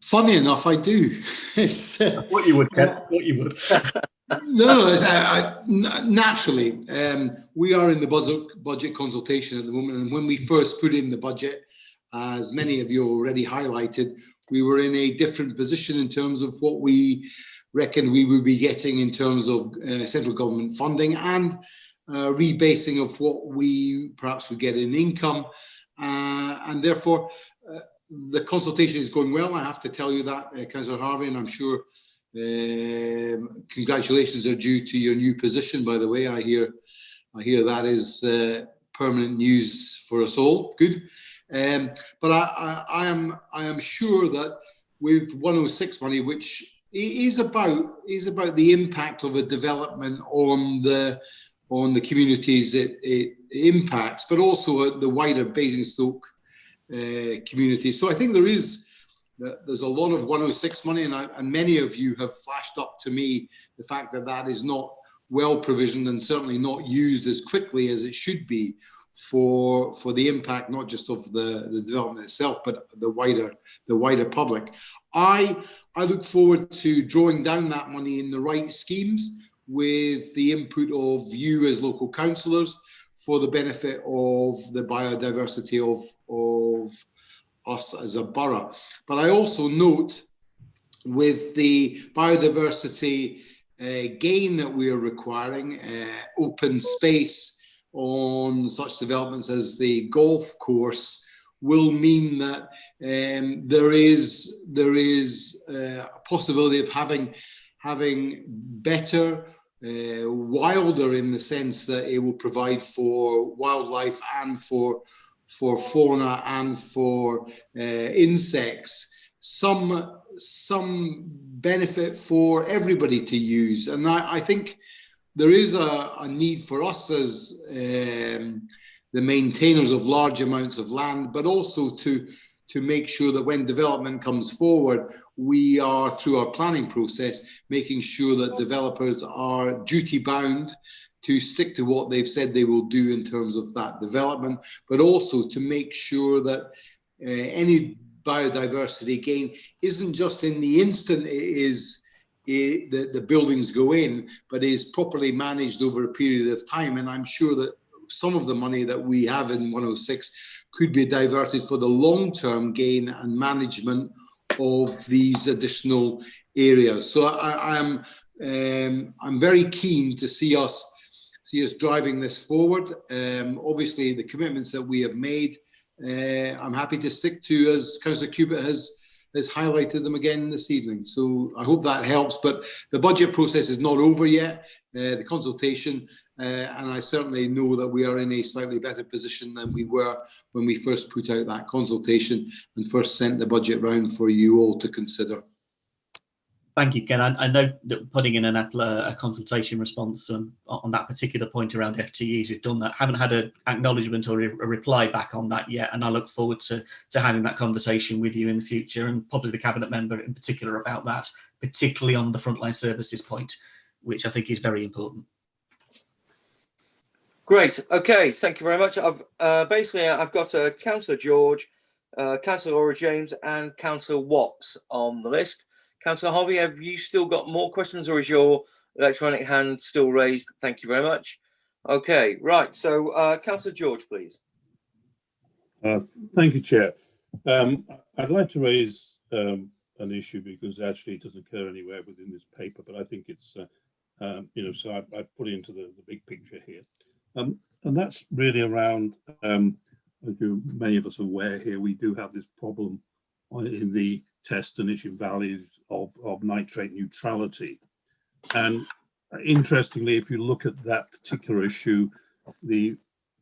Funny enough, I do. What you would, Kev, what you would. Naturally, we are in the budget consultation at the moment, and when we first put in the budget, as many of you already highlighted, we were in a different position in terms of what we reckon we would be getting in terms of central government funding and rebasing of what we perhaps would get in income, and therefore the consultation is going well. I have to tell you that, Councillor Harvey, and I'm sure congratulations are due to your new position, by the way. I hear that is permanent news for us all. Good. But I am sure that with 106 money, which is about the impact of a development on the communities it impacts, but also the wider Basingstoke community. So I think there's a lot of 106 money, and many of you have flashed up to me the fact that that is not well provisioned and certainly not used as quickly as it should be for the impact, not just of the development itself, but the wider public. I look forward to drawing down that money in the right schemes with the input of you as local councillors for the benefit of the biodiversity of us as a borough. But I also note with the biodiversity gain that we are requiring, open space on such developments as the golf course will mean that there is a possibility of having better, wilder, in the sense that it will provide for wildlife and for fauna and for insects, some benefit for everybody to use. And I think there is a need for us as the maintainers of large amounts of land, but also to make sure that when development comes forward, we are, through our planning process, making sure that developers are duty bound to stick to what they've said they will do in terms of that development, but also to make sure that any biodiversity gain isn't just in the instant the buildings go in, but is properly managed over a period of time. And I'm sure that some of the money that we have in 106 could be diverted for the long-term gain and management of these additional areas. So I'm very keen to see us driving this forward. Obviously, the commitments that we have made I'm happy to stick to, as Councillor Cubitt has highlighted them again this evening. So I hope that helps. But the budget process is not over yet, the consultation, and I certainly know that we are in a slightly better position than we were when we first put out that consultation and first sent the budget round for you all to consider. Thank you, Ken. I know that putting in a consultation response on that particular point around FTEs, we've done that. Haven't had an acknowledgement or a reply back on that yet, and I look forward to having that conversation with you in the future, and probably the Cabinet member in particular about that, particularly on the frontline services point, which I think is very important. Great. Okay. Thank you very much. I've got Councillor George, Councillor Laura James, and Councillor Watts on the list. Councillor Harvey, have you still got more questions, or is your electronic hand still raised? Thank you very much. Okay, right. So, Councillor George, please. Thank you, Chair. I'd like to raise an issue because actually it doesn't occur anywhere within this paper, but I think it's, so I put it into the big picture here. And that's really around, as many of us are aware here, we do have this problem in the test and issue values of nitrate neutrality. And interestingly, if you look at that particular issue, the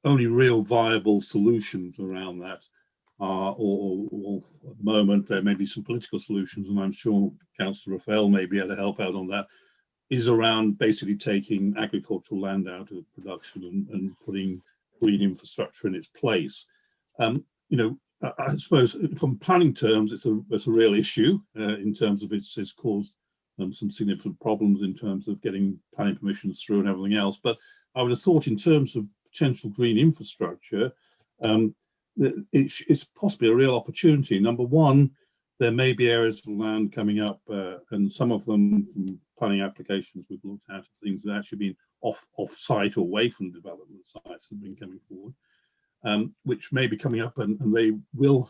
only real viable solutions around that are, or at the moment, there may be some political solutions, and I'm sure Councillor Raphael may be able to help out on that, is around basically taking agricultural land out of production and putting green infrastructure in its place. I suppose from planning terms, it's a real issue in terms of it's caused some significant problems in terms of getting planning permissions through and everything else. But I would have thought in terms of potential green infrastructure, it's possibly a real opportunity. Number one, there may be areas of land coming up, and some of them from planning applications we've looked at, things that have actually been off-site or away from development sites have been coming forward. Which may be coming up, and they will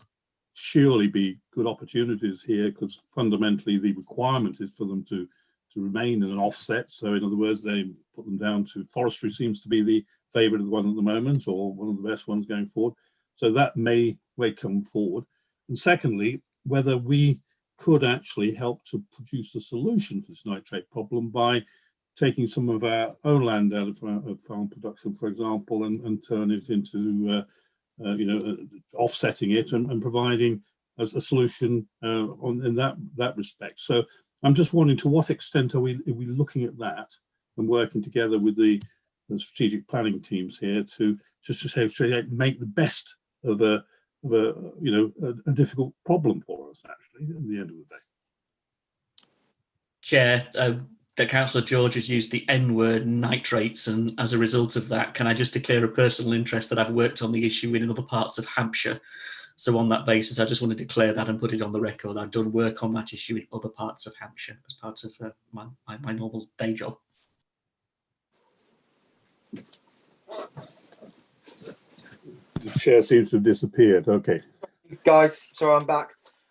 surely be good opportunities here, because fundamentally the requirement is for them to remain in an offset. So in other words, they put them down to forestry seems to be the favourite of the one at the moment, or one of the best ones going forward. So that may come forward. And secondly, whether we could actually help to produce a solution for this nitrate problem by taking some of our own land out of farm production, for example, and turn it into, offsetting it and providing as a solution in that respect. So I'm just wondering, to what extent are we looking at that and working together with the strategic planning teams here to make the best of a difficult problem for us, actually, at the end of the day. Chair, that Councillor George has used the N-word, nitrates, and as a result of that, can I just declare a personal interest that I've worked on the issue in other parts of Hampshire? So on that basis, I just want to declare that and put it on the record. I've done work on that issue in other parts of Hampshire as part of my normal day job. The chair seems to have disappeared. Okay. Guys, sorry, I'm back.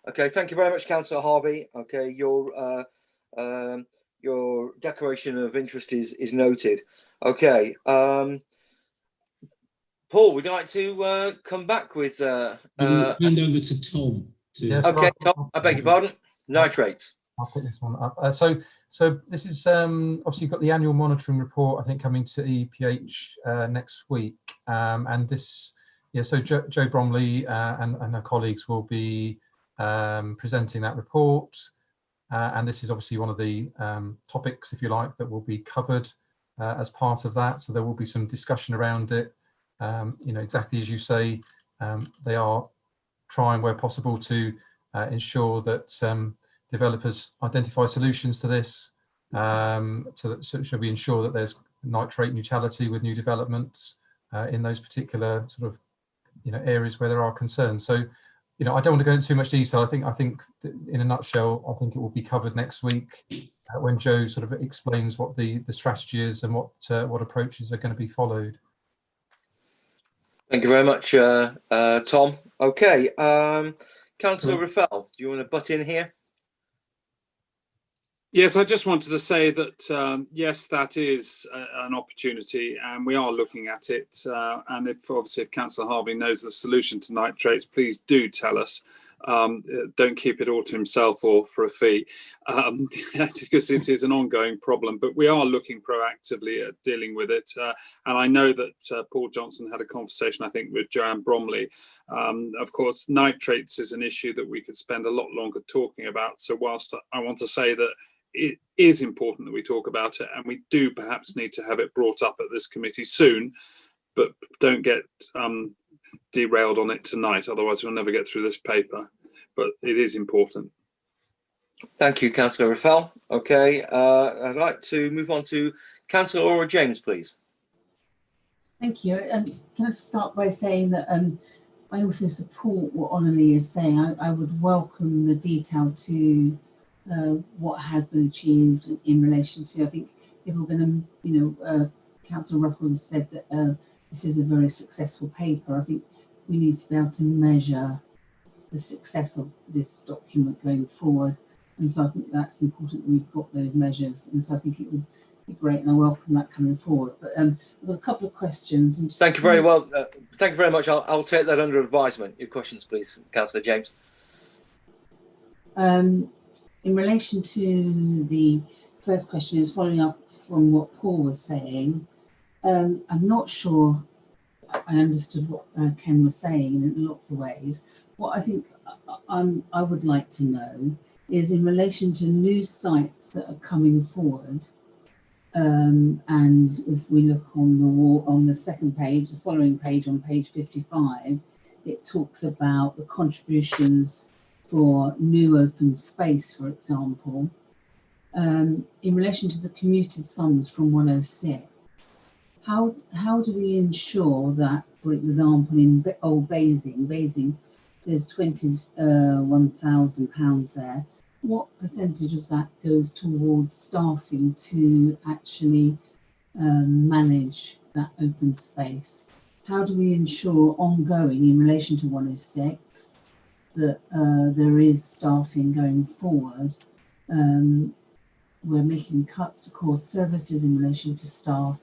Okay, thank you very much, Councillor Harvey. Okay, your declaration of interest is noted. Okay, Paul, would you like to come back with hand over to Tom. Yes, okay, Tom, I beg your pardon. Nitrates. I'll pick this one up. So this is obviously you've got the annual monitoring report, I think, coming to EPH next week, and this, so Jo Bromley and her colleagues will be presenting that report, and this is obviously one of the topics, if you like, that will be covered as part of that. So there will be some discussion around it. Exactly as you say, they are trying where possible to ensure that developers identify solutions to this, so should we ensure that there's nitrate neutrality with new developments in those particular sort of areas where there are concerns. So I don't want to go into too much detail. I think in a nutshell, I think it will be covered next week when Jo sort of explains what the strategy is and what approaches are going to be followed. Thank you very much, Tom. Okay, Councillor Raphael, do you want to butt in here? Yes, I just wanted to say that, yes, that is an opportunity and we are looking at it. And if Councillor Harvey knows the solution to nitrates, please do tell us. Don't keep it all to himself or for a fee, because it is an ongoing problem. But we are looking proactively at dealing with it. And I know that Paul Johnson had a conversation, I think, with Joanne Bromley. Of course, nitrates is an issue that we could spend a lot longer talking about. So whilst I want to say that it is important that we talk about it, and we do perhaps need to have it brought up at this committee soon, but don't get derailed on it tonight, otherwise we'll never get through this paper. But it is important. Thank you, Councillor Raffel. Okay, I'd like to move on to Councillor Aura James, please. Thank you. Can I just start by saying that I also support what Onali is saying. I would welcome the detail to what has been achieved in relation to, I think if we're going to, Councillor Ruffles said that this is a very successful paper. I think we need to be able to measure the success of this document going forward. And so I think that's important that we've got those measures. And so I think it would be great, and I welcome that coming forward. But I've got a couple of questions. And thank you very well. Thank you very much. I'll take that under advisement. Your questions, please, Councillor James. In relation to the first question, is following up from what Paul was saying. I'm not sure I understood what Ken was saying in lots of ways. What I think I would like to know is in relation to new sites that are coming forward. And if we look on the wall, on the second page, the following page, on page 55, it talks about the contributions for new open space, for example. In relation to the commuted sums from 106, how do we ensure that, for example, in Old Basing, there's £21,000 there. What percentage of that goes towards staffing to actually manage that open space? How do we ensure ongoing in relation to 106 that there is staffing going forward? We're making cuts to core services in relation to staff,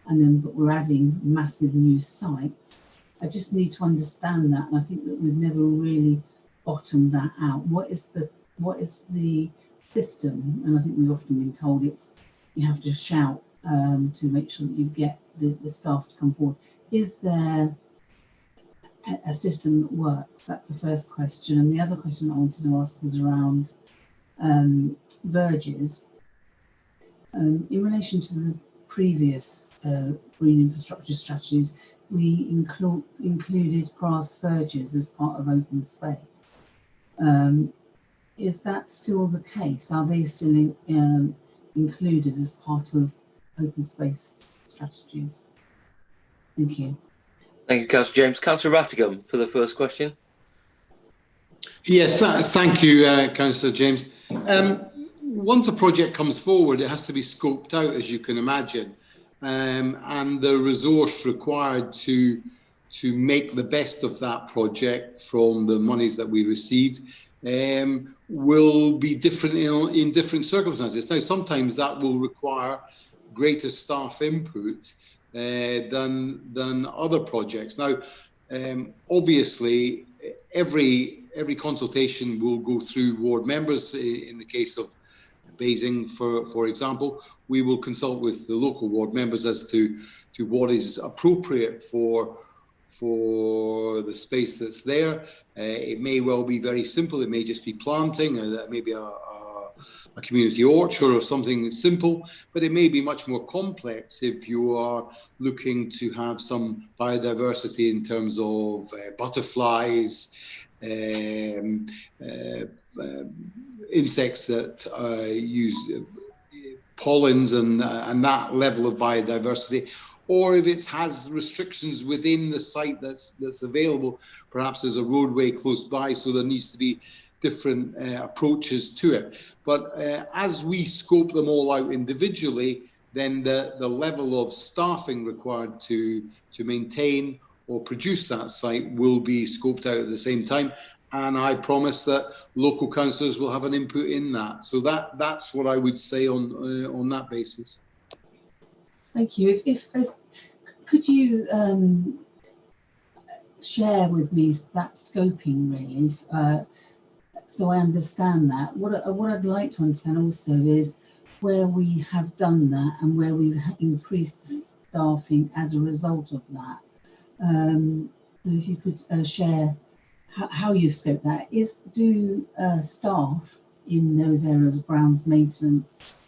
but we're adding massive new sites. I just need to understand that, and I think that we've never really bottomed that out. What is the system? And I think we've often been told you have to shout to make sure that you get the staff to come forward. Is there a system that works? That's the first question. And the other question I wanted to ask was around verges. In relation to the previous green infrastructure strategies, we included grass verges as part of open space. Is that still the case? Are they still included as part of open space strategies? Thank you. Thank you, Councillor James. Councillor Rattigan for the first question. Yes, thank you, Councillor James. Once a project comes forward, it has to be scoped out, as you can imagine, and the resource required to make the best of that project from the monies that we receive will be different in different circumstances. Now, sometimes that will require greater staff input than other projects. Now, obviously, every consultation will go through ward members. In the case of Beijing, for example, we will consult with the local ward members as to what is appropriate for the space that's there. It may well be very simple. It may just be planting, maybe a community orchard or something simple, but it may be much more complex if you are looking to have some biodiversity in terms of butterflies, insects that use pollens and that level of biodiversity, or if it has restrictions within the site that's available. Perhaps there's a roadway close by, so there needs to be different approaches to it. But as we scope them all out individually, then the level of staffing required to maintain or produce that site will be scoped out at the same time, and I promise that local councillors will have an input in that. So that's what I would say on that basis. Thank you. If could you share with me that scoping really, so I understand that. What I'd like to understand also is where we have done that and where we've increased the staffing as a result of that. So if you could share how you scope that. Do staff in those areas of grounds maintenance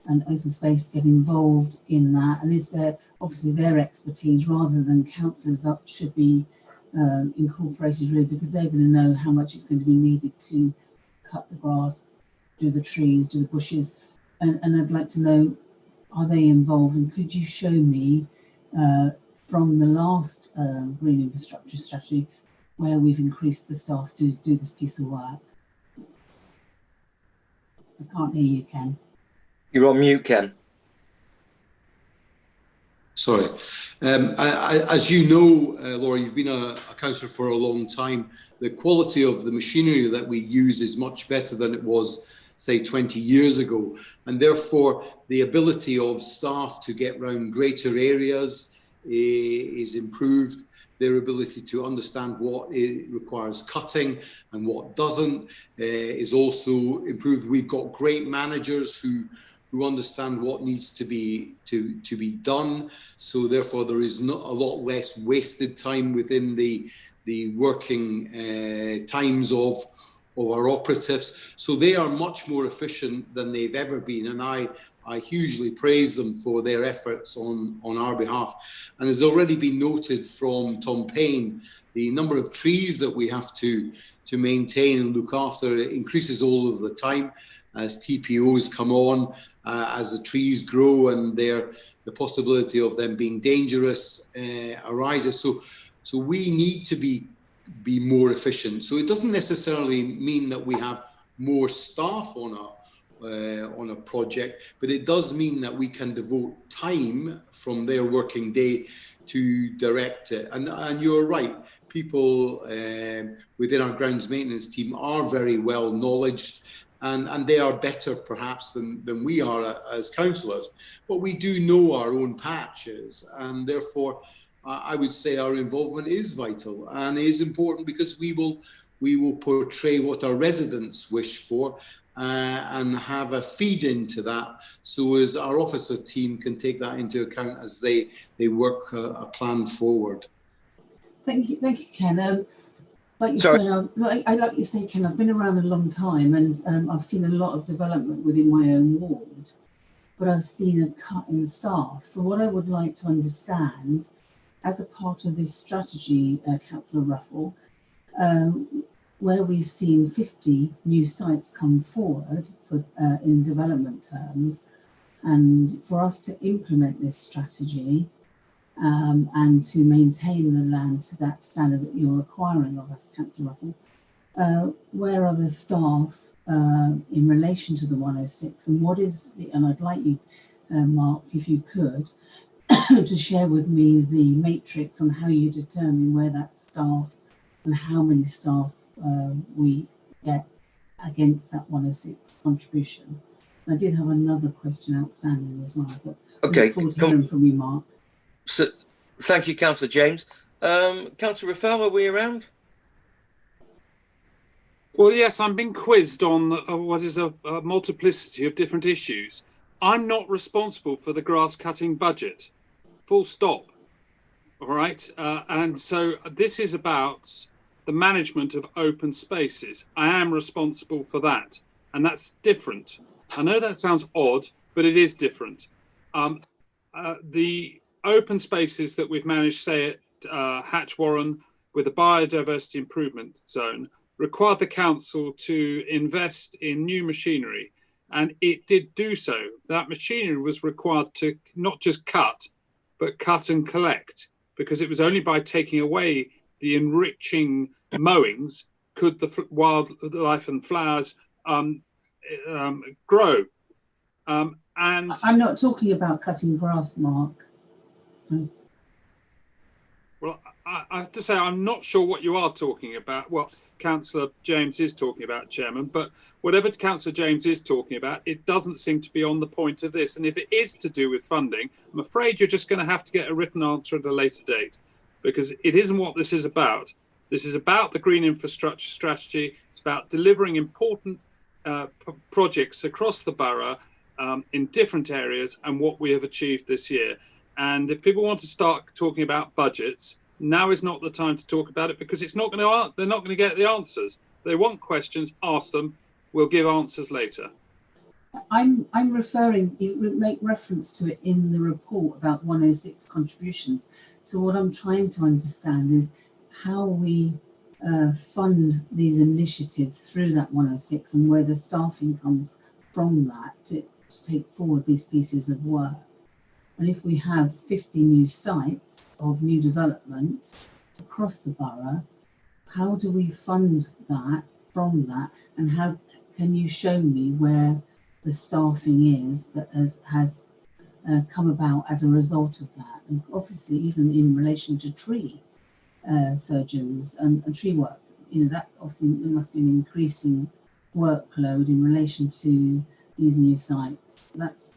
and open space get involved in that? And is there obviously their expertise rather than councillors should be incorporated really, because they're going to know how much it's going to be needed to cut the grass, do the trees, do the bushes, and I'd like to know, are they involved? And could you show me from the last green infrastructure strategy where we've increased the staff to do this piece of work? I can't hear you, Ken. You're on mute, Ken. Sorry. As you know, Laura, you've been a councillor for a long time. The quality of the machinery that we use is much better than it was, say, 20 years ago. And therefore, the ability of staff to get round greater areas is improved. Their ability to understand what requires cutting and what doesn't is also improved. We've got great managers who understand what needs to be done. So therefore, there is not a lot less wasted time within the working times of our operatives. So they are much more efficient than they've ever been, and I hugely praise them for their efforts on our behalf. And has already been noted from Tom Payne, the number of trees that we have to maintain and look after increases all of the time as TPOs come on, as the trees grow and the possibility of them being dangerous arises. So we need to be more efficient. So it doesn't necessarily mean that we have more staff on a project, but it does mean that we can devote time from their working day to direct it. And you're right, people within our grounds maintenance team are very well knowledged, and they are better perhaps than we are as councillors. But we do know our own patches, and therefore I would say our involvement is vital and is important, because we will portray what our residents wish for and have a feed into that, so as our officer team can take that into account as they work a plan forward. Thank you, Ken. Like you say, like you say, Ken, I've been around a long time, and I've seen a lot of development within my own ward, but I've seen a cut in staff. So what I would like to understand, as a part of this strategy, Councillor Ruffle, where we've seen 50 new sites come forward for, in development terms, and for us to implement this strategy and to maintain the land to that standard that you're requiring of us, Councillor Ruffle, where are the staff in relation to the 106, and what is the, and I'd like you, Mark, if you could, to share with me the matrix on how you determine where that staff and how many staff we get against that 106 contribution. And I did have another question outstanding as well, but okay, look forward to hearing from you, Mark. So, thank you, Councillor James. Councillor Raphael, are we around? Well, yes, I'm being quizzed on what is a multiplicity of different issues. I'm not responsible for the grass cutting budget, full stop. All right. And so this is about the management of open spaces. I am responsible for that. And that's different. I know that sounds odd, but it is different. The open spaces that we've managed, say at Hatchwarren with the biodiversity improvement zone, required the council to invest in new machinery, and it did do so. That machinery was required to not just cut, but cut and collect, because it was only by taking away the enriching mowings could the wildlife and flowers grow. And I'm not talking about cutting grass, Mark. So. Well, I have to say, I'm not sure what you are talking about. Well, Councillor James is talking about, Chairman, but whatever Councillor James is talking about, it doesn't seem to be on the point of this. And if it is to do with funding, I'm afraid you're just going to have to get a written answer at a later date, because it isn't what this is about. This is about the green infrastructure strategy. It's about delivering important projects across the borough in different areas and what we have achieved this year. And if people want to start talking about budgets, now is not the time to talk about it, because it's not going to. They're not going to get the answers. They want questions. Ask them. We'll give answers later. I'm referring. You make reference to it in the report about 106 contributions. So what I'm trying to understand is how we fund these initiatives through that 106 and where the staffing comes from that to take forward these pieces of work. And if we have 50 new sites of new development across the borough, how do we fund that from that? And how can you show me where the staffing is that has come about as a result of that? And obviously, even in relation to tree surgeons and tree work, you know, that obviously there must be an increasing workload in relation to these new sites. So that's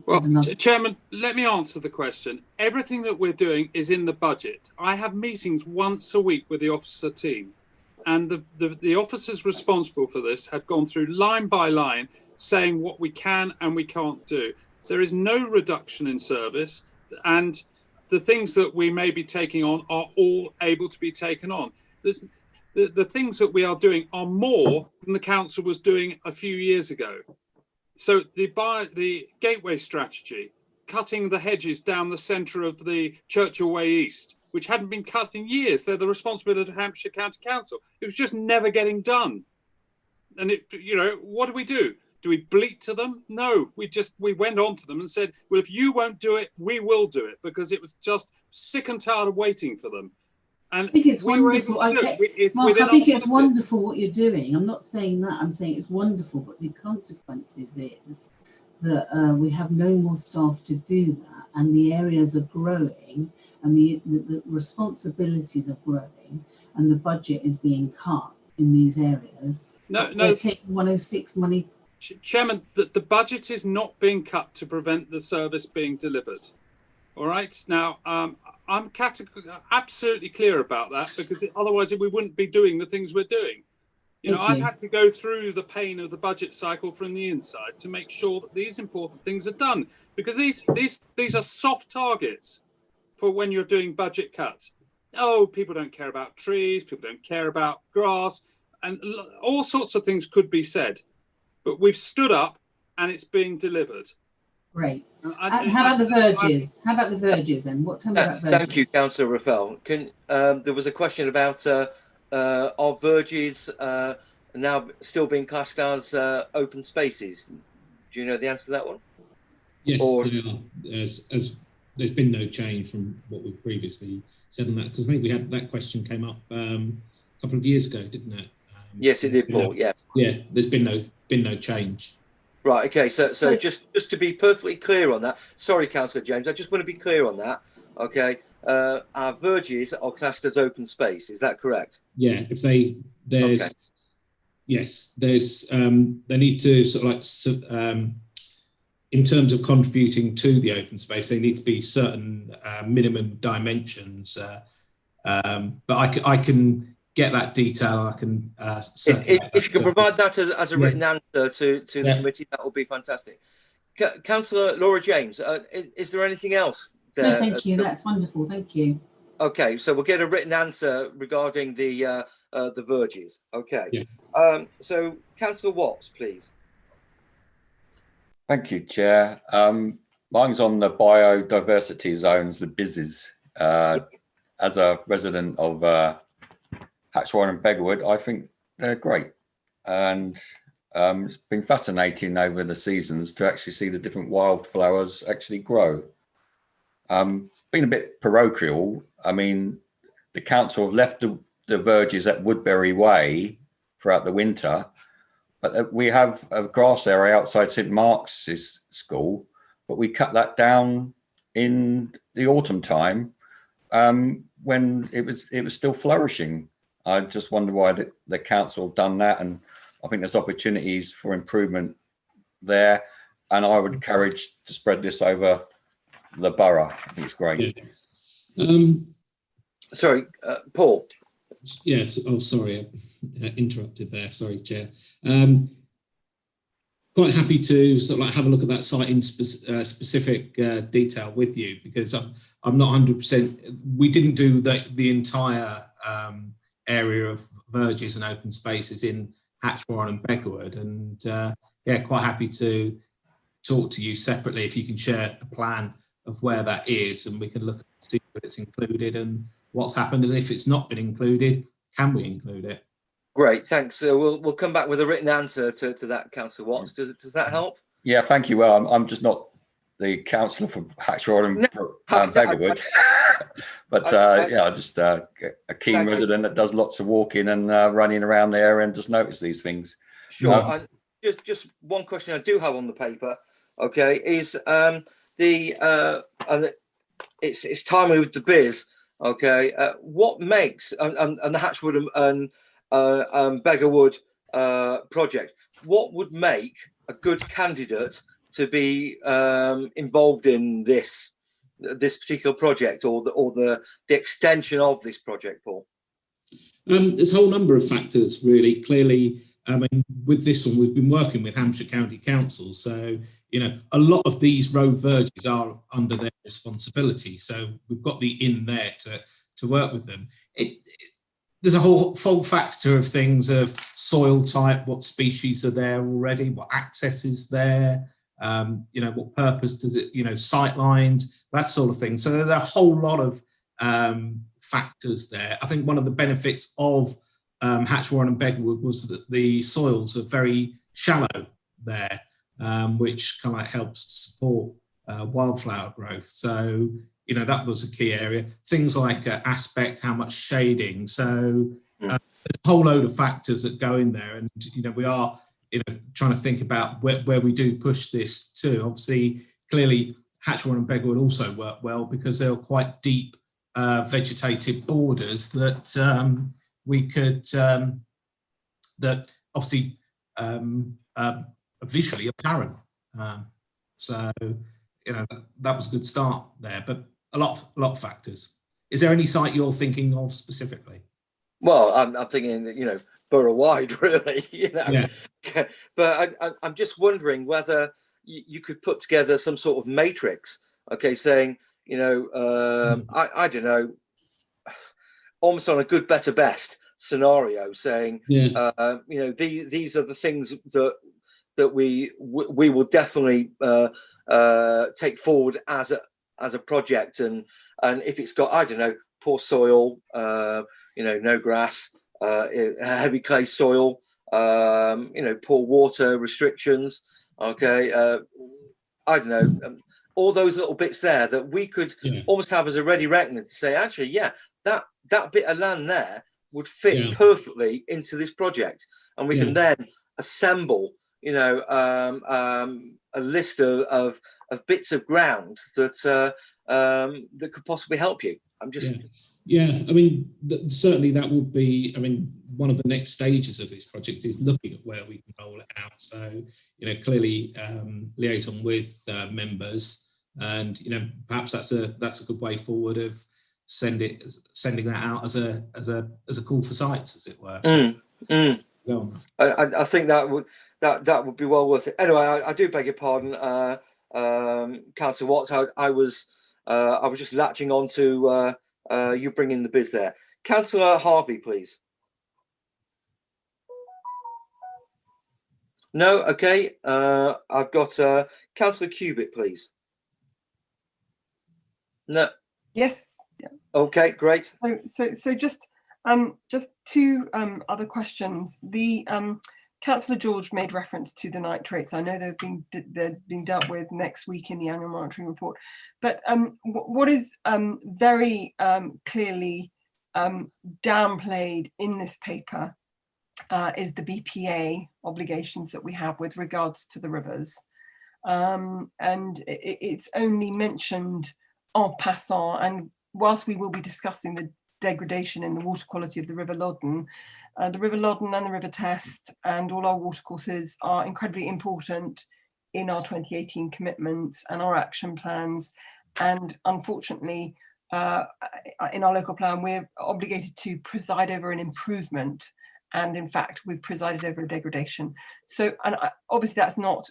well, Chairman, let me answer the question. Everything that we're doing is in the budget. I have meetings once a week with the officer team, and the officers responsible for this have gone through line by line saying what we can and we can't do. There is no reduction in service, and the things that we may be taking on are all able to be taken on. The things that we are doing are more than the council was doing a few years ago. So the gateway strategy, cutting the hedges down the centre of the Churchill Way East, which hadn't been cut in years. They're the responsibility of Hampshire County Council. It was just never getting done. And what do? Do we bleat to them? No, we went on to them and said, well, if you won't do it, we will do it, because it was just sick and tired of waiting for them. And I think it's wonderful. Mark, I think it's wonderful what you're doing. I'm not saying that. I'm saying it's wonderful, but the consequences is that we have no more staff to do that, and the areas are growing, and the responsibilities are growing, and the budget is being cut in these areas. No. They're taking 106 money. Chairman, the budget is not being cut to prevent the service being delivered. All right. Now, I'm absolutely clear about that, because otherwise we wouldn't be doing the things we're doing. I've had to go through the pain of the budget cycle from the inside to make sure that these important things are done, because these are soft targets for when you're doing budget cuts. Oh, people don't care about trees, people don't care about grass, and all sorts of things could be said. But we've stood up and it's being delivered. Great. How about the verges? How about the verges then? Tell me about verges? Thank you, Councillor Raphael. There was a question about are verges now still being classed as open spaces? Do you know the answer to that one? Yes, they are. There's been no change from what we've previously said on that, because I think we had that question came up a couple of years ago, didn't it? Yes, it did, Paul. Yeah. Yeah, there's been no change. Right. Okay. So just to be perfectly clear on that, sorry, Councillor James, I just want to be clear on that. Okay. Our verges are classed as open space. Is that correct? Yeah. Yes, they need to sort of like in terms of contributing to the open space, they need to be certain minimum dimensions. But I can get that detail. I can if you can provide that as a written answer to the committee, that would be fantastic. Councillor Laura James, is there anything else there? No, thank you. That's wonderful. Thank you. Okay, so we'll get a written answer regarding the verges. Okay. Yeah. So Councillor Watts, please. Thank you, Chair. Mine's on the biodiversity zones, the BIZs. As a resident of Hatchwarren and Beggarwood, I think they're great. And it's been fascinating over the seasons to actually see the different wildflowers actually grow. Been a bit parochial. I mean, the council have left the verges at Woodbury Way throughout the winter, but we have a grass area outside St Mark's school, but we cut that down in the autumn time when it was still flourishing. I just wonder why the council have done that, and I think there's opportunities for improvement there. And I would encourage to spread this over the borough. I think it's great. Sorry, Paul. Yes. Oh, sorry, I interrupted there. Sorry, Chair. Quite happy to sort of like have a look at that site in specific detail with you, because I'm not 100%. We didn't do the entire area of verges and open spaces in Hatchwarren and Beggarwood, and yeah, quite happy to talk to you separately if you can share a plan of where that is, and we can look and see if it's included and what's happened, and if it's not been included, can we include it? Great, thanks. So we'll come back with a written answer to that, Councillor Watts. Does that help? Yeah, thank you. Well, I'm just not the councillor for Hatchwarren and Beggarwood, but yeah, I'm just a keen resident that does lots of walking and running around there and just notice these things. Sure. And just one question I do have on the paper, okay, is and it's timely with the biz, okay. What makes and the Hatchwood and Beggarwood project, what would make a good candidate to be involved in this particular project, or the extension of this project, Paul? There's a whole number of factors, really. Clearly, I mean, with this one, we've been working with Hampshire County Council, so you know, a lot of these road verges are under their responsibility. So we've got the in there to work with them. There's a whole factor of things, of soil type, what species are there already, what access is there, you know, what purpose does it, you know, sight lines, that sort of thing. So there are a whole lot of factors there. I think one of the benefits of Hatchwarren and Beggarwood was that the soils are very shallow there, which kind of like helps to support wildflower growth. So, you know, that was a key area. Things like aspect, how much shading. So there's a whole load of factors that go in there. And, you know, we are, you know, trying to think about where we do push this to. Obviously, clearly, Hatchwarren and Beggarwood also work well because they're quite deep vegetated borders that we could, that obviously are visually apparent. So, you know, that was a good start there, but a lot of factors. Is there any site you're thinking of specifically? Well, I'm thinking, you know, borough-wide, really, you know. Yeah. But I'm just wondering whether you could put together some sort of matrix, okay, saying, you know, I don't know, almost on a good, better, best scenario, saying, you know, these are the things that we will definitely take forward as a project, and if it's got, I don't know, poor soil, you know, no grass, heavy clay soil, you know, poor water restrictions, okay, I don't know, all those little bits there that we could almost have as a ready reckoner to say, actually, yeah, that bit of land there would fit perfectly into this project, and we can then assemble, you know, a list of bits of ground that that could possibly help you. I'm just I mean, certainly that would be, I mean, one of the next stages of this project is looking at where we can roll it out. So, you know, clearly liaison with members, and, you know, perhaps that's a good way forward of sending that out as a call for sites, as it were. I think that would be well worth it. Anyway, I do beg your pardon, Councillor Watts. I was just latching on to you bringing the biz there. Councillor Harvey, please. No, okay. I've got Councillor Cubitt, please. No. Yes. Okay, great. So just two other questions. The Councillor George made reference to the nitrates. I know they're being dealt with next week in the annual monitoring report. But what is very clearly downplayed in this paper is the BPA obligations that we have with regards to the rivers. And it's only mentioned en passant, and whilst we will be discussing the degradation in the water quality of the River Loddon and the River Test and all our watercourses are incredibly important in our 2018 commitments and our action plans. And unfortunately, in our local plan, we're obligated to preside over an improvement. And in fact, we've presided over a degradation. So, and obviously that's not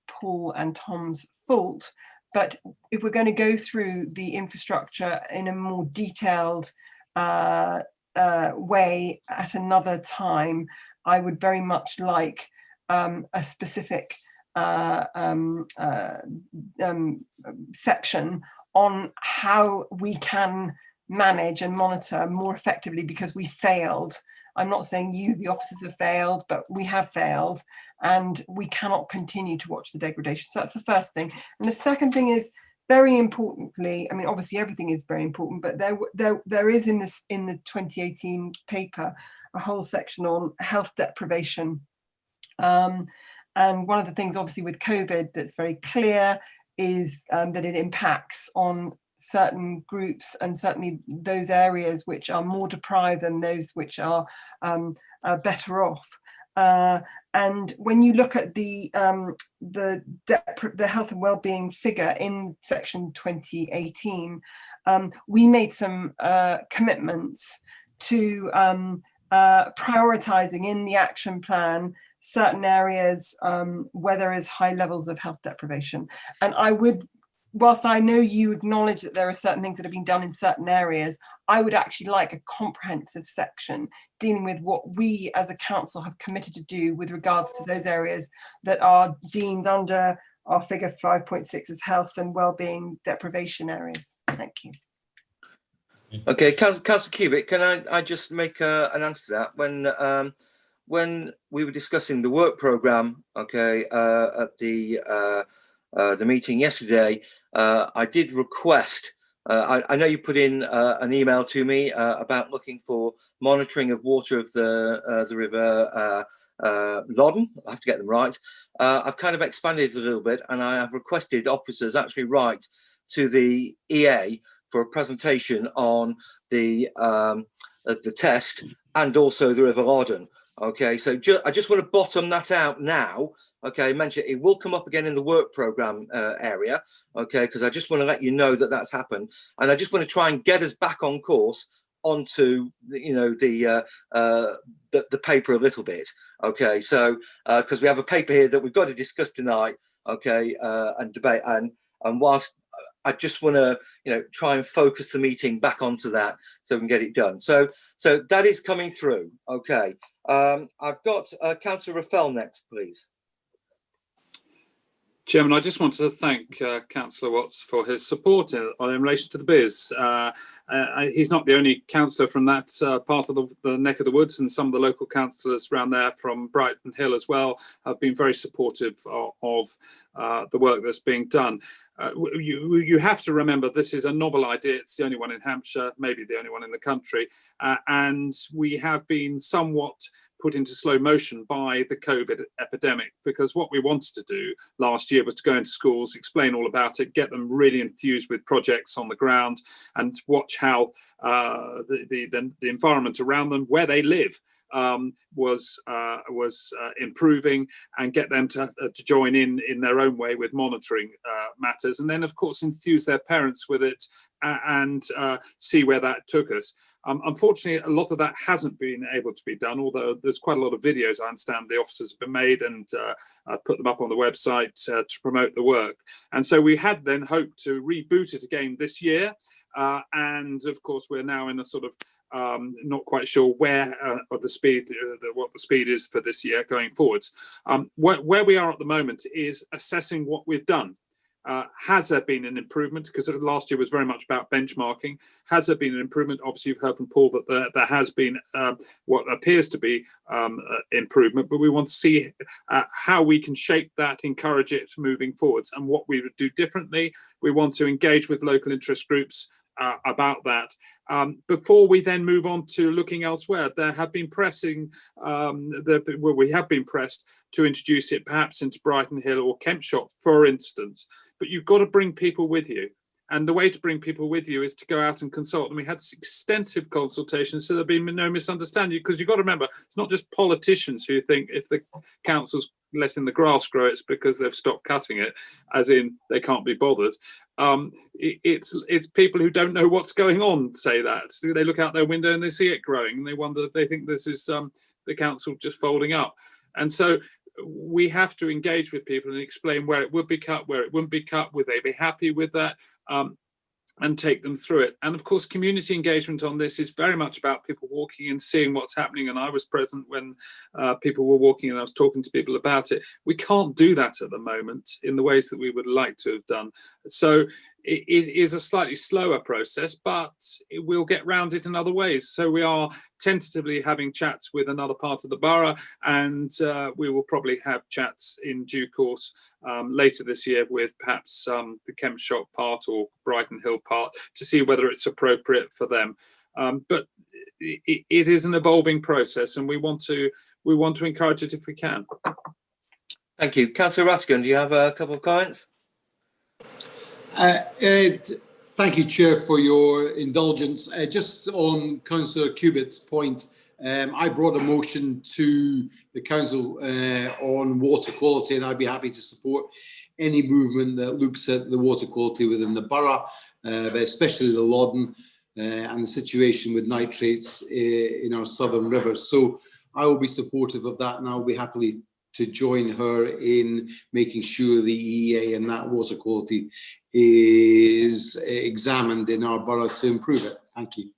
Paul and Tom's fault, but if we're going to go through the infrastructure in a more detailed way at another time, I would very much like a specific section on how we can manage and monitor more effectively, because we failed. I'm not saying you, the officers, have failed, but we have failed, and we cannot continue to watch the degradation. So that's the first thing. And the second thing is, very importantly, I mean, obviously everything is very important, but there is in the 2018 paper a whole section on health deprivation. And one of the things, obviously, with COVID that's very clear is that it impacts on certain groups, and certainly those areas which are more deprived than those which are better off. And when you look at the health and well-being figure in section 2018, we made some commitments to prioritizing in the action plan certain areas where there is high levels of health deprivation. And I would, whilst I know you acknowledge that there are certain things that have been done in certain areas, I would actually like a comprehensive section dealing with what we as a council have committed to do with regards to those areas that are deemed under our figure 5.6 as health and wellbeing deprivation areas. Thank you. Okay, Councillor Cubitt, can I just make an answer to that? When we were discussing the work programme, okay, at the meeting yesterday, I did request, I know you put in an email to me about looking for monitoring of water of the River Loddon. I have to get them right. I've kind of expanded a little bit, and I have requested officers actually write to the EA for a presentation on the test and also the River Loddon. Okay, so I just want to bottom that out now. Okay, mention it will come up again in the work programme area. Okay, because I just want to let you know that that's happened, and I just want to try and get us back on course onto the paper a little bit. Okay, so because we have a paper here that we've got to discuss tonight. Okay, and debate, and whilst I just want to try and focus the meeting back onto that so we can get it done. So that is coming through. Okay. I've got Councillor Raffel next, please. Chairman, I just wanted to thank Councillor Watts for his support in relation to the BIS. He's not the only councillor from that part of the neck of the woods, and some of the local councillors around there from Brighton Hill as well have been very supportive of the work that's being done. You have to remember this is a novel idea. It's the only one in Hampshire, maybe the only one in the country, and we have been somewhat put into slow motion by the COVID epidemic, because what we wanted to do last year was to go into schools, explain all about it, get them really enthused with projects on the ground, and watch how the environment around them, where they live, was improving, and get them to join in their own way with monitoring matters, and then of course enthuse their parents with it and see where that took us. Unfortunately, a lot of that hasn't been able to be done, although there's quite a lot of videos I understand the officers have been made, and put them up on the website to promote the work. And so we had then hoped to reboot it again this year, and of course we're now in a sort of not quite sure where what the speed is for this year going forwards. Where we are at the moment is assessing what we've done. Has there been an improvement? Because last year was very much about benchmarking. Has there been an improvement? Obviously, you've heard from Paul that there has been what appears to be improvement, but we want to see how we can shape that, encourage it moving forwards, and what we would do differently. We want to engage with local interest groups about that. Before we then move on to looking elsewhere, there have been we have been pressed to introduce it perhaps into Brighton Hill or Kempshott, for instance. But you've got to bring people with you. And the way to bring people with you is to go out and consult. And we had extensive consultations, so there'll be no misunderstanding, because you've got to remember, it's not just politicians who think if the council's letting the grass grow, it's because they've stopped cutting it, as in they can't be bothered. It's people who don't know what's going on say that. So they look out their window and they see it growing, and they wonder, they think this is the council just folding up. And so we have to engage with people and explain where it would be cut, where it wouldn't be cut, would they be happy with that, and take them through it. And of course, community engagement on this is very much about people walking and seeing what's happening. And I was present when people were walking and I was talking to people about it. We can't do that at the moment in the ways that we would like to have done. So it is a slightly slower process, but it will get round it in other ways. So we are tentatively having chats with another part of the borough, and we will probably have chats in due course later this year with perhaps the Kemp Shop part or Brighton Hill part, to see whether it's appropriate for them. But it is an evolving process, and we want to encourage it if we can. Thank you. Councillor Rattigan, do you have a couple of comments? Thank you, Chair, for your indulgence. Just on Councillor Cubitt's point, I brought a motion to the Council on water quality, and I'd be happy to support any movement that looks at the water quality within the borough, but especially the Loddon and the situation with nitrates in our southern rivers. So I will be supportive of that, and I'll be happily to join her in making sure the EEA and that water quality is examined in our borough to improve it. Thank you.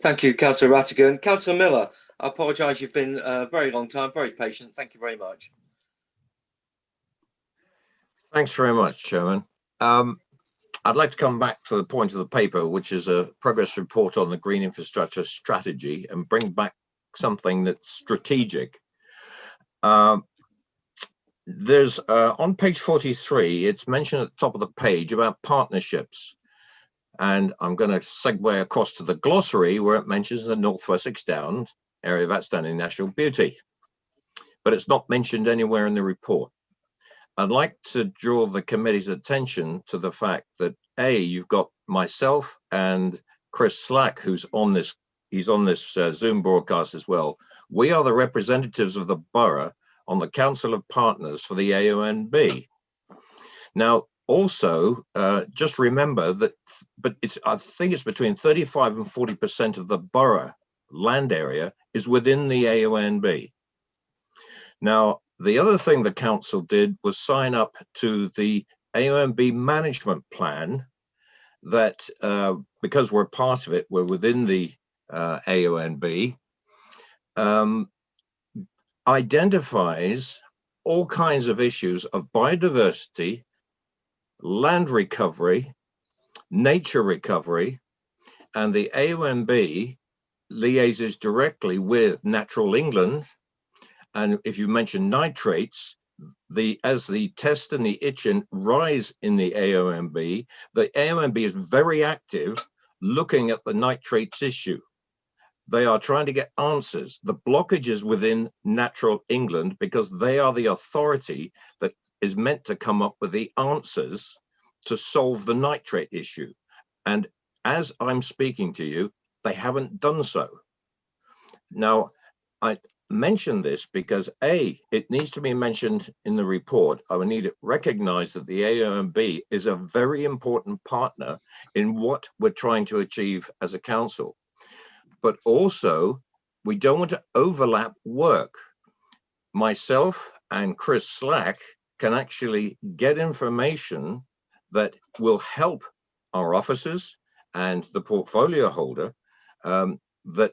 Thank you, Councillor Rattigan. Councillor Miller, I apologise, you've been a very long time, very patient. Thank you very much. Thanks very much, Chairman. I'd like to come back to the point of the paper, which is a progress report on the green infrastructure strategy, and bring back something that's strategic. There's on page 43, it's mentioned at the top of the page about partnerships. And I'm going to segue across to the glossary, where it mentions the North Wessex Downs area of outstanding national beauty, but it's not mentioned anywhere in the report. I'd like to draw the committee's attention to the fact that you've got myself and Chris Slack, who's on this, he's on this Zoom broadcast as well. We are the representatives of the borough on the Council of Partners for the AONB. Now, also, just remember that, I think it's between 35 and 40% of the borough land area is within the AONB. Now, the other thing the council did was sign up to the AONB management plan that, because we're part of it, we're within the AONB, identifies all kinds of issues of biodiversity, land recovery, nature recovery, and the AONB liaises directly with Natural England. And if you mention nitrates, as the test and the itching rise in the AONB is very active looking at the nitrates issue. They are trying to get answers. The blockage is within Natural England because they are the authority that is meant to come up with the answers to solve the nitrate issue. And as I'm speaking to you, they haven't done so. Now, I mention this because it needs to be mentioned in the report. I would need it recognized that the AONB is a very important partner in what we're trying to achieve as a council. But also, we don't want to overlap work. Myself and Chris Slack can actually get information that will help our officers and the portfolio holder that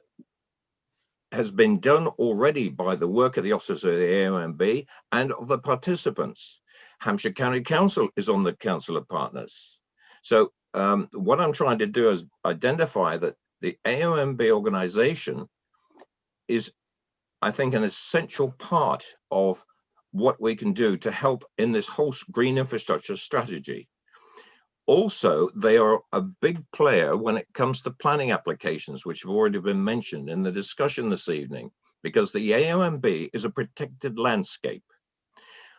has been done already by the work of the officers of the AONB and of the participants. Hampshire County Council is on the Council of Partners. So what I'm trying to do is identify that the AONB organization is, I think, an essential part of what we can do to help in this whole green infrastructure strategy. Also, they are a big player when it comes to planning applications, which have already been mentioned in the discussion this evening, because the AONB is a protected landscape.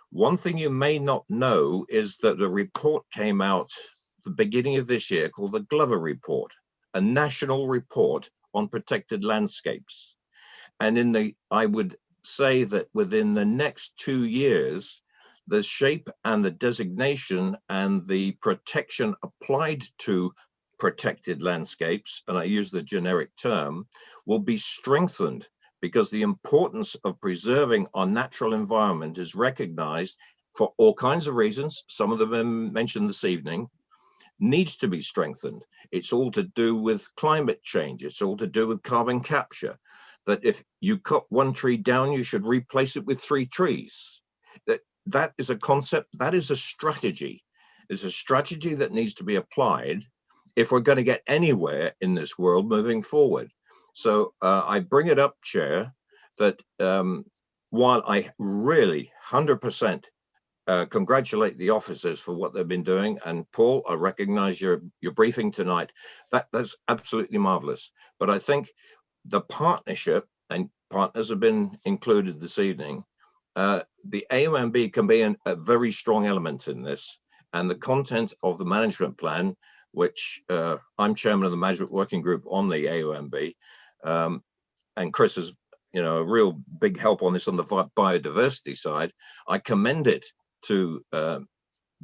One thing you may not know is that a report came out the beginning of this year called the Glover Report, a national report on protected landscapes. And I would say that within the next 2 years, the shape and the designation and the protection applied to protected landscapes, and I use the generic term, will be strengthened, because the importance of preserving our natural environment is recognized for all kinds of reasons. Some of them mentioned this evening, needs to be strengthened. It's all to do with climate change. It's all to do with carbon capture. That if you cut one tree down, you should replace it with 3 trees. That is a concept, that is a strategy. It's a strategy that needs to be applied if we're going to get anywhere in this world moving forward. So I bring it up, Chair, that while I really 100% congratulate the officers for what they've been doing, and Paul, I recognize your briefing tonight, that's absolutely marvelous. But I think the partnership, and partners have been included this evening, the AOMB can be a very strong element in this, and the content of the management plan, which I'm chairman of the management working group on the AOMB, and Chris is, a real big help on this on the biodiversity side. I commend it to the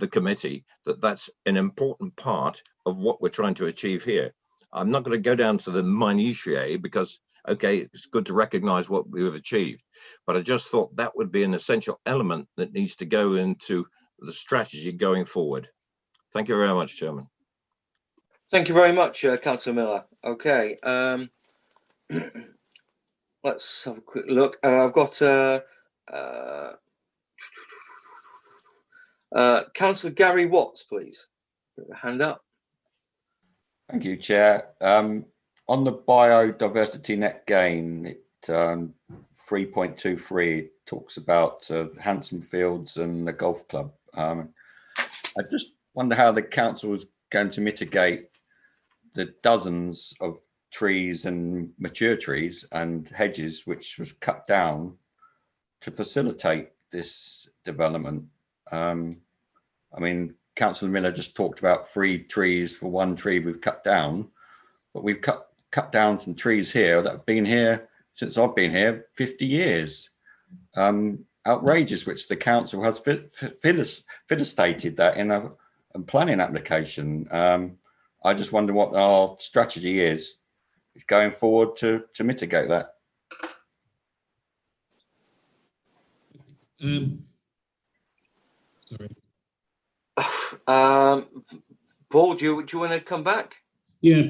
committee that's an important part of what we're trying to achieve here. I'm not going to go down to the minutiae because, okay, it's good to recognize what we've achieved, but I just thought that would be an essential element that needs to go into the strategy going forward. Thank you very much, Chairman. Thank you very much, Councillor Miller. Okay, let's have a quick look. I've got Councillor Gary Watts, please. Put your hand up. Thank you, Chair. On the biodiversity net gain, 3.23 talks about Hanson Fields and the golf club. I just wonder how the council is going to mitigate the dozens of trees and mature trees and hedges which was cut down to facilitate this development. I mean, Councillor Miller just talked about 3 trees for 1 tree we've cut down, but we've cut down some trees here that have been here since I've been here 50 years. Outrageous, which the council has felicitated that in a planning application. I just wonder what our strategy is going forward to mitigate that. Sorry. Paul, do you want to come back? Yeah,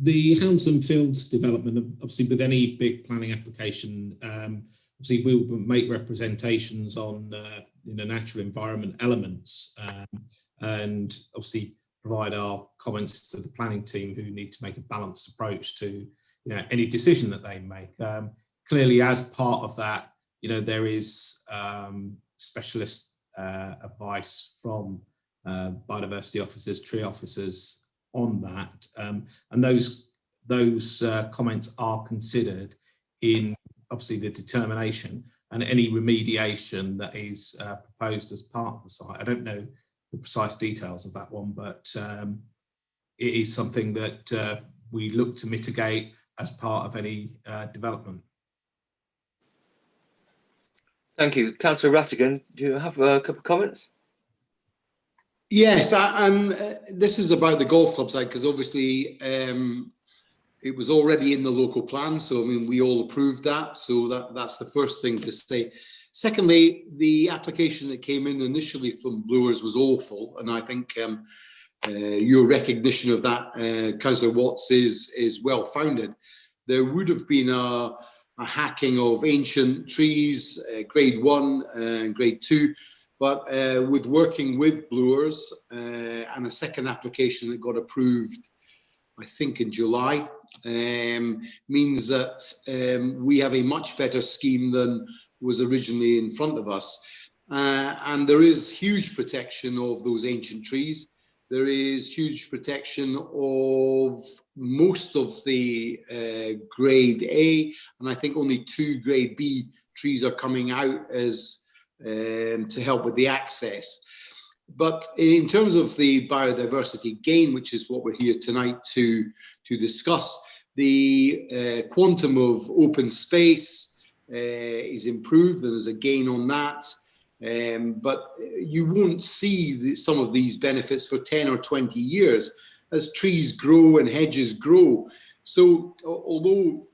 the Hanson Fields development, obviously with any big planning application, obviously we will make representations on natural environment elements, and obviously provide our comments to the planning team, who need to make a balanced approach to any decision that they make. Clearly, as part of that, there is specialist advice from biodiversity officers, tree officers on that, and those comments are considered in obviously the determination and any remediation that is proposed as part of the site. I don't know the precise details of that one, but it is something that we look to mitigate as part of any development. Thank you. Councillor Rattigan, do you have a couple of comments? Yes, and this is about the golf club side, because obviously it was already in the local plan, so I mean we all approved that, so that's the first thing to say. Secondly, the application that came in initially from Brewers was awful, and I think your recognition of that, Councillor Watts, is well founded. There would have been a hacking of ancient trees, grade 1 and grade 2. But with working with Brewers and a second application that got approved, I think in July, means that we have a much better scheme than was originally in front of us. And there is huge protection of those ancient trees. There is huge protection of most of the grade A, and I think only 2 grade B trees are coming out as to help with the access. But in terms of the biodiversity gain, which is what we're here tonight to discuss, the quantum of open space is improved, and there's a gain on that. But you won't see some of these benefits for 10 or 20 years as trees grow and hedges grow. So although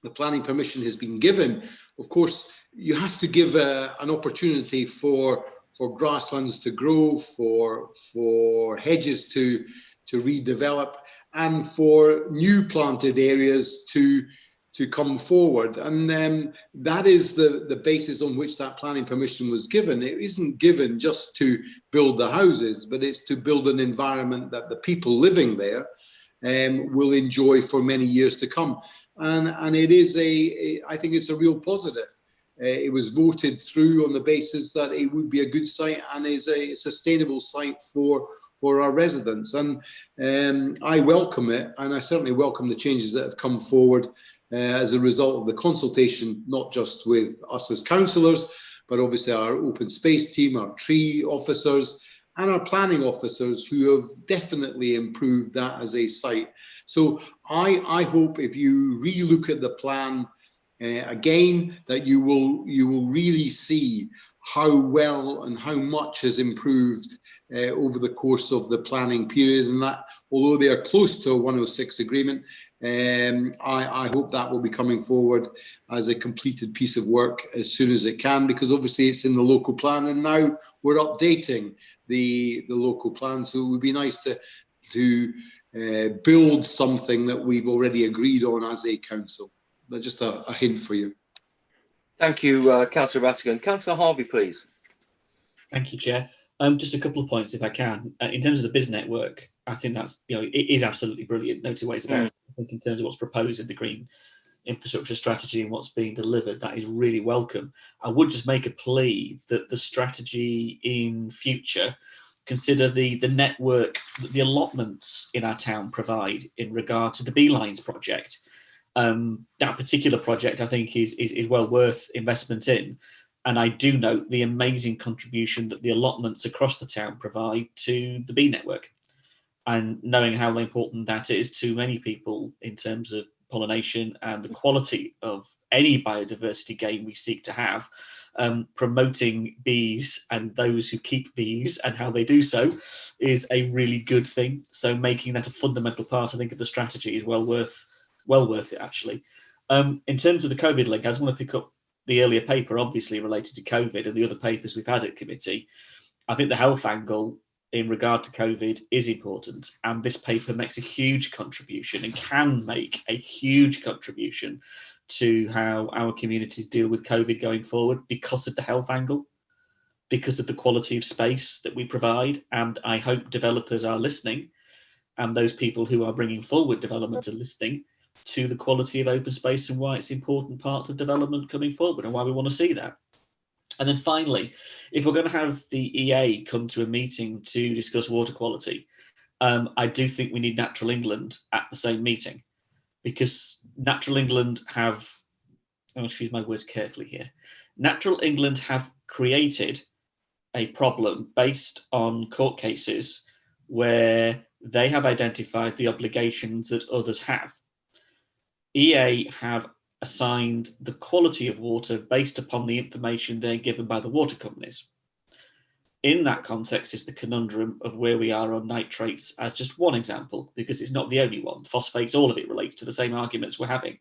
the planning permission has been given, of course, you have to give an opportunity for grasslands to grow, for hedges to redevelop, and for new planted areas to come forward. And that is the basis on which that planning permission was given. It isn't given just to build the houses, but it's to build an environment that the people living there will enjoy for many years to come. And it is I think it's a real positive. It was voted through on the basis that it would be a good site and is a sustainable site for our residents. And I welcome it, and I certainly welcome the changes that have come forward as a result of the consultation, not just with us as councillors, but obviously our open space team, our tree officers, and our planning officers, who have definitely improved that as a site. So I hope if you re-look at the plan again, that you will really see how well and how much has improved over the course of the planning period, and that although they are close to a 106 agreement, I hope that will be coming forward as a completed piece of work as soon as it can, because obviously it's in the local plan, and now we're updating the local plan, so it would be nice to build something that we've already agreed on as a council. But just a hint for you. Thank you, Councillor Rattigan. Councillor Harvey, please. Thank you, Chair. Just a couple of points, if I can. In terms of the BIS network, I think that's, it is absolutely brilliant. No two ways about it. I think in terms of what's proposed in the Green Infrastructure Strategy and what's being delivered, that is really welcome. I would just make a plea that the strategy in future consider the network that the allotments in our town provide in regard to the B-Lines project. That particular project, I think, is well worth investment in. And I do note the amazing contribution that the allotments across the town provide to the bee network. And knowing how important that is to many people in terms of pollination and the quality of any biodiversity gain we seek to have, promoting bees and those who keep bees and how they do so is a really good thing. So making that a fundamental part, I think, of the strategy is well worth it, actually. In terms of the COVID link, I just want to pick up the earlier paper, obviously related to COVID, and the other papers we've had at committee. I think the health angle in regard to COVID is important, and this paper makes a huge contribution and can make a huge contribution to how our communities deal with COVID going forward because of the health angle, because of the quality of space that we provide. And I hope developers are listening, and those people who are bringing forward development are listening to the quality of open space and why it's an important part of development coming forward and why we want to see that. And then finally, if we're going to have the EA come to a meeting to discuss water quality, I do think we need Natural England at the same meeting, because Natural England have, I'm going to choose my words carefully here, Natural England have created a problem based on court cases where they have identified the obligations that others have. EA have assigned the quality of water based upon the information they're given by the water companies. In that context is the conundrum of where we are on nitrates as just one example, because it's not the only one. Phosphates, all of it relates to the same arguments we're having.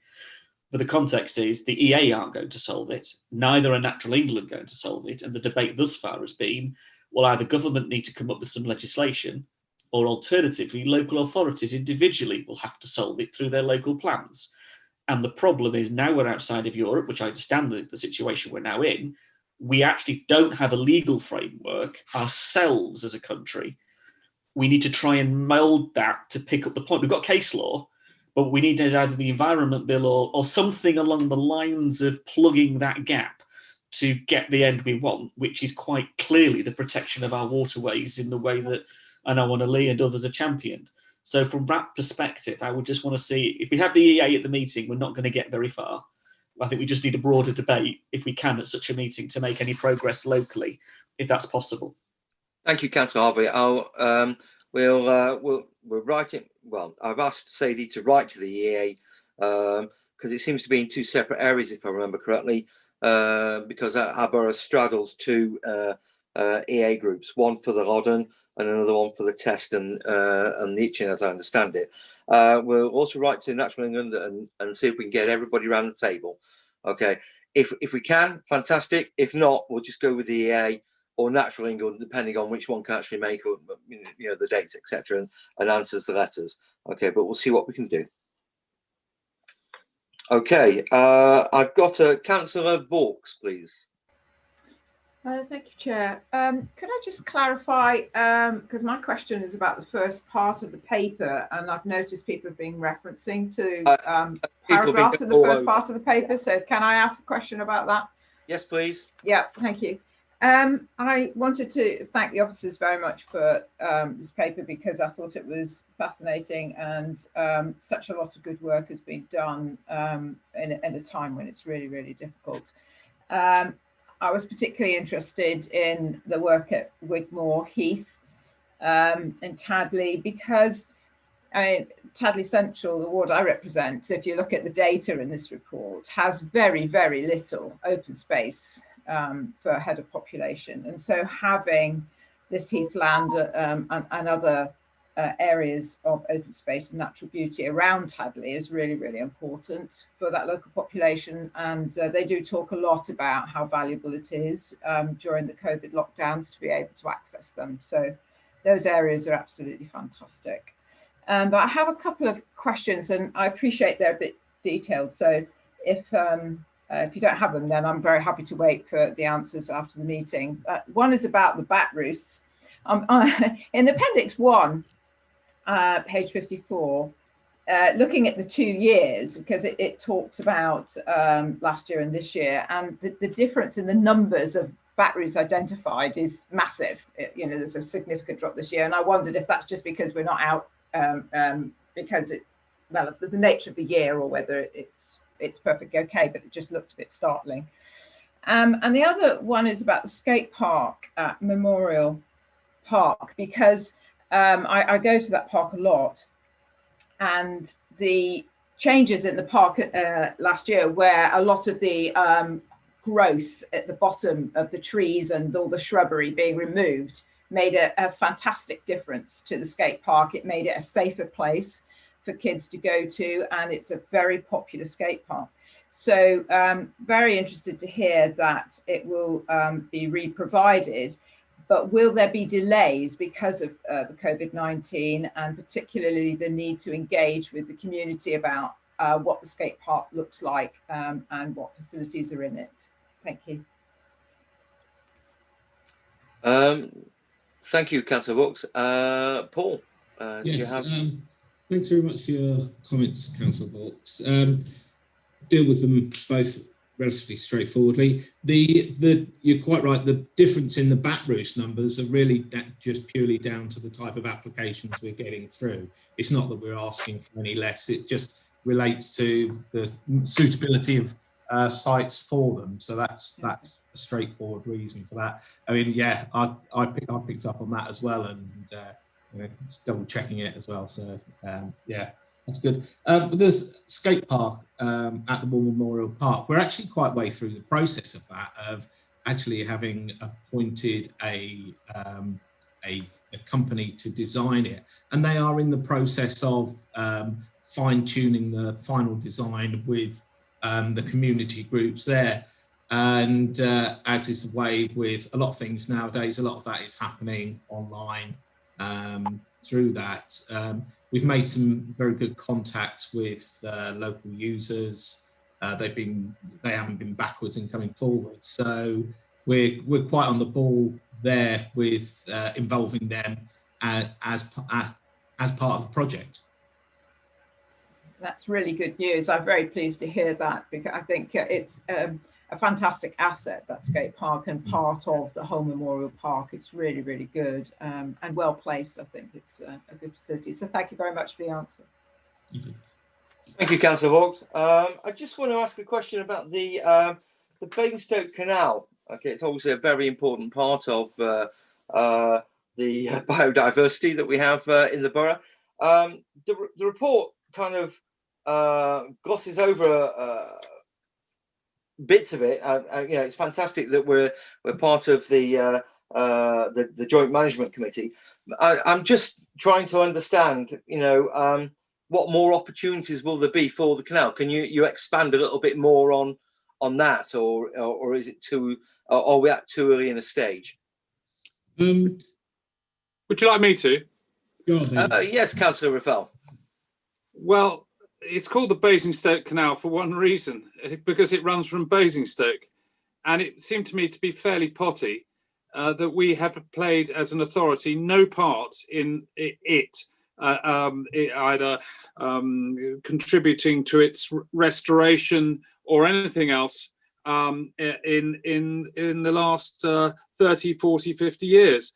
But the context is the EA aren't going to solve it, neither are Natural England going to solve it. And the debate thus far has been, well, either government need to come up with some legislation, or alternatively, local authorities individually will have to solve it through their local plans. And the problem is, now we're outside of Europe, which I understand the situation we're now in, we actually don't have a legal framework ourselves as a country. We need to try and mould that to pick up the point. We've got case law, but we need either the Environment Bill or something along the lines of plugging that gap to get the end we want, which is quite clearly the protection of our waterways in the way that I know Anna Lee and others are championed. So from that perspective, I would just want to see, if we have the EA at the meeting, we're not going to get very far. I think we just need a broader debate, if we can, at such a meeting to make any progress locally, if that's possible. Thank you, Councillor Harvey. We'll write it. Well, I've asked Sadie to write to the EA because it seems to be in two separate areas, if I remember correctly, because our borough straddles two EA groups, one for the Rodden and another one for the test and the itching, as I understand it. We'll also write to Natural England and see if we can get everybody around the table. Okay, if we can, fantastic. If not, we'll just go with the EA or Natural England, depending on which one can actually make, the dates, etc., and answers the letters. Okay, but we'll see what we can do. Okay, I've got Councillor Vaux, please. Thank you, Chair. Could I just clarify, because my question is about the first part of the paper, and I've noticed people have been referencing to paragraphs in the first part of the paper. So can I ask a question about that? Yes, please. Yeah, thank you. I wanted to thank the officers very much for this paper because I thought it was fascinating and such a lot of good work has been done in a time when it's really, really difficult. I was particularly interested in the work at Wigmore Heath and Tadley because Tadley Central, the ward I represent, if you look at the data in this report, has very, very little open space for head of population. And so having this heathland and other areas of open space and natural beauty around Tadley is really, really important for that local population. And they do talk a lot about how valuable it is during the COVID lockdowns to be able to access them. So those areas are absolutely fantastic. But I have a couple of questions and I appreciate they're a bit detailed. So if you don't have them, then I'm very happy to wait for the answers after the meeting. One is about the bat roosts. In Appendix 1, page 54, looking at the 2 years, because it talks about last year and this year, and the difference in the numbers of bat roosts identified is massive. There's a significant drop this year, and I wondered if that's just because we're not out because the nature of the year, or whether it's perfectly okay, but it just looked a bit startling. And the other one is about the skate park at Memorial Park, because I go to that park a lot, and the changes in the park last year, where a lot of the growth at the bottom of the trees and all the shrubbery being removed made a fantastic difference to the skate park. It made it a safer place for kids to go to, and it's a very popular skate park. So very interested to hear that it will be re-provided, but will there be delays because of the COVID-19, and particularly the need to engage with the community about what the skate park looks like and what facilities are in it? Thank you. Thank you, Councillor Vaux. Paul, yes, do you have... thanks very much for your comments, Councillor Vaux. Deal with them both relatively straightforwardly. You're quite right, the difference in the bat roost numbers are really just purely down to the type of applications we're getting through. It's not that we're asking for any less, it just relates to the suitability of sites for them. So that's a straightforward reason for that. I mean, yeah, I picked up on that as well, and just double checking it as well. So yeah, that's good. But there's skate park at the War Memorial Park. We're actually quite way through the process of that, of actually having appointed a company to design it, and they are in the process of fine-tuning the final design with the community groups there. And as is the way with a lot of things nowadays, a lot of that is happening online through that. We've made some very good contacts with local users. They haven't been backwards in coming forward. So we're quite on the ball there with involving them as part of the project. That's really good news. I'm very pleased to hear that, because I think it's a fantastic asset, that skate park, and part of the whole Memorial Park. It's really, really good and well placed. I think it's a good facility. So thank you very much for the answer. Thank you, Councillor Vaux. I just want to ask a question about the Basingstoke Canal. Okay, it's obviously a very important part of biodiversity that we have in the borough. The report kind of glosses over bits of it. You know, it's fantastic that we're part of the Joint Management Committee. I'm just trying to understand, you know, what more opportunities will there be for the canal? Can you expand a little bit more on that, or is it too? Are we at too early in a stage? Would you like me to? Go on, yes, Councillor Raffel. Well, it's called the Basingstoke Canal for one reason, because it runs from Basingstoke, and it seemed to me to be fairly potty that we have played as an authority no part in it either contributing to its restoration or anything else in the last 30, 40, 50 years.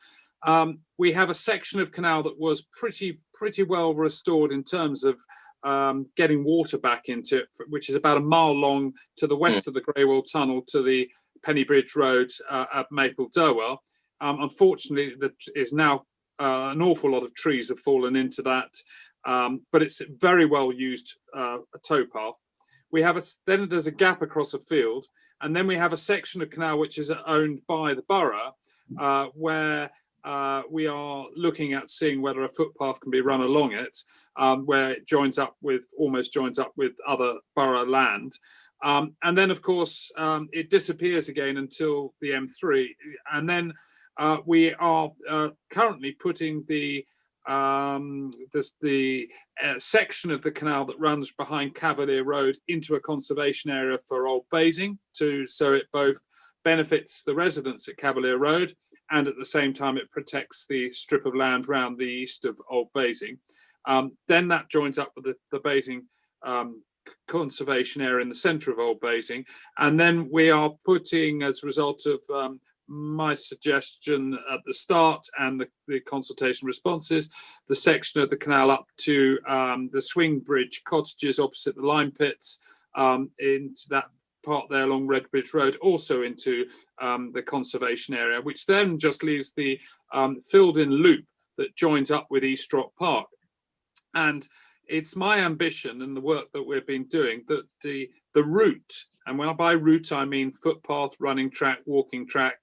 We have a section of canal that was pretty well restored in terms of getting water back into it, which is about a mile long to the west of the Greywell Tunnel to the Penny Bridge Road at Maple Durwell. Unfortunately, there is now an awful lot of trees have fallen into that, but it's very well used a towpath. We have then there's a gap across a field, and then we have a section of canal which is owned by the borough, where we are looking at seeing whether a footpath can be run along it, where it almost joins up with other borough land. And then, of course, it disappears again until the M3. And then we are currently putting the section of the canal that runs behind Cavalier Road into a conservation area for Old Basing, so it both benefits the residents at Cavalier Road, and at the same time it protects the strip of land round the east of Old Basing. Then that joins up with the Basing conservation area in the centre of Old Basing, and then we are putting, as a result of my suggestion at the start and the consultation responses, the section of the canal up to the Swing Bridge cottages opposite the lime pits, into that part there along Redbridge Road, also into the conservation area, which then just leaves the filled-in loop that joins up with Eastrock Park. And it's my ambition and the work that we've been doing that the route, and when by route I mean footpath, running track, walking track,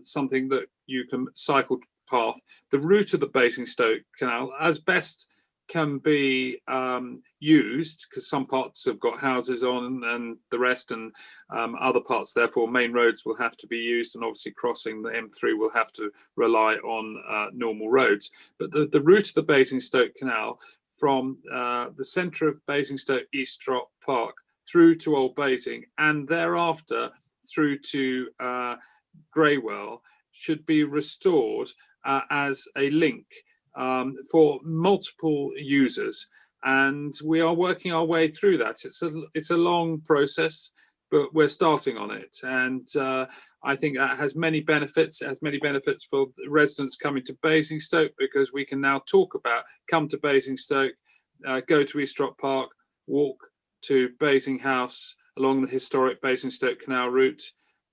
something that you can cycle path, the route of the Basingstoke Canal as best can be used, because some parts have got houses on and the rest, and other parts, therefore main roads will have to be used, and obviously crossing the M3 will have to rely on normal roads. But the route of the Basingstoke Canal from the centre of Basingstoke Eastrock Park through to Old Basing and thereafter through to Greywell should be restored as a link for multiple users, and we are working our way through that. It's a long process, but we're starting on it, and I think that has many benefits. It has many benefits for residents coming to Basingstoke, because we can now talk about come to Basingstoke, go to Eastrock Park, walk to Basing House along the historic Basingstoke Canal route,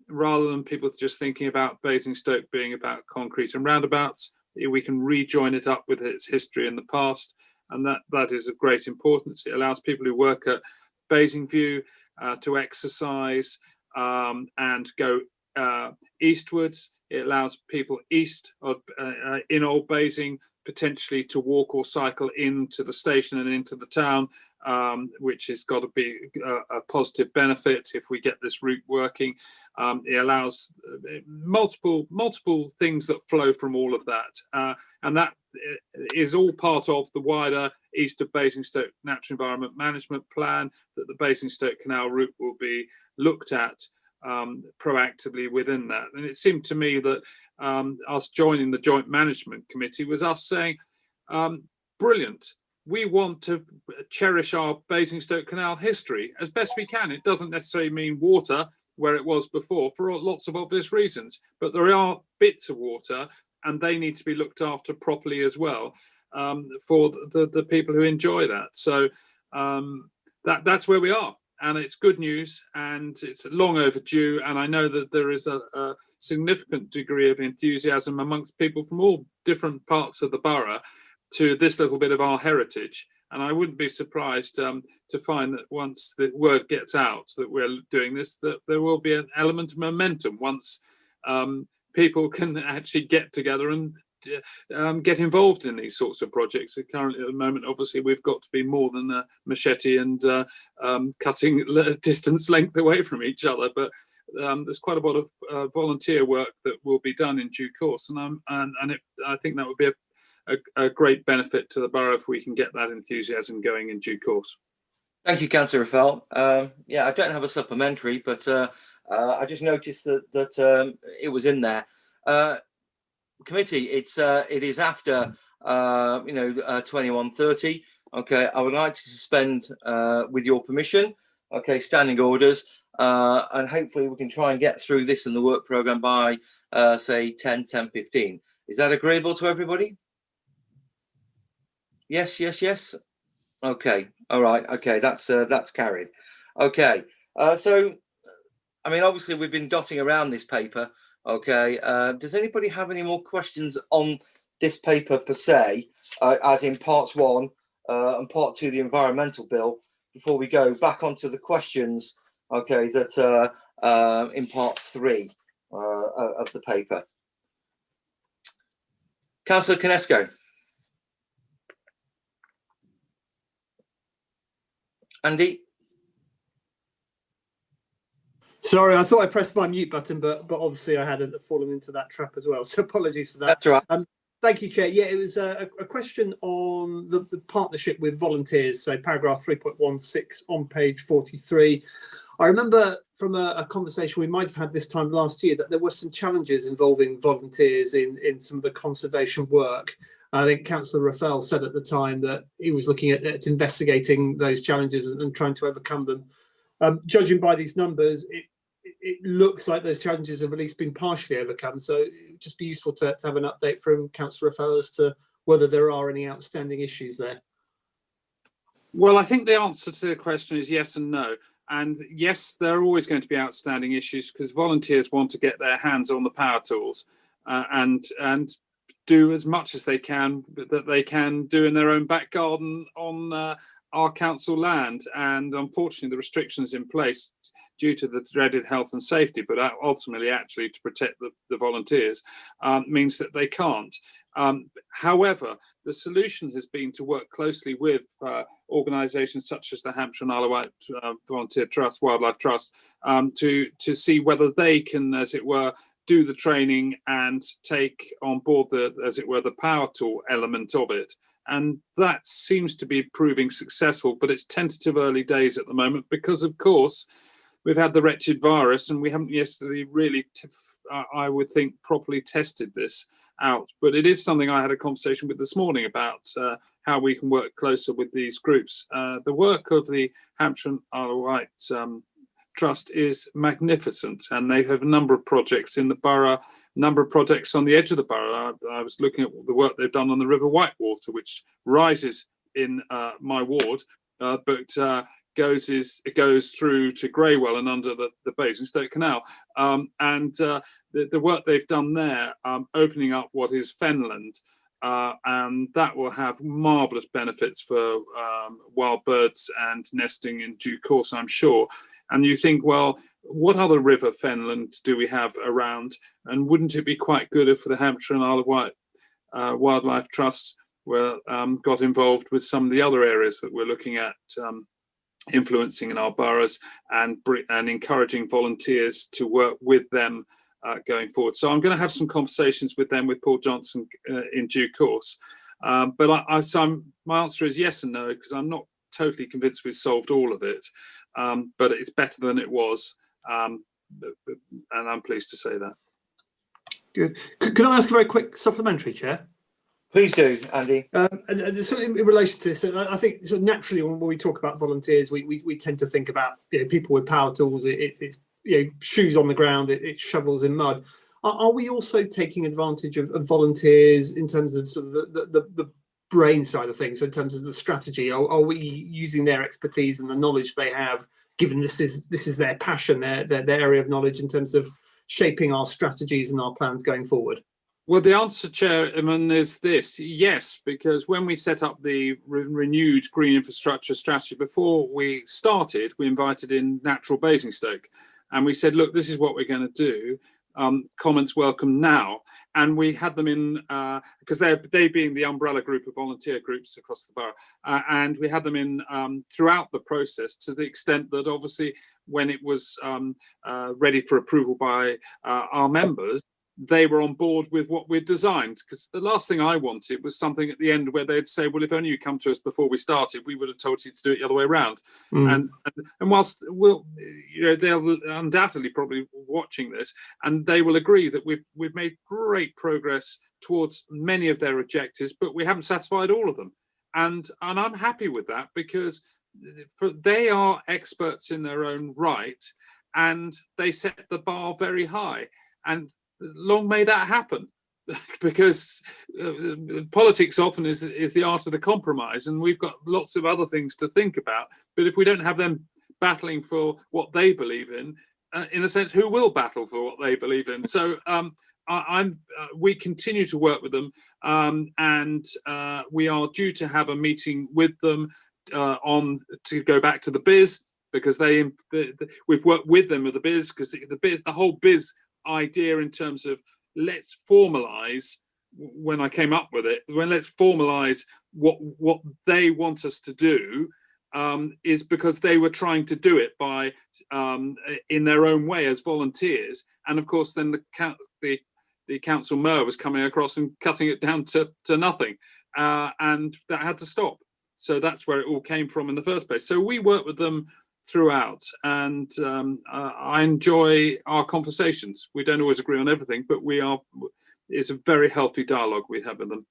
rather than people just thinking about Basingstoke being about concrete and roundabouts. We can rejoin it up with its history in the past, and that is of great importance. It allows people who work at Basingview to exercise and go eastwards. It allows people east of in Old Basing potentially to walk or cycle into the station and into the town, which has got to be a positive benefit if we get this route working. It allows multiple things that flow from all of that, and that is all part of the wider East of Basingstoke Natural Environment Management Plan that the Basingstoke Canal route will be looked at proactively within that. And it seemed to me that us joining the Joint Management Committee was us saying, brilliant, we want to cherish our Basingstoke Canal history as best we can. It doesn't necessarily mean water where it was before for lots of obvious reasons, but there are bits of water and they need to be looked after properly as well for the people who enjoy that. So that's where we are. and it's good news, and it's long overdue. And I know that there is a significant degree of enthusiasm amongst people from all different parts of the borough to this little bit of our heritage. And I wouldn't be surprised to find that once the word gets out that we're doing this, that there will be an element of momentum once people can actually get together and get involved in these sorts of projects. Currently, at the moment, obviously, we've got to be more than a machete and cutting distance length away from each other. But there's quite a lot of volunteer work that will be done in due course, and I think that would be a great benefit to the borough if we can get that enthusiasm going in due course. Thank you, Councillor Raffel. Yeah, I don't have a supplementary, but I just noticed that it was in there. Committee, it is after 21:30. Okay, I would like to suspend with your permission. Okay, standing orders, and hopefully we can try and get through this in the work programme by say 10:15. Is that agreeable to everybody? Yes. Okay, all right. Okay, that's carried. Okay, so I mean, obviously we've been dotting around this paper. Okay, does anybody have any more questions on this paper per se, as in parts 1 and part 2, the environmental bill, before we go back onto the questions, okay, that in part 3 of the paper? Councillor Konesko. Andy? Sorry, I thought I pressed my mute button, but obviously I hadn't fallen into that trap as well. So apologies for that. That's all right. Thank you, Chair. Yeah, it was a question on the partnership with volunteers. So paragraph 3.16 on page 43. I remember from a conversation we might have had this time last year that there were some challenges involving volunteers in some of the conservation work. I think Councillor Raffel said at the time that he was looking at investigating those challenges and trying to overcome them. Judging by these numbers, it looks like those challenges have at least been partially overcome. So it would just be useful to have an update from Councillor Raffel as to whether there are any outstanding issues there. Well, I think the answer to the question is yes and no. And yes, there are always going to be outstanding issues because volunteers want to get their hands on the power tools and do as much as they can do in their own back garden on our council land. And unfortunately, the restrictions in place due to the dreaded health and safety, but ultimately actually to protect the volunteers, means that they can't. However, the solution has been to work closely with organisations such as the Hampshire and Isle of Wight Volunteer Trust, Wildlife Trust, to see whether they can, as it were, do the training and take on board the power tool element of it. And that seems to be proving successful, but it's tentative early days at the moment because, of course, we've had the wretched virus and we haven't yesterday really, I would think, properly tested this out. But it is something I had a conversation with this morning about how we can work closer with these groups. The work of the Hampshire and Isle of Wight Trust is magnificent, and they have a number of projects in the borough, number of projects on the edge of the borough. I was looking at the work they've done on the River Whitewater, which rises in my ward, but it goes through to Greywell and under the Basingstoke Canal. And the work they've done there, opening up what is fenland, and that will have marvellous benefits for wild birds and nesting in due course, I'm sure. And you think, well, what other river fenland do we have around? And wouldn't it be quite good if the Hampshire and Isle of Wight Wildlife Trust got involved with some of the other areas that we're looking at influencing in our boroughs and encouraging volunteers to work with them going forward. So I'm going to have some conversations with them, with Paul Johnson in due course. But my answer is yes and no, because I'm not totally convinced we've solved all of it. But it's better than it was, and I'm pleased to say that. Good. Can I ask a very quick supplementary, Chair? Please do, Andy. So in relation to this, I think sort of naturally when we talk about volunteers, we tend to think about people with power tools. It's shoes on the ground, it's shovels in mud. Are we also taking advantage of volunteers in terms of sort of the brain side of things, in terms of the strategy? Are we using their expertise and the knowledge they have given this is their passion, their area of knowledge in terms of shaping our strategies and our plans going forward? Well, the answer, Chairman, is this: yes, because when we set up the renewed green infrastructure strategy, before we started, we invited in Natural Basingstoke, and we said, look, this is what we're going to do. Comments welcome now. And we had them in, because they being the umbrella group of volunteer groups across the borough, and we had them in throughout the process, to the extent that obviously when it was ready for approval by our members, they were on board with what we'd designed. Because the last thing I wanted was something at the end where they'd say, well, if only you come to us before we started, we would have told you to do it the other way around. And whilst they'll undoubtedly probably watching this, and they will agree that we've made great progress towards many of their objectives, but we haven't satisfied all of them. And I'm happy with that, because they are experts in their own right, and they set the bar very high. And long may that happen, because politics often is the art of the compromise, and we've got lots of other things to think about. But if we don't have them battling for what they believe in a sense, who will battle for what they believe in? So we continue to work with them, and we are due to have a meeting with them to go back to the biz, because we've worked with them with the biz, because the whole biz idea in terms of let's formalize, when I came up with it, let's formalize what they want us to do, is because they were trying to do it by in their own way as volunteers, and of course then the council mayor was coming across and cutting it down to nothing, and that had to stop. So that's where it all came from in the first place. So we work with them throughout, and I enjoy our conversations. We don't always agree on everything, but it's a very healthy dialogue we have with them.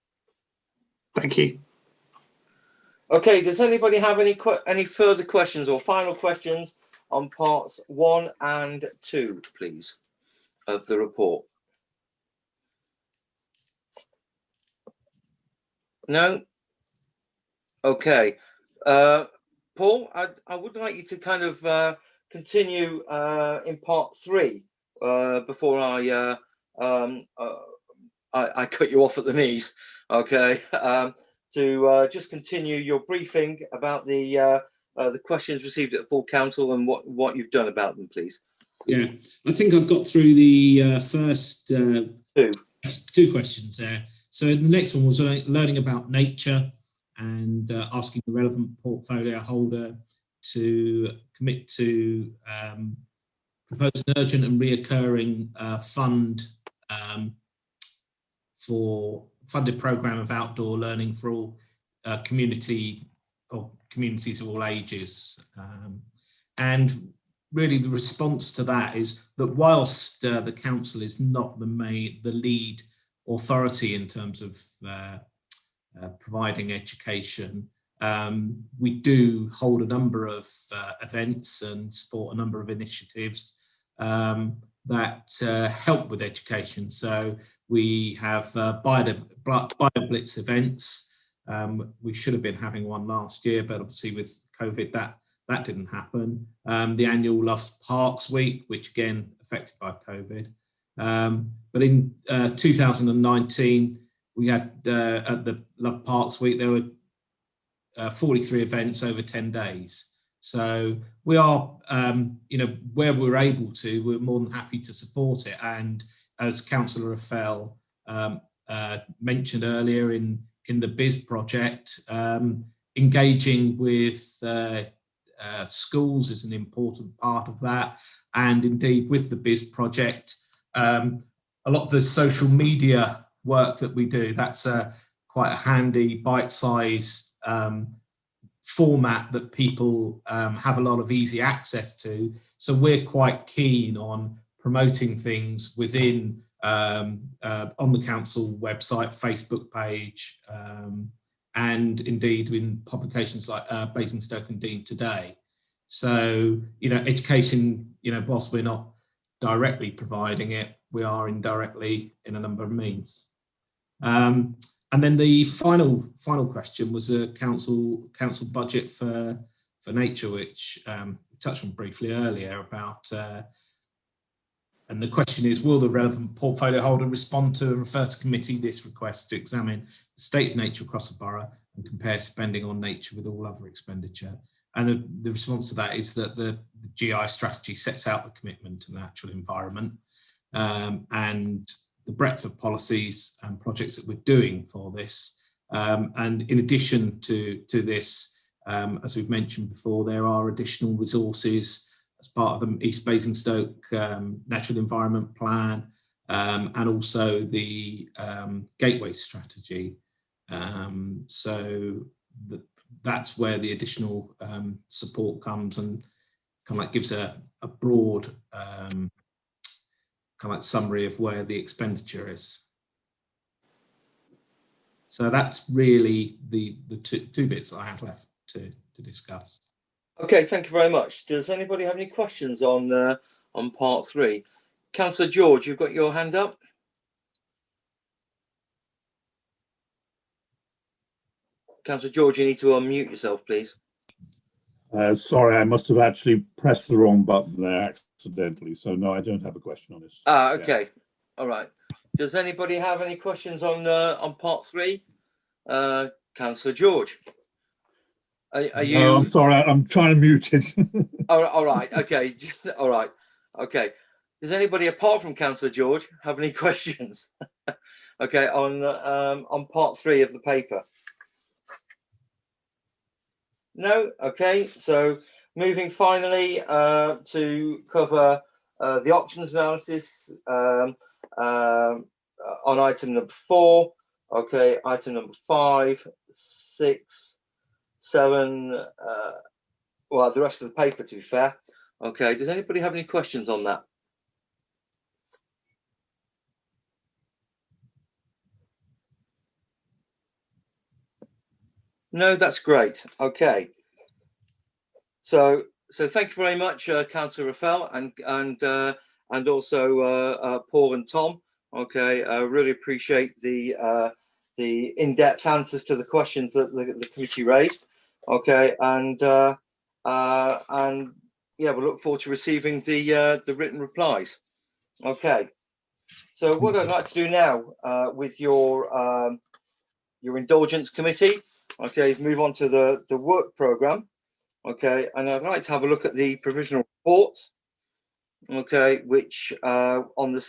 Thank you. Okay, does anybody have any further questions or final questions on parts 1 and 2, please, of the report? No? Okay. Paul, I would like you to kind of continue in part 3 before I cut you off at the knees. Okay, to just continue your briefing about the questions received at full council and what you've done about them, please. Yeah, I think I've got through the first two questions there. So the next one was learning about nature, and asking the relevant portfolio holder to commit to propose an urgent and reoccurring fund for funded programme of outdoor learning for all communities of all ages. And really the response to that is that whilst the council is not the lead authority in terms of providing education, we do hold a number of events and support a number of initiatives that help with education. So we have BioBlitz events. We should have been having one last year, but obviously with COVID that didn't happen. The annual Loves Parks Week, which again affected by COVID. But in 2019, we had at the Love Parks Week, there were 43 events over 10 days. So we are, where we're able to, we're more than happy to support it. And as Councillor Rafael mentioned earlier in the BIS project, engaging with schools is an important part of that. And indeed with the BIS project, a lot of the social media work that we do, that's quite a handy bite-sized format that people have a lot of easy access to. So we're quite keen on promoting things within on the council website, Facebook page, and indeed in publications like Basingstoke and Dean Today. So, education, whilst we're not directly providing it, we are indirectly in a number of means. And then the final question was a council budget for nature, which we touched on briefly earlier about, and the question is, will the relevant portfolio holder respond to refer to committee this request to examine the state of nature across the borough and compare spending on nature with all other expenditure? And the response to that is that the GI strategy sets out the commitment to the natural environment, and the breadth of policies and projects that we're doing for this. And in addition to this, as we've mentioned before, there are additional resources as part of the East Basingstoke Natural Environment Plan, and also the Gateway Strategy. So that's where the additional support comes, and kind of like gives a broad kind of like summary of where the expenditure is. So that's really the two bits that I had left to discuss. Okay, thank you very much. Does anybody have any questions on part 3? Councillor George, you've got your hand up. Councillor George, you need to unmute yourself, please. Sorry, I must have actually pressed the wrong button there accidentally. So no, I don't have a question on this. Okay, all right. Does anybody have any questions on part 3? Councillor George, are you? No, I'm sorry, I'm trying to mute it. All right, okay, all right, okay. Does anybody apart from Councillor George have any questions? Okay, on part 3 of the paper. No, okay. So moving finally to cover the options analysis on item number 4. Okay, item number 5, 6, 7. Well, the rest of the paper, to be fair. Okay, does anybody have any questions on that? No, that's great. Okay. So thank you very much, Councillor Rafael, and also Paul and Tom. Okay, I really appreciate the in-depth answers to the questions that the committee raised. Okay, and yeah, we look forward to receiving the written replies. Okay, so what I'd like to do now with your indulgence committee, okay, is move on to the work programme. Okay, and I'd like to have a look at the provisional reports. Okay, which on the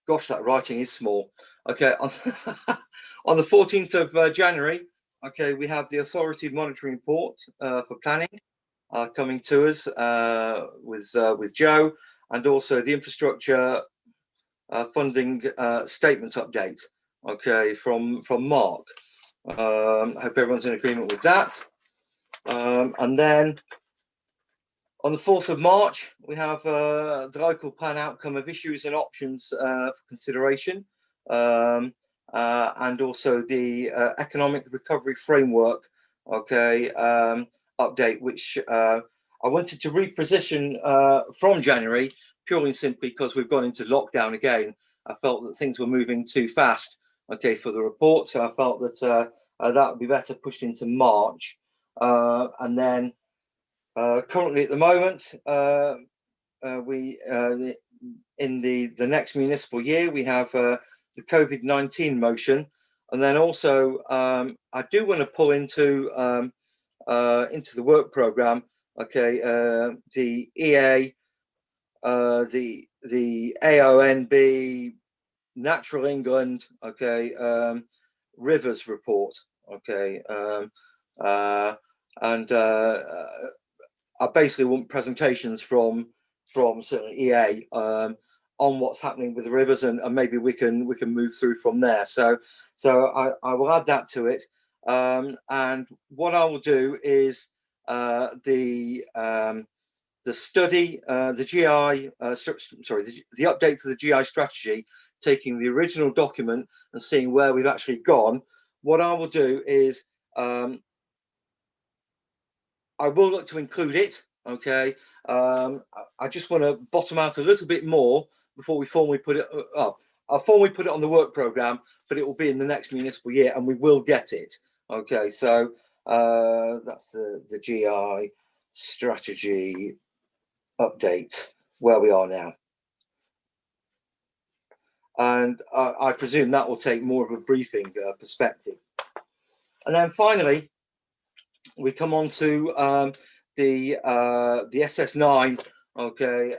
gosh, that writing is small. Okay, on the 14th of January, okay, we have the authority monitoring report for planning coming to us with Joe, and also the infrastructure funding statement update. Okay, from Mark. I hope everyone's in agreement with that. And then on the 4th of March, we have the local plan outcome of issues and options for consideration, and also the economic recovery framework, okay, update, which I wanted to reposition from January, purely and simply because we've gone into lockdown again. I felt that things were moving too fast, okay, for the report, so I felt that that would be better pushed into March. And then currently at the moment, we in the next municipal year, we have the COVID-19 motion, and then also I do want to pull into the work programme, okay, the EA, the AONB, Natural England, okay, rivers report, okay, and I basically want presentations from certainly EA on what's happening with the rivers, and maybe we can move through from there. So I will add that to it, and what I will do is the study, the GI, the update for the GI strategy, taking the original document and seeing where we've actually gone. What I will do is I will look to include it, okay. I just want to bottom out a little bit more before we formally put it up. I'll formally put it on the work programme, but it will be in the next municipal year, and we will get it. Okay, so that's the GI. strategy update where we are now. And I presume that will take more of a briefing perspective. And then finally, we come on to the SS9, okay,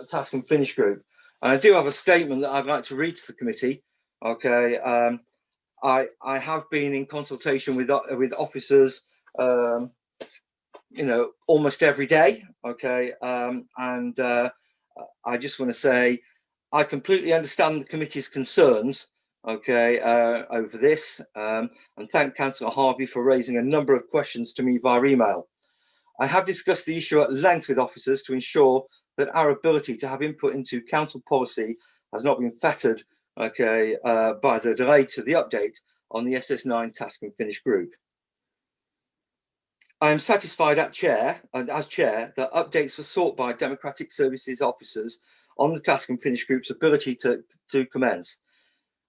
task and finish group. And I do have a statement that I'd like to read to the committee. Okay, I have been in consultation with officers, you know, almost every day. Okay, and I just want to say I completely understand the committee's concerns. Okay, over this, and thank Councillor Harvey for raising a number of questions to me via email. I have discussed the issue at length with officers to ensure that our ability to have input into council policy has not been fettered, okay, by the delay to the update on the SS9 task and finish group. I am satisfied as chair that updates were sought by Democratic Services officers on the task and finish group's ability to commence.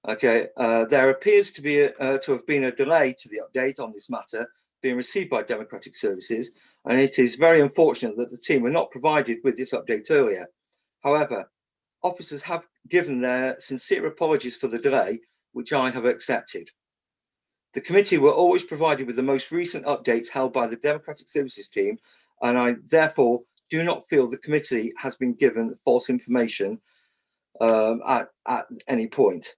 Okay, there appears to be to have been a delay to the update on this matter being received by Democratic Services, and it is very unfortunate that the team were not provided with this update earlier. However, officers have given their sincere apologies for the delay, which I have accepted. The committee were always provided with the most recent updates held by the Democratic Services team, and I therefore do not feel the committee has been given false information at any point.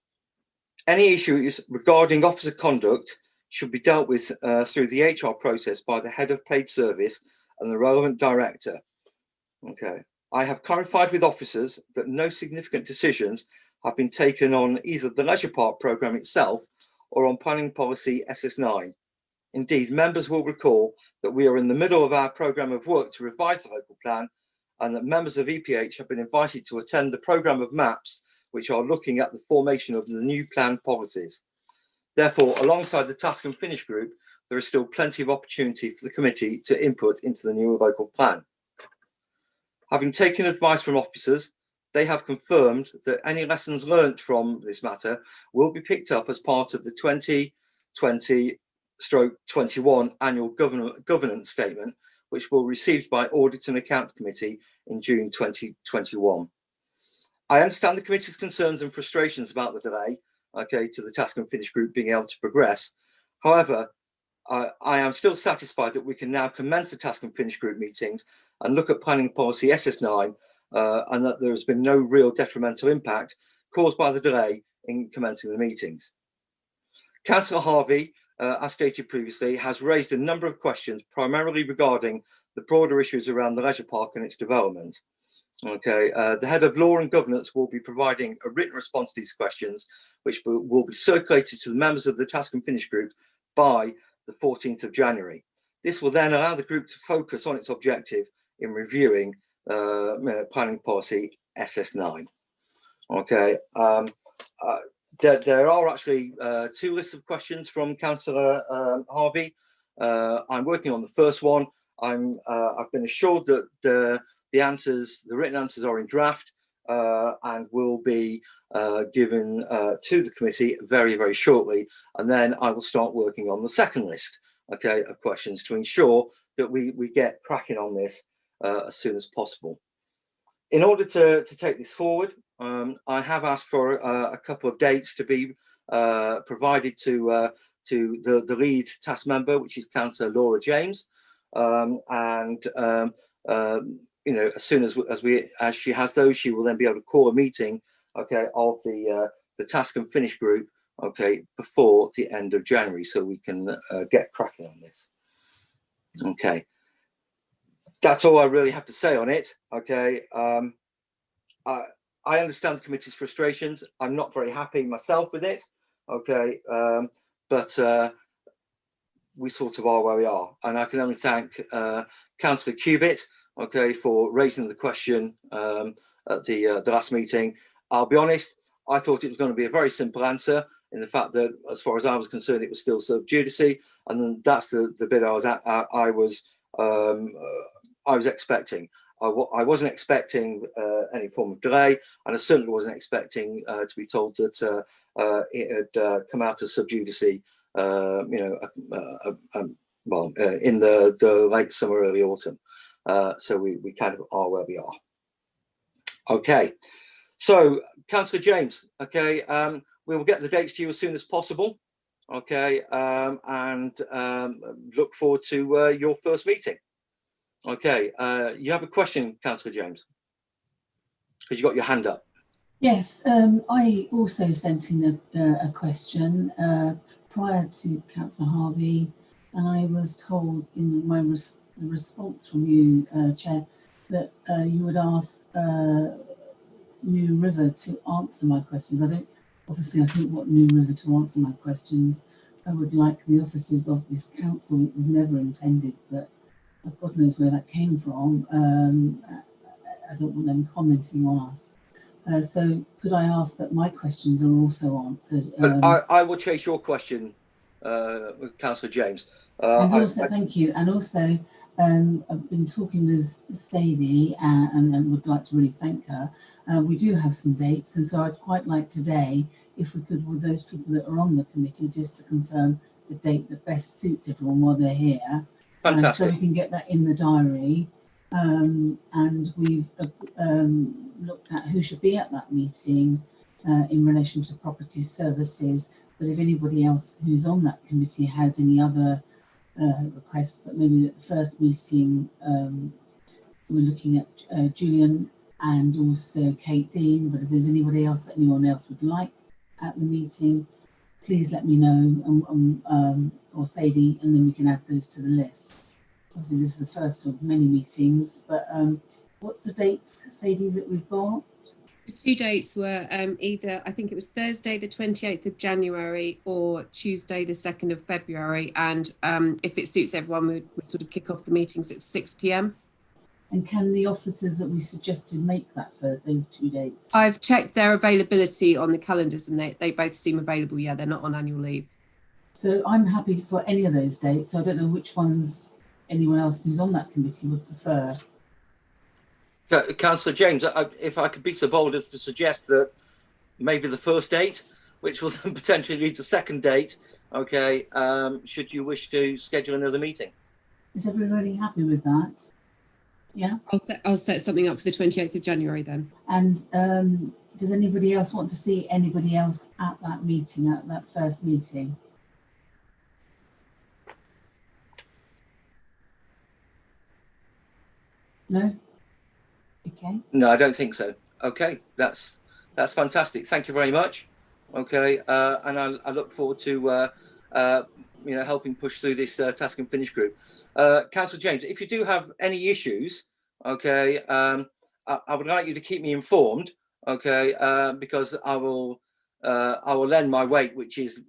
Any issues regarding officer conduct should be dealt with through the HR process by the head of paid service and the relevant director. Okay, I have clarified with officers that no significant decisions have been taken on either the leisure park programme itself or on planning policy SS9. Indeed, members will recall that we are in the middle of our programme of work to revise the local plan, and that members of EPH have been invited to attend the programme of maps which are looking at the formation of the new plan policies. Therefore, alongside the task and finish group, there is still plenty of opportunity for the committee to input into the new local plan. Having taken advice from officers, they have confirmed that any lessons learnt from this matter will be picked up as part of the 2020/21 annual governance statement, which will be received by Audit and Accounts Committee in June 2021. I understand the committee's concerns and frustrations about the delay, okay, to the task and finish group being able to progress. However, I am still satisfied that we can now commence the task and finish group meetings and look at planning policy SS9, and that there has been no real detrimental impact caused by the delay in commencing the meetings. Councillor Harvey, as stated previously, has raised a number of questions primarily regarding the broader issues around the leisure park and its development. Okay, the head of law and governance will be providing a written response to these questions, which will be circulated to the members of the task and finish group by the 14th of January. This will then allow the group to focus on its objective in reviewing planning policy SS9. Okay, there are actually two lists of questions from Councillor Harvey. I'm working on the first one. I've been assured that the written answers are in draft and will be given to the committee very, very shortly. And then I will start working on the second list, okay, of questions to ensure that we get cracking on this as soon as possible. In order to take this forward, I have asked for a couple of dates to be provided to the lead task member, which is Councillor Laura James, you know, as soon as she has those, she will then be able to call a meeting, okay, of the task and finish group, okay, before the end of January, so we can get cracking on this. Okay, that's all I really have to say on it. Okay, I understand the committee's frustrations. I'm not very happy myself with it. Okay, but we sort of are where we are, and I can only thank Councillor Cubitt, okay, for raising the question at the last meeting. I'll be honest, I thought it was going to be a very simple answer, in the fact that, as far as I was concerned, it was still sub judice, and then that's the bit I was expecting. I wasn't expecting any form of delay, and I certainly wasn't expecting to be told that it had come out of sub judice, you know, well, in the late summer, early autumn. So we kind of are where we are. Okay, so Councillor James, okay, we will get the dates to you as soon as possible, okay, and look forward to your first meeting. Okay, you have a question, Councillor James, because you got your hand up. Yes, I also sent in a question prior to Councillor Harvey, and I was told in my response from you, Chair, that you would ask New River to answer my questions. Obviously I don't want New River to answer my questions. I would like the officers of this council. It was never intended, but God knows where that came from. I don't want them commenting on us. So could I ask that my questions are also answered? I will chase your question, Councillor James. And also, thank you. And also, I've been talking with Sadie and would like to really thank her. We do have some dates, and so I'd quite like today, if we could, with those people that are on the committee, just to confirm the date that best suits everyone while they're here. Fantastic. So we can get that in the diary. And we've looked at who should be at that meeting in relation to property services. But if anybody else who's on that committee has any other requests, but maybe at the first meeting we're looking at Julian and also Kate Dean. But if there's anybody else that anyone else would like at the meeting, please let me know, or Sadie, and then we can add those to the list. Obviously, this is the first of many meetings, but what's the date, Sadie, that we've got? The two dates were either, I think it was Thursday, the 28th of January or Tuesday, the 2nd of February. And if it suits everyone, we'd sort of kick off the meetings at 6 p.m. And can the officers that we suggested make that for those 2 dates? I've checked their availability on the calendars and they both seem available. Yeah, they're not on annual leave. So I'm happy for any of those dates. So I don't know which ones anyone else who's on that committee would prefer. Councillor James, if I could be so bold as to suggest that maybe the first date, which will then potentially lead to second date, okay, should you wish to schedule another meeting. Is everybody happy with that? Yeah. I'll set something up for the 28th of January then. And does anybody else want to see anybody else at that meeting, at that first meeting? No? Okay. No, I don't think so. Okay, that's fantastic. Thank you very much. Okay, and I look forward to helping push through this task and finish group. Councillor James, if you do have any issues, okay, I would like you to keep me informed, okay, because I will lend my weight, which is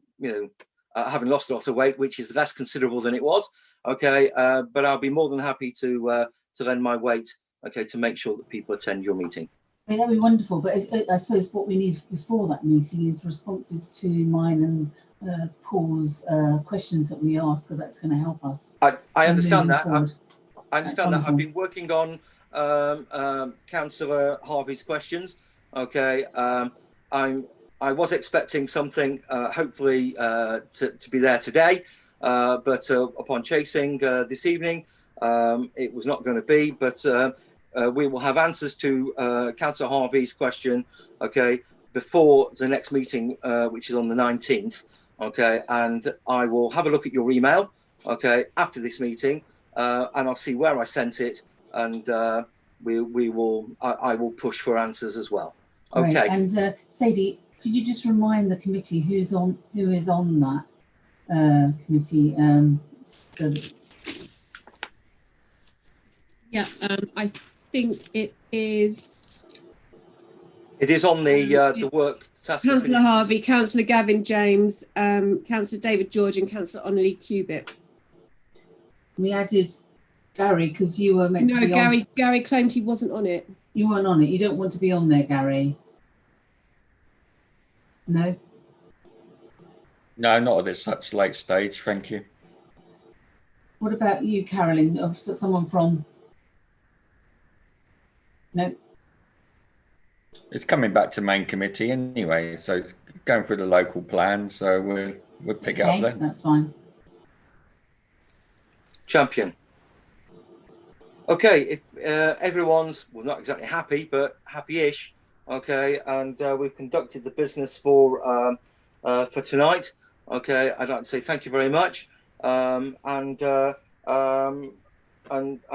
having lost a lot of weight, which is less considerable than it was. Okay, but I'll be more than happy to lend my weight, okay, to make sure that people attend your meeting. I mean, that'd be wonderful, but I suppose what we need before that meeting is responses to mine and Paul's questions that we ask, because that's going to help us. I understand that. I That's understand that. I've been working on Councillor Harvey's questions. Okay, I was expecting something, hopefully, to be there today, but upon chasing this evening, it was not going to be. But we will have answers to Councillor Harvey's question, okay, before the next meeting, which is on the 19th, okay, and I will have a look at your email, okay, after this meeting, and I'll see where I sent it, and I will push for answers as well. Okay. Right. And Sadie, could you just remind the committee who is on that committee? Yeah, I think it is. It is on the work task. Councillor Harvey, Councillor Gavin James, Councillor David George, and Councillor Anneli Cubitt. We added Gary because you were meant to be on. Gary claimed he wasn't on it. You weren't on it. You don't want to be on there, Gary. No. No, not at this such late stage. Thank you. What about you, Carolyn? Or someone from? No. It's coming back to main committee anyway, so it's going through the local plan. So we'll pick it up then. That's fine. champion. Okay, if everyone's, well, not exactly happy, but happy-ish, okay, and we've conducted the business for tonight, okay, I'd like to say thank you very much, and